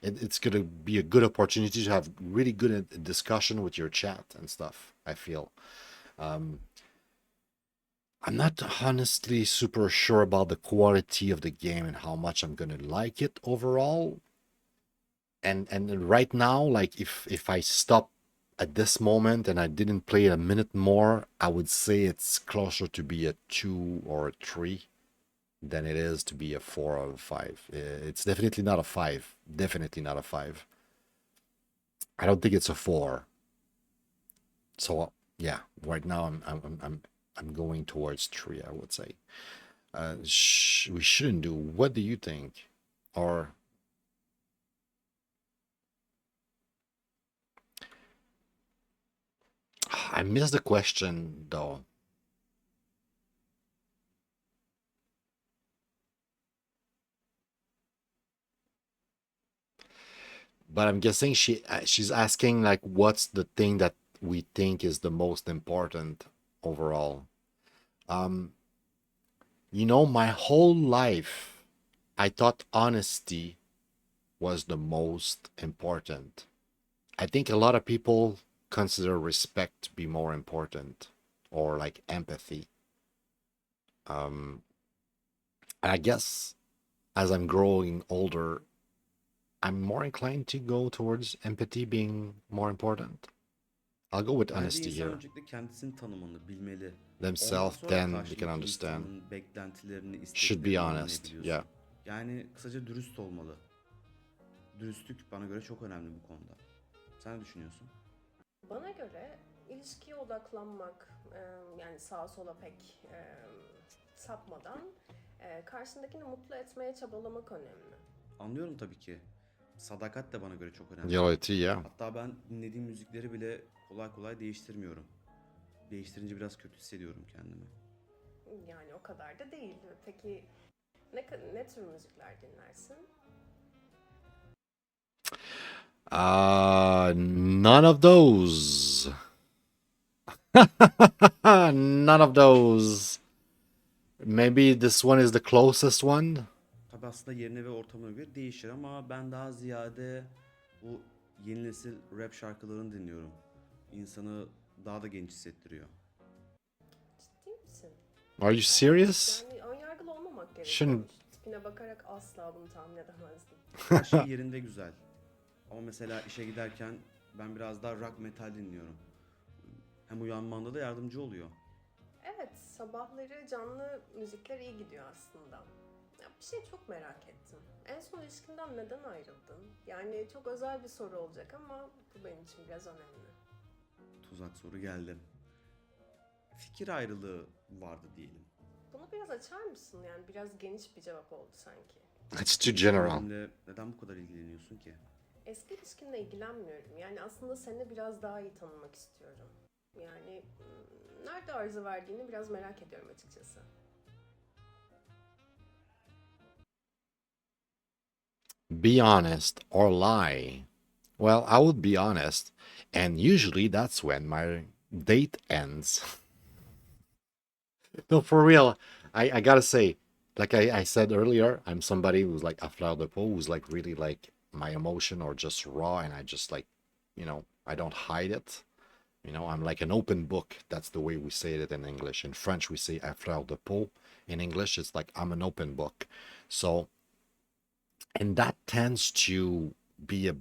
It's gonna be a good opportunity to have really good discussion with your chat and stuff. I feel. I'm not honestly super sure about the quality of the game and how much I'm gonna like it overall. And right now, like if I stop at this moment and I didn't play a minute more, I would say it's closer to be a 2 or a 3 than it is to be a 4 or a 5. It's definitely not a 5. Definitely not a 5. I don't think it's a 4. So yeah, right now I'm going towards 3. I would say. We shouldn't do. What do you think? Or I missed the question though. But I'm guessing she's asking like what's the thing that we think is the most important overall. Um, my whole life I thought honesty was the most important. I think a lot of people consider respect to be more important or like empathy. Um, and I guess as I'm growing older, I'm more inclined to go towards empathy being more important. I'll go with Bence honesty insan here. öncelikle kendisini tanımalı, bilmeli. Ondan Themselves, sonra then they can karşındaki understand. insanın beklentilerini, Should be isteklerini honest. anlayabiliyorsun. Yeah. Yani kısaca dürüst olmalı. Dürüstlük bana göre çok önemli bu konuda. Sen ne düşünüyorsun? Bana göre ilişkiye odaklanmak, yani sağa sola pek sapmadan karşındakini mutlu etmeye çabalamak önemli. Anlıyorum tabii ki. Sadakat de bana göre çok önemli. Loyalty, yeah. Hatta ben dinlediğim müzikleri bile kolay kolay değiştirmiyorum. Değiştirince biraz kötü hissediyorum kendimi. Yani o kadar da değil. Peki ne tür müzikler dinlersin? None of those. None of those. Maybe this one is the closest one. Tabii aslında yerine ve ortamına göre değişir ama ben daha ziyade bu yeni nesil rap şarkılarını dinliyorum. İnsanı daha da genç hissettiriyor. Ciddi misin? Are you serious? Yani önyargılı olmamak Shouldn't- gerekiyormuş. Tipine bakarak asla bunu tahmin edemezdim. Her şey yerinde güzel. Ama mesela işe giderken ben biraz daha rock metal dinliyorum. Hem uyanmanda da yardımcı oluyor. Evet, sabahları canlı müzikler iyi gidiyor aslında. Ya bir şey çok merak ettim. En son ilişkinden neden ayrıldın? Yani çok özel bir soru olacak ama bu benim için biraz önemli. Tuzak soru geldi. Fikir ayrılığı vardı diyelim. Bunu biraz açar mısın? Yani biraz geniş bir cevap oldu sanki. It's too general. Benimle neden bu kadar ilgileniyorsun ki? Eski ilişkinle ilgilenmiyorum. Yani aslında seni biraz daha iyi tanımak istiyorum. Yani nerede arıza verdiğini biraz merak ediyorum açıkçası. Be honest or lie. Well, I would be honest, and usually that's when my date ends. No, for real. I gotta say, like I said earlier, I'm somebody who's like a fleur de peau, who's like really like my emotion or just raw, and I just like, you know, I don't hide it. You know, I'm like an open book. That's the way we say it in English. In French, we say à fleur de peau. In English, it's like I'm an open book. So, and that tends to be a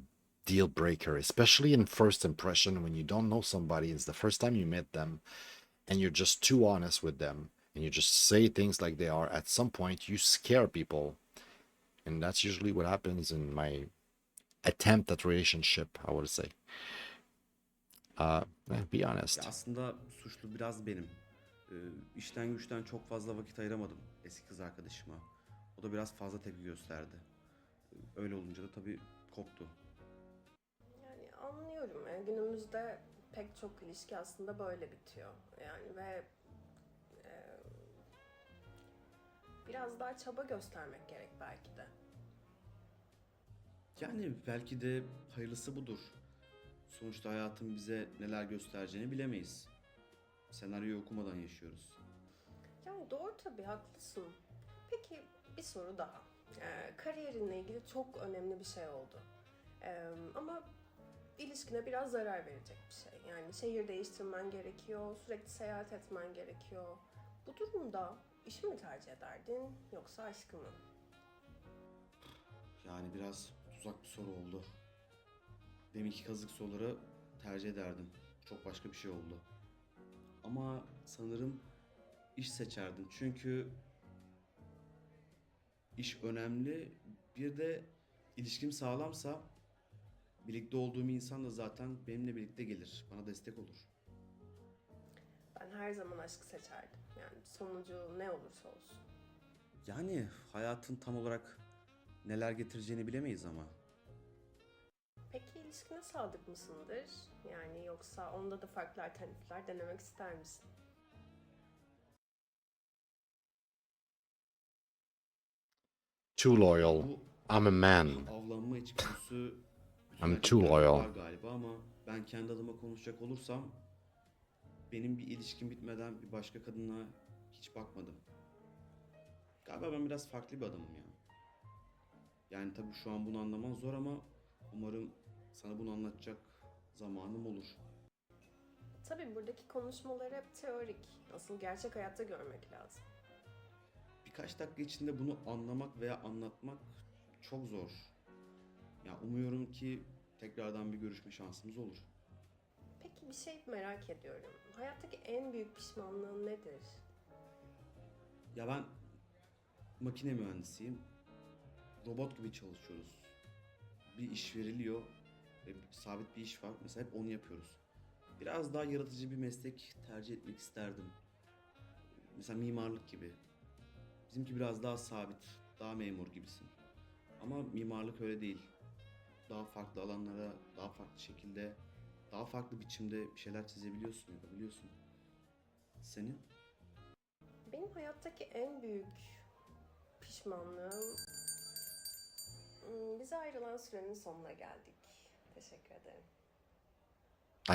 deal breaker, especially in first impression when you don't know somebody. It's the first time you met them and you're just too honest with them and you just say things like they are. At some point, you scare people. And that's usually what happens in my attempt at relationship, I would say. Be honest. Ya aslında suçlu biraz benim. İşten güçten çok fazla vakit ayıramadım eski kız arkadaşıma. O da biraz fazla tepki gösterdi. Öyle olunca da tabii koptu. Yani anlıyorum. Günümüzde pek çok ilişki aslında böyle bitiyor. Yani ve biraz daha çaba göstermek gerek belki de. Yani belki de hayırlısı budur. Sonuçta hayatın bize neler göstereceğini bilemeyiz. Senaryoyu okumadan yaşıyoruz. Yani doğru tabii, haklısın. Peki bir soru daha. Kariyerinle ilgili çok önemli bir şey oldu. Ama ilişkine biraz zarar verecek bir şey. Yani şehir değiştirmen gerekiyor, sürekli seyahat etmen gerekiyor. Bu durumda işi mi tercih ederdin yoksa aşkı mı? Yani biraz tuzak bir soru oldu. Deminki kazık soruları tercih ederdim. Çok başka bir şey oldu. Ama sanırım iş seçerdim. Çünkü iş önemli. Bir de ilişkim sağlamsa birlikte olduğum insan da zaten benimle birlikte gelir. Bana destek olur. Ben her zaman aşkı seçerdim. Yani sonucu ne olursa olsun. Yani hayatın tam olarak neler getireceğini bilemeyiz ama. Peki ilişkine sadık mısındır? Yani yoksa onda da farklı alternatifler denemek ister misin? Too loyal. Bu I'm a man. avlanma içgüdüsü bütün I'm too erkeklerde loyal. var galiba ama ben kendi adıma konuşacak olursam benim bir ilişkim bitmeden bir başka kadına hiç bakmadım. Galiba ben biraz farklı bir adamım ya. Yani tabii şu an bunu anlaman zor ama umarım sana bunu anlatacak zamanım olur. Tabii buradaki konuşmalar hep teorik. Asıl gerçek hayatta görmek lazım. Birkaç dakika içinde bunu anlamak veya anlatmak çok zor. Ya umuyorum ki tekrardan bir görüşme şansımız olur. Peki bir şey merak ediyorum. Hayattaki en büyük pişmanlığın nedir? Ya ben makine mühendisiyim. Robot gibi çalışıyoruz. Bir iş veriliyor ve sabit bir iş var. Mesela hep onu yapıyoruz. Biraz daha yaratıcı bir meslek tercih etmek isterdim. Mesela mimarlık gibi. Bizimki biraz daha sabit, daha memur gibisin. Ama mimarlık öyle değil. Daha farklı alanlara, daha farklı şekilde, daha farklı biçimde bir şeyler çizebiliyorsun, yapabiliyorsun. Senin? Benim hayattaki en büyük pişmanlığım... Bize ayrılan sürenin sonuna geldik. Teşekkür ederim.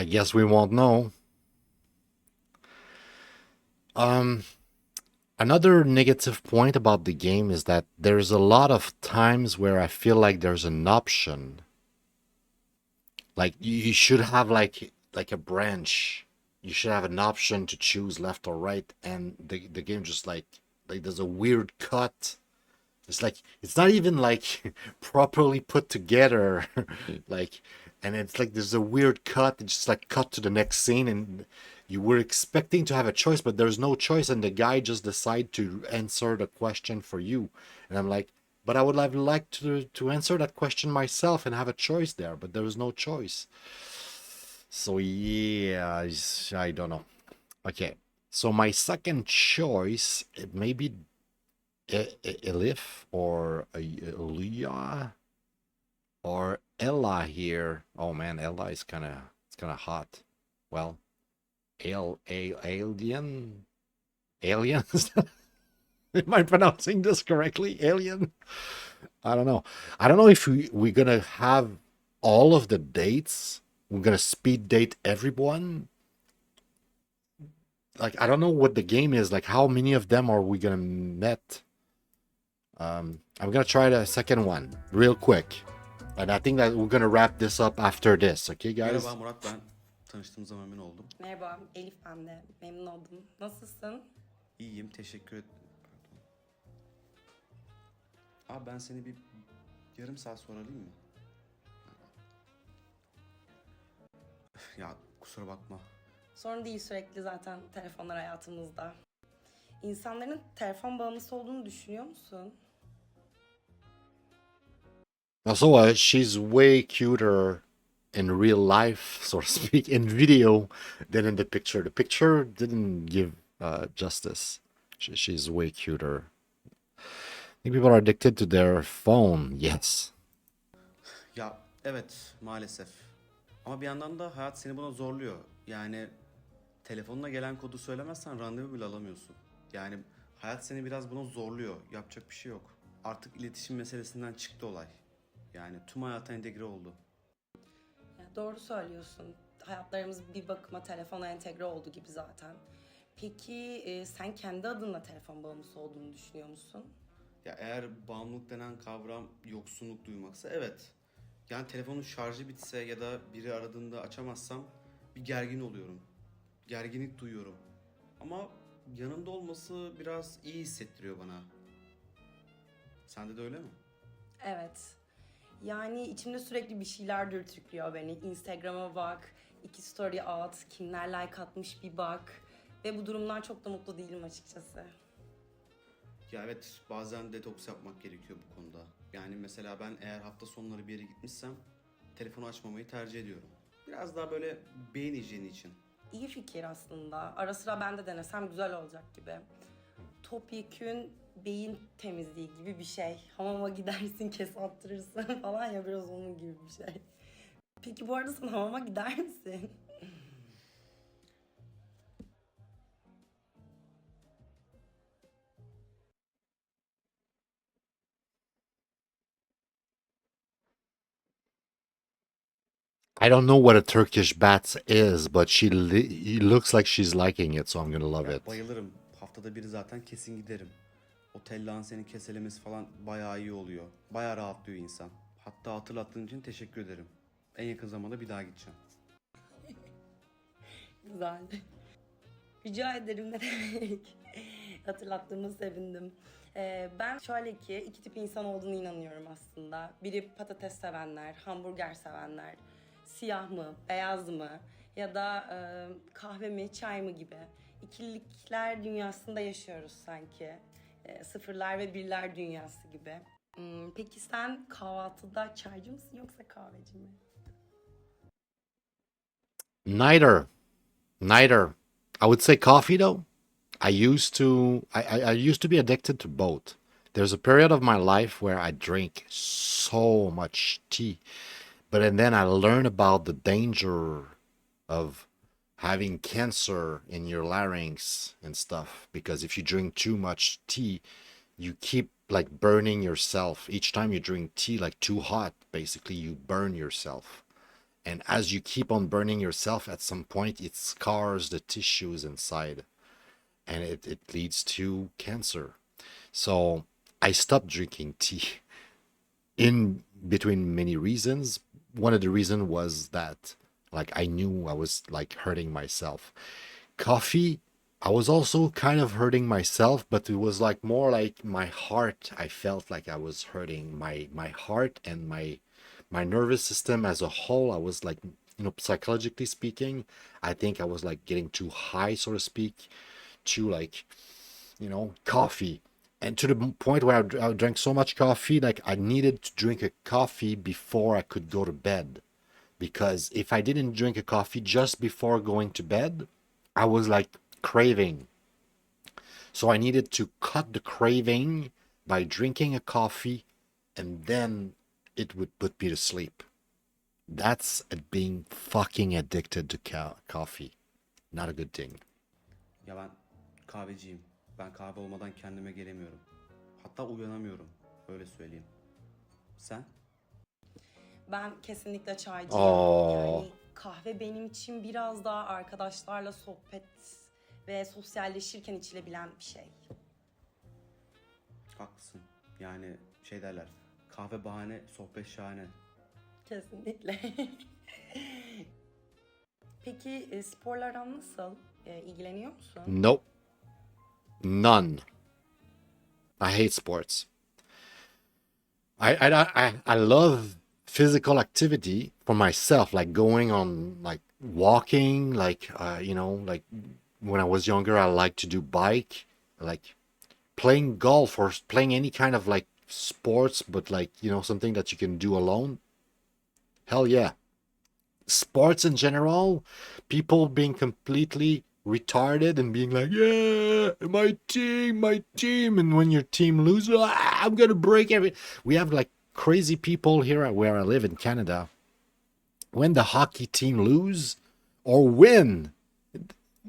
I guess we won't know. Another negative point about the game is that there's a lot of times where I feel like there's an option. Like you should have like a branch. You should have an option to choose left or right, and the game just like there's a weird cut. It's like it's not even like properly put together, like, and it's like there's a weird cut. It's just like cut to the next scene, and you were expecting to have a choice, but there's no choice, and the guy just decide to answer the question for you, and I'm like, but I would have liked to answer that question myself and have a choice there, but there was no choice. So yeah, I don't know. Okay, so my second choice, it may be Elif or Leah or Ella here. Oh man, Ella is kind of hot. Well, alien. Am I pronouncing this correctly? Alien. I don't know. I don't know if we're gonna have all of the dates. We're gonna speed date everyone. Like I don't know what the game is. Like how many of them are we gonna met? I'm gonna try the second one real quick. And I think that we're gonna wrap this up after this, okay guys? Merhaba Murat, ben tanıştığımıza memnun oldum. Merhaba, Elif ben de. Memnun oldum. Nasılsın? İyiyim, teşekkür ederim. Abi ben seni bir yarım saat sonra arayayım mı? Ya kusura bakma. Sorun değil, sürekli zaten telefonlar hayatımızda. İnsanların telefon bağımlısı olduğunu düşünüyor musun? Also, she's way cuter in real life, so to speak, in video than in the picture. The picture didn't give justice. She's way cuter. I think people are addicted to their phone. Yes. Ya evet, maalesef. Ama bir yandan da hayat seni buna zorluyor. Yani telefonuna gelen kodu söylemezsen randevu bile alamıyorsun. Yani hayat seni biraz buna zorluyor. Yapacak bir şey yok. Artık iletişim meselesinden çıktı olay. Yani tüm hayata entegre oldu. Ya doğru söylüyorsun. Hayatlarımız bir bakıma telefona entegre oldu gibi zaten. Peki sen kendi adına telefon bağımlısı olduğunu düşünüyor musun? Ya eğer bağımlılık denen kavram yoksunluk duymaksa evet. Yani telefonun şarjı bitse ya da biri aradığında açamazsam bir gergin oluyorum. Gerginlik duyuyorum. Ama yanında olması biraz iyi hissettiriyor bana. Sende de öyle mi? Evet. Yani içimde sürekli bir şeyler dürtüklüyor beni. Instagram'a bak, 2 story at, kimler like atmış bir bak. Ve bu durumdan çok da mutlu değilim açıkçası. Ya evet, bazen detoks yapmak gerekiyor bu konuda. Yani mesela ben eğer hafta sonları bir yere gitmişsem telefonu açmamayı tercih ediyorum. Biraz daha böyle beyin hijyeni için. İyi fikir aslında. Ara sıra ben de denesem güzel olacak gibi. Topyekün beyin temizliği gibi bir şey. Hamama gidersin, kes attırırsın falan ya, biraz onun gibi bir şey. Peki bu arada sen hamama gider misin? I don't know what a Turkish bath is, but it looks like she's liking it, so I'm gonna love Ya it. bayılırım. Haftada bir zaten kesin giderim. O tellağın seni keselemesi falan bayağı iyi oluyor. Bayağı rahatlıyor insan. Hatta hatırlattığın için teşekkür ederim. En yakın zamanda bir daha gideceğim. Güzel. Rica ederim, ne demek. Hatırlattığımı sevindim. Ben şöyle ki 2 tip insan olduğunu inanıyorum aslında. Biri patates sevenler, hamburger sevenler, siyah mı, beyaz mı ya da kahve mi, çay mı gibi. İkilikler dünyasında yaşıyoruz sanki. Sıfırlar ve birler dünyası gibi. Peki sen kahvaltıda çaycı mısın yoksa kahveci mi? Neither. Neither. I would say coffee though. I used to be addicted to both. There's a period of my life where I drink so much tea, but and then I learned about the danger of having cancer in your larynx and stuff, because if you drink too much tea, you keep like burning yourself. Each time you drink tea like too hot, basically you burn yourself. And as you keep on burning yourself, at some point it scars the tissues inside, and it leads to cancer. So I stopped drinking tea in between many reasons. One of the reasons was that like I knew I was like hurting myself. Coffee, I was also kind of hurting myself, but it was like more like my heart. I felt like I was hurting my heart and my nervous system as a whole. I was like, psychologically speaking, I think I was like getting too high, so to speak, to like, coffee. And to the point where I drank so much coffee, like I needed to drink a coffee before I could go to bed. Because if I didn't drink a coffee just before going to bed, I was like craving. So I needed to cut the craving by drinking a coffee, and then it would put me to sleep. That's being fucking addicted to coffee. Not a good thing. Ya ben kahveciyim. Ben kahve olmadan kendime gelemiyorum. Hatta uyanamıyorum. Öyle söyleyeyim. Sen? Ben kesinlikle çaycıyım. Yani kahve benim için biraz daha arkadaşlarla sohbet ve sosyalleşirken içilebilen bir şey. Haklısın. Yani şey derler. Kahve bahane, sohbet şahane. Kesinlikle. Peki sporlardan nasıl? İlgileniyor musun? Nope. None. I hate sports. I love physical activity for myself, like going on, like walking, like like when I was younger, I liked to do bike, like playing golf or playing any kind of like sports, but like something that you can do alone. Hell yeah. Sports in general, people being completely retarded and being like, yeah, my team, and when your team loses, I'm gonna break every. We have like crazy people here where I live in Canada. When the hockey team lose or win,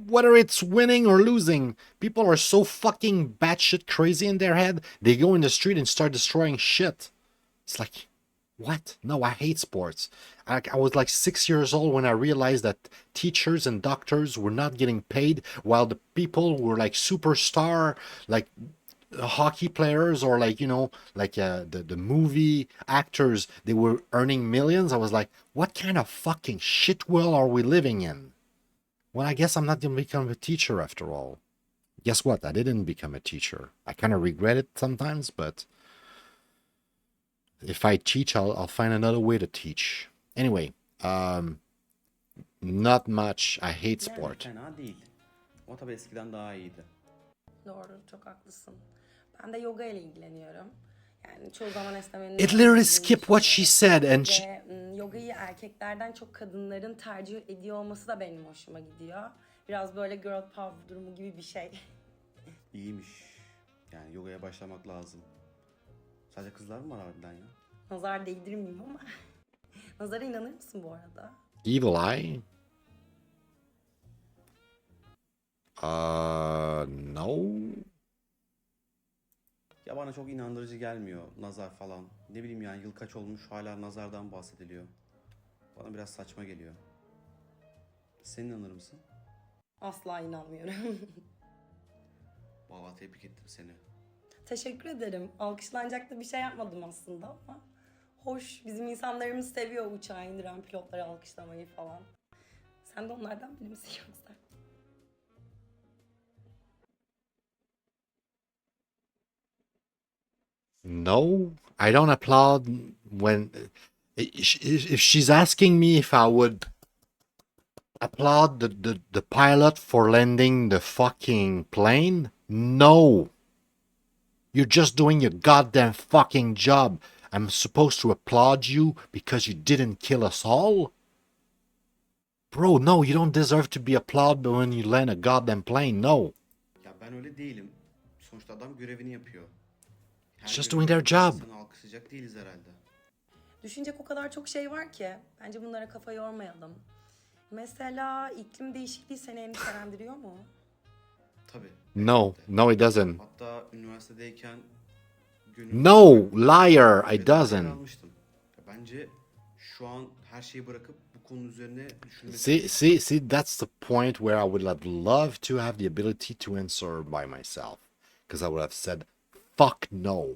whether it's winning or losing, people are so fucking batshit crazy in their head. They go in the street and start destroying shit. It's like, what? No, I hate sports. I was like 6 years old when I realized that teachers and doctors were not getting paid while the people were like superstar, like hockey players or like, the movie actors, they were earning millions. I was like, what kind of fucking shit world are we living in? Well, I guess I'm not going to become a teacher after all. Guess what? I didn't become a teacher. I kind of regret it sometimes, but if I teach, I'll find another way to teach. Anyway, not much. I hate sport. Yani fena değil. O tabii eskiden daha iyiydi. Doğru, çok haklısın. Ben de yoga ile ilgileniyorum. Yani çoğu zaman esnemenin... It literally skipped what she said and Ve yogayı erkeklerden çok kadınların tercih ediyor olması da benim hoşuma gidiyor. Biraz böyle girl power durumu gibi bir şey. İyiymiş. Yani yogaya başlamak lazım. Sadece kızlar mı var harbiden ya? Nazar değdirmeyeyim ama. Nazara inanır mısın bu arada? Evil Eye? No. Ya bana çok inandırıcı gelmiyor nazar falan. Ne bileyim yani yıl kaç olmuş hala nazardan bahsediliyor. Bana biraz saçma geliyor. Sen inanır mısın? Asla inanmıyorum. Vallahi tebrik ettim seni. Teşekkür ederim. Alkışlanacak da bir şey yapmadım aslında ama. Hoş, bizim insanlarımız seviyor uçağı indiren pilotları alkışlamayı falan. Sen de onlardan biri misin yoksa? No, I don't applaud when if she's asking me if I would applaud the pilot for landing the fucking plane. No. You're just doing your goddamn fucking job. I'm supposed to applaud you because you didn't kill us all? Bro, no, you don't deserve to be applauded when you land a goddamn plane. No. Ya ben öyle değilim. Sonuçta adam görevini yapıyor. It's just doing their job. İnsanı alkışlayacak değiliz herhalde. Düşünecek o kadar çok şey var ki. Bence bunlara kafa yormayalım. Mesela iklim değişikliği seni endişelendiriyor mu? Tabii. No, no, it doesn't. Hatta üniversitedeyken No, liar, it doesn't. almıştım. Bence şu an her şeyi bırakıp bu konu üzerine düşünmek. See, that's the point where I would have loved to have the ability to answer by myself. Because I would have said, fuck no.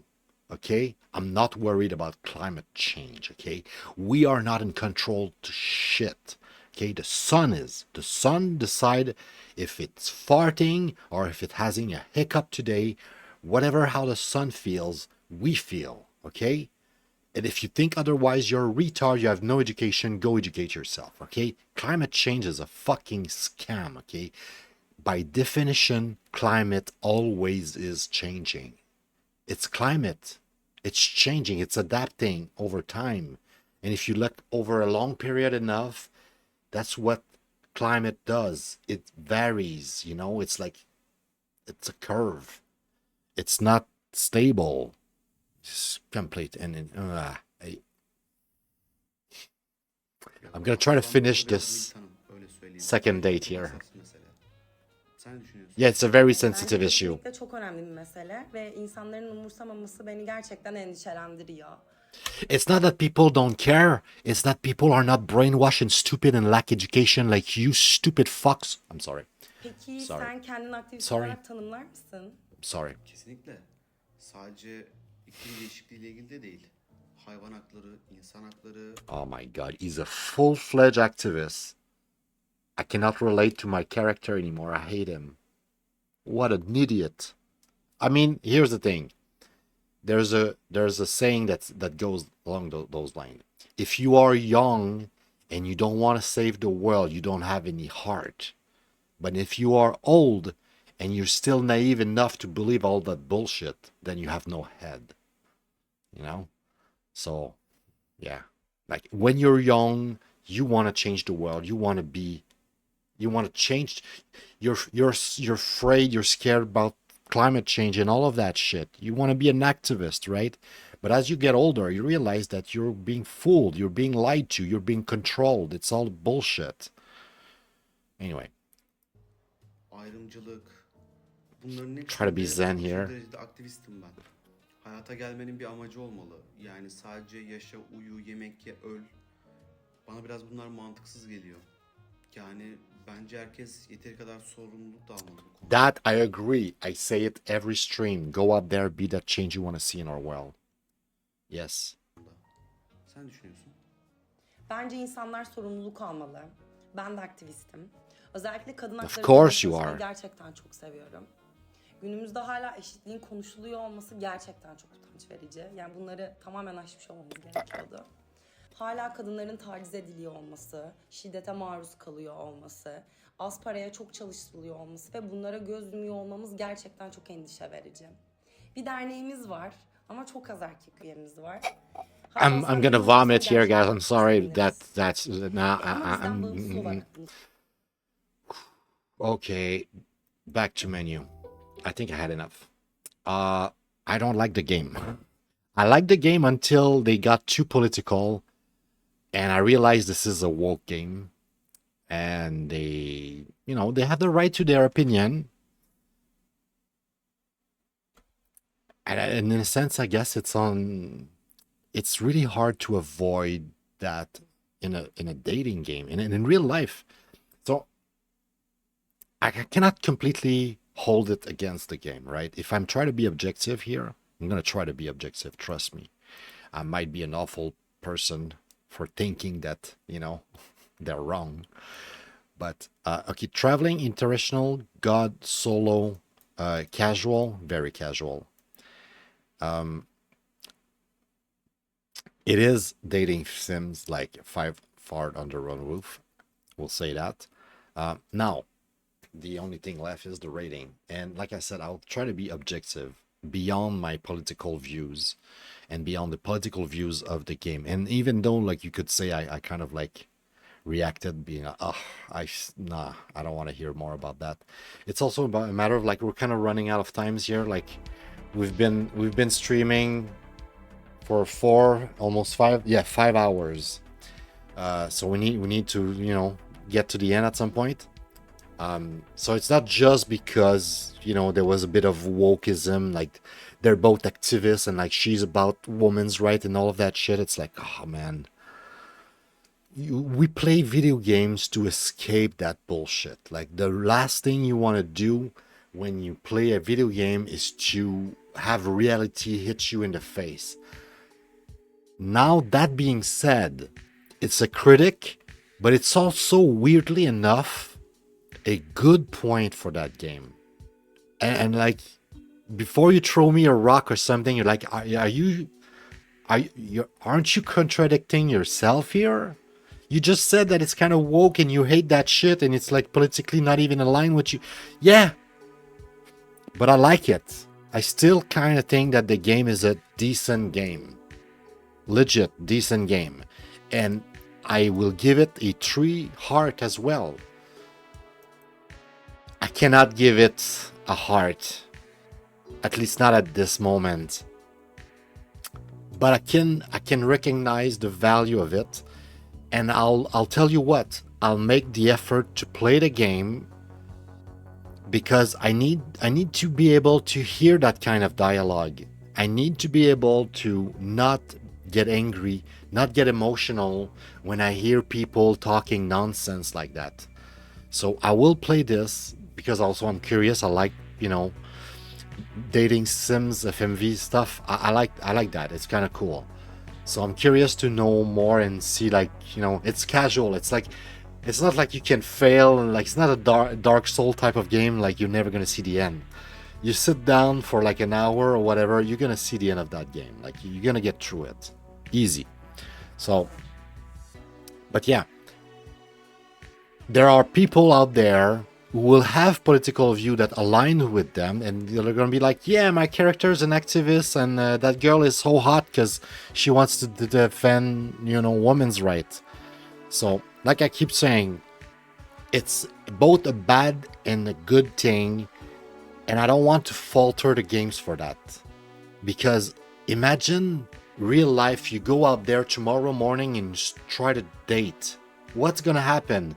Okay? I'm not worried about climate change. Okay? We are not in control to shit. Okay? The sun is. The sun decide if it's farting or if it's having a hiccup today. Whatever how the sun feels, we feel. Okay? And if you think otherwise, you're a retard, you have no education, go educate yourself, okay? Climate change is a fucking scam, okay? By definition, climate always is changing. It's climate. It's changing. It's adapting over time. And if you look over a long period enough, that's what climate does. It varies, It's like, it's a curve. It's not stable. It's complete. And I'm gonna try to finish this second date here. Yeah, it's a very sensitive Bence issue. kesinlikle çok önemli bir mesele ve insanların umursamaması beni gerçekten endişelendiriyor. It's not that people don't care. It's that people are not brainwashed and stupid and lack education like you stupid fucks. I'm sorry. Peki Sorry. sen kendini aktivist Sorry. olarak tanımlar mısın? Sorry. Kesinlikle. Sadece iklim değişikliğiyle ilgili de değil. hayvan hakları, insan hakları. Oh my god, he's a full-fledged activist. I cannot relate to my character anymore. I hate him. What an idiot. I mean, here's the thing. There's a saying that goes along those lines. If you are young and you don't want to save the world, you don't have any heart. But if you are old and you're still naive enough to believe all that bullshit, then you have no head. You know? So, yeah. Like, when you're young, you want to change the world. You want to change. You're afraid, you're scared about climate change and all of that shit. You want to be an activist, right? But as you get older, you realize that you're being fooled, you're being lied to, you're being controlled. It's all bullshit. Anyway. Ayrımcılık. Bunların Try to be zen here. aşırı derecede aktivistim ben. Hayata gelmenin bir amacı olmalı. Yani sadece yaşa, uyu, yemek ye, öl. Bana biraz bunlar mantıksız geliyor. Yani bence herkes yeteri kadar sorumluluk da almalı bu konuda. That I agree. I say it every stream. Go out there, be that change you want to see in our world. Yes. Sen düşünüyorsun? Bence insanlar sorumluluk almalı. Ben de aktivistim. Özellikle kadın Of hakları course you konusunu are. gerçekten çok seviyorum. Günümüzde hala eşitliğin konuşuluyor olması gerçekten çok utanç verici. Yani bunları tamamen aşmış olmamız gerekiyordu. Hala kadınların taciz ediliyor olması, şiddete maruz kalıyor olması, az paraya çok çalıştırılıyor olması ve bunlara göz yumuyor olmamız gerçekten çok endişe verici. Bir derneğimiz var ama çok az erkek üyemiz var. I'm gonna vomit here, guys. I'm sorry. That's okay. Back to menu. I think I had enough. I don't like the game. I liked the game until they got too political, and I realized this is a woke game, and they have the right to their opinion. And in a sense, I guess it's really hard to avoid that in a dating game and in real life. So I cannot completely hold it against the game, right? If I'm trying to be objective here, I'm going to try to be objective. Trust me. I might be an awful person for thinking that, they're wrong. But, okay, traveling, international, God, solo, casual, very casual. It is dating sims like 5 fart under one roof. We'll say that. Now, the only thing left is the rating. And like I said, I'll try to be objective beyond my political views and beyond the political views of the game. And even though, like, you could say I kind of like reacted being I don't want to hear more about that. It's also about a matter of like we're kind of running out of times here. Like we've been streaming for 5 hours. So we need to get to the end at some point. So it's not just because there was a bit of wokeism, like they're both activists and like she's about women's rights and all of that shit. It's like, oh man, we play video games to escape that bullshit. Like the last thing you want to do when you play a video game is to have reality hit you in the face. Now, that being said, it's a critic, but it's also weirdly enough a good point for that game. And like, before you throw me a rock or something, you're like, aren't you contradicting yourself here? You just said that it's kind of woke and you hate that shit and it's like politically not even aligned with you. Yeah, but I like it. I still kind of think that the game is a decent game. Legit decent game. And I will give it a 3 heart as well. I cannot give it a heart. At least not at this moment. But I can recognize the value of it. And I'll tell you what, I'll make the effort to play the game because I need to be able to hear that kind of dialogue. I need to be able to not get angry, not get emotional when I hear people talking nonsense like that. So I will play this because also I'm curious. I like, dating sims, FMV stuff. I like that. It's kind of cool. So I'm curious to know more and see, like, you know, it's casual. It's like, it's not like you can fail, and like, it's not a Dark Soul type of game, like you're never gonna see the end. You sit down for like an hour or whatever, you're gonna see the end of that game. Like, you're gonna get through it. Easy. So, but yeah. There are people out there who will have political view that align with them, and they're going to be like, yeah, my character is an activist, and that girl is so hot because she wants to defend, you know, women's rights. So, like I keep saying, it's both a bad and a good thing, and I don't want to falter the games for that. Because imagine real life, you go out there tomorrow morning and just try to date. What's going to happen?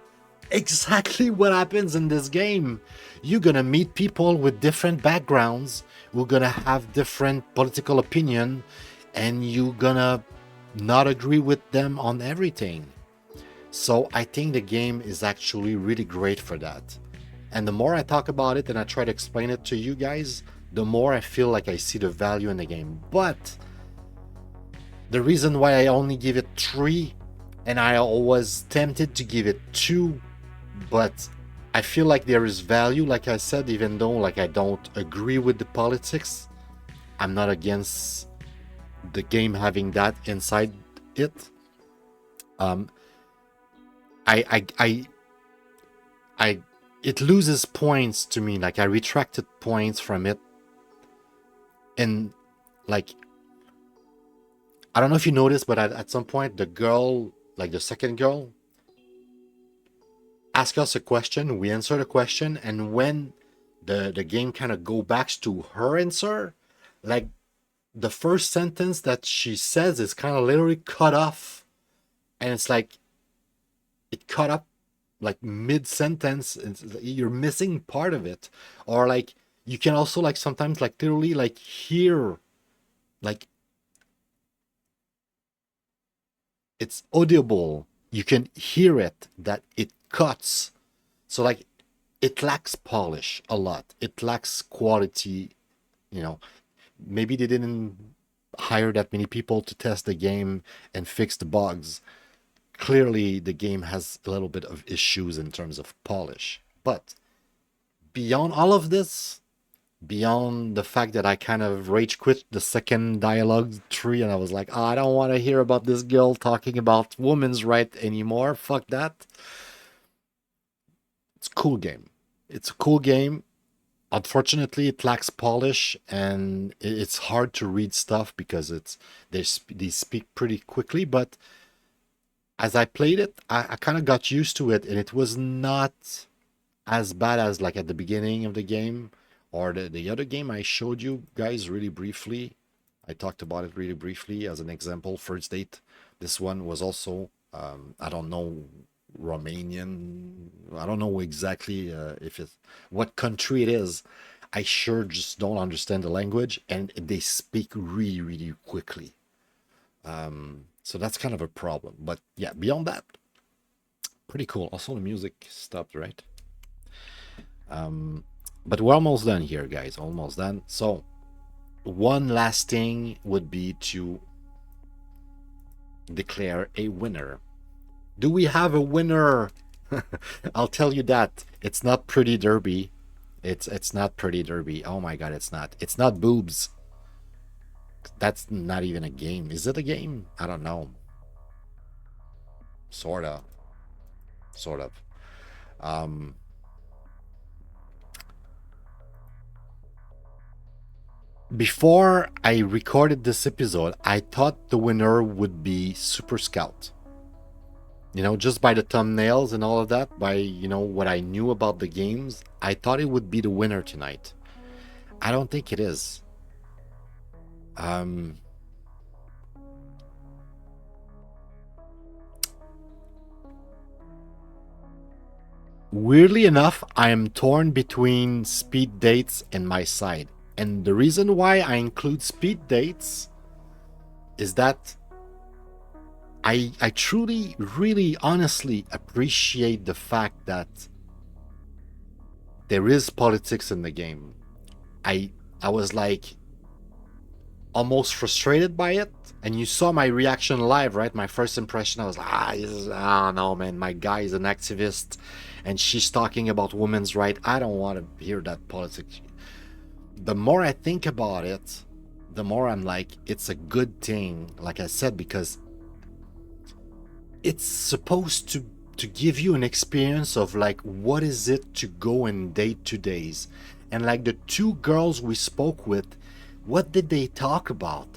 Exactly what happens in this game. You're gonna meet people with different backgrounds who are gonna have different political opinion, and you're gonna not agree with them on everything. So I think the game is actually really great for that. And the more I talk about it and I try to explain it to you guys, the more I feel like I see the value in the game. But the reason why I only give it 3, and I was tempted to give it 2, but I feel like there is value, like I said, even though like I don't agree with the politics, I'm not against the game having that inside it. It loses points to me. Like, I retracted points from it, and like, I don't know if you noticed, but at some point the girl, like the second girl, ask us a question, we answer the question, and when the game kind of go back to her answer, like the first sentence that she says is kind of literally cut off, and it's like it cut up like mid-sentence, you're missing part of it. Or like you can also like sometimes like literally like hear, like it's audible, you can hear it, that it cuts. So like it lacks polish a lot, it lacks quality, you know. Maybe they didn't hire that many people to test the game and fix the bugs. Clearly the game has a little bit of issues in terms of polish. But beyond all of this, beyond the fact that I kind of rage quit the second dialogue tree, and I was like, oh, I don't want to hear about this girl talking about women's right anymore, fuck that. It's a cool game. It's a cool game. Unfortunately, it lacks polish, and it's hard to read stuff because they speak pretty quickly. But as I played it, I kind of got used to it, and it was not as bad as like at the beginning of the game, or the other game I showed you guys really briefly. I talked about it really briefly as an example, First Date. This one was also, I don't know, Romanian. I don't know exactly what country it is. I sure just don't understand the language, and they speak really, really quickly. So that's kind of a problem. But yeah, beyond that, pretty cool. Also, the music stopped, right? But we're almost done here, guys. Almost done. So one last thing would be to declare a winner. Do we have a winner? I'll tell you that. It's not Pretty Derby. It's not Pretty Derby. Oh my god, it's not. It's not Boobs. That's not even a game. Is it a game? I don't know. Sorta. Sort of. Before I recorded this episode, I thought the winner would be Superscout. You know, just by the thumbnails and all of that, by, you know, what I knew about the games, I thought it would be the winner tonight. I don't think it is. Weirdly enough, I am torn between Speed Dates and MiSide. And the reason why I include Speed Dates is that I truly, really, honestly appreciate the fact that there is politics in the game. I was like, almost frustrated by it. And you saw my reaction live, right? My first impression, I was like, oh no, man, my guy is an activist and she's talking about women's rights. I don't want to hear that politics. The more I think about it, the more I'm like, it's a good thing, like I said, because it's supposed to give you an experience of like, what is it to go and date today's? And like the two girls we spoke with, what did they talk about?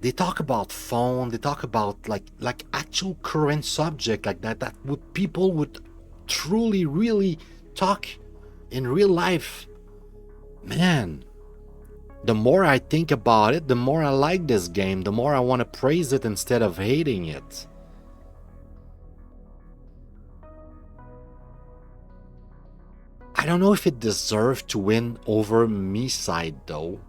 They talk about phone, they talk about like actual current subject like that would people would truly really talk in real life. Man, the more I think about it, the more I like this game, the more I want to praise it instead of hating it. I don't know if it deserved to win over MiSide though.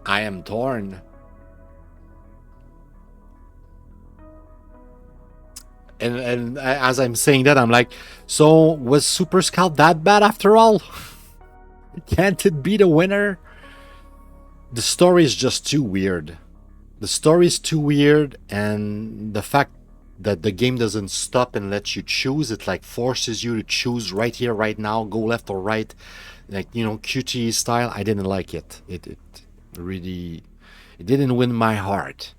I am torn. And as I'm saying that, I'm like, so was Superscout that bad after all? Can't it be the winner? The story is just too weird. The story is too weird, and the fact that the game doesn't stop and let you choose, it like forces you to choose right here, right now, go left or right, like, you know, QTE style. I didn't like it. It really, it didn't win my heart.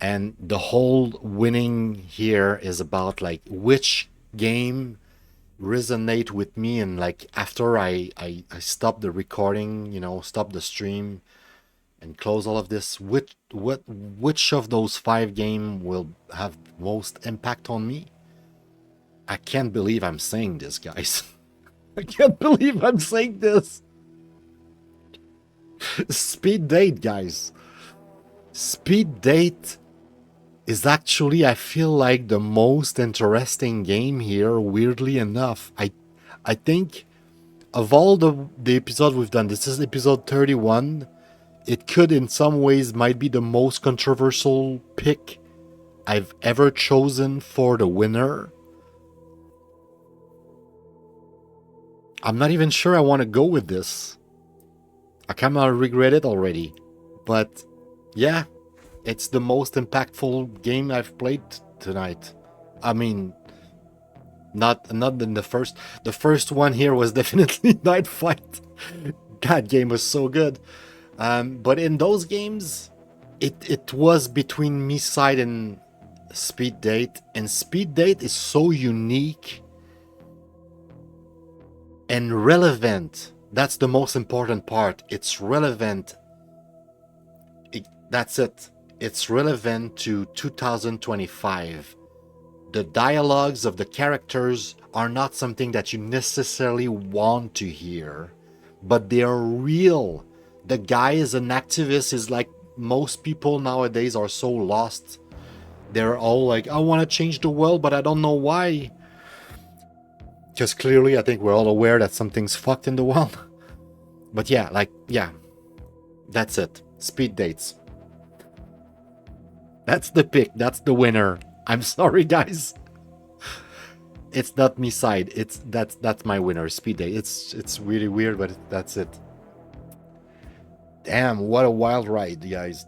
And the whole winning here is about like which game resonate with me, and like after I stop the recording, you know, stop the stream and close all of this, which of those 5 games will have most impact on me? I can't believe I'm saying this, guys. I can't believe I'm saying this. Speed Date, guys. Speed Date is actually, I feel like, the most interesting game here, weirdly enough. I think of all the episode we've done, this is episode 31, it could in some ways might be the most controversial pick I've ever chosen for the winner. I'm not even sure I want to go with this. I kind of regret it already. But yeah, it's the most impactful game I've played tonight. I mean, not in the first. The first one here was definitely Night Fight. That game was so good. But in those games, it was between MiSide and Speed Date. And Speed Date is so unique and relevant. That's the most important part. It's relevant. That's it. It's relevant to 2025. The dialogues of the characters are not something that you necessarily want to hear, but they are real. The guy is an activist. Is like most people nowadays are so lost. They're all like, I want to change the world, but I don't know why. Because clearly, I think we're all aware that something's fucked in the world. But yeah, that's it. Speed Dates. That's the pick. That's the winner. I'm sorry, guys. It's not MiSide. That's my winner. Speed Date. It's really weird, but that's it. Damn, what a wild ride, guys.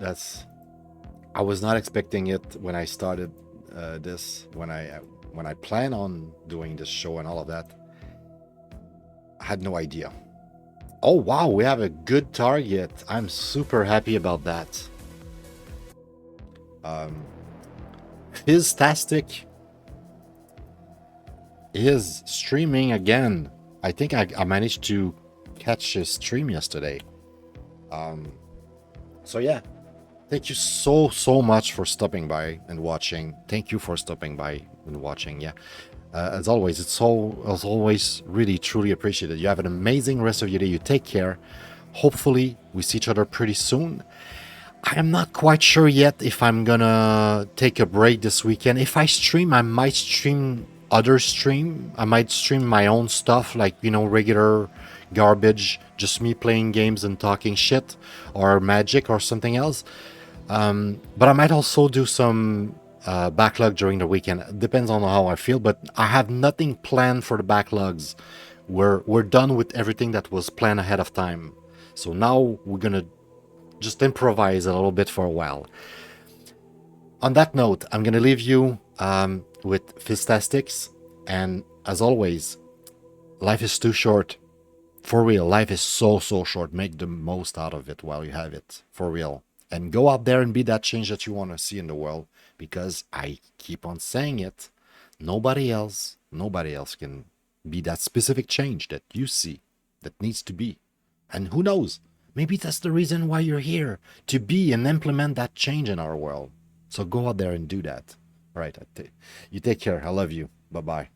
I was not expecting it when I started this. When I plan on doing this show and all of that, I had no idea. Oh wow, we have a good target. I'm super happy about that. Fizztastic is streaming again. I think I managed to catch his stream yesterday. So yeah, thank you so much for stopping by and watching. Thank you for stopping by and watching. Yeah, as always, it's always really truly appreciated. You have an amazing rest of your day. You take care. Hopefully we see each other pretty soon. I am not quite sure yet if I'm gonna take a break this weekend. If I stream, I might stream other stream. I might stream my own stuff, like, you know, regular garbage, just me playing games and talking shit, or magic or something else. But I might also do some backlog during the weekend. It depends on how I feel, but I have nothing planned for the backlogs we're done with everything that was planned ahead of time. So now we're gonna just improvise a little bit for a while. On that note, I'm gonna leave you with Fistastics, and as always, life is too short. For real, life is so short. Make the most out of it while you have it, for real. And go out there and be that change that you want to see in the world, because I keep on saying it, nobody else can be that specific change that you see that needs to be. And who knows, maybe that's the reason why you're here, to be and implement that change in our world. So go out there and do that. All right, you take care. I love you. Bye-bye.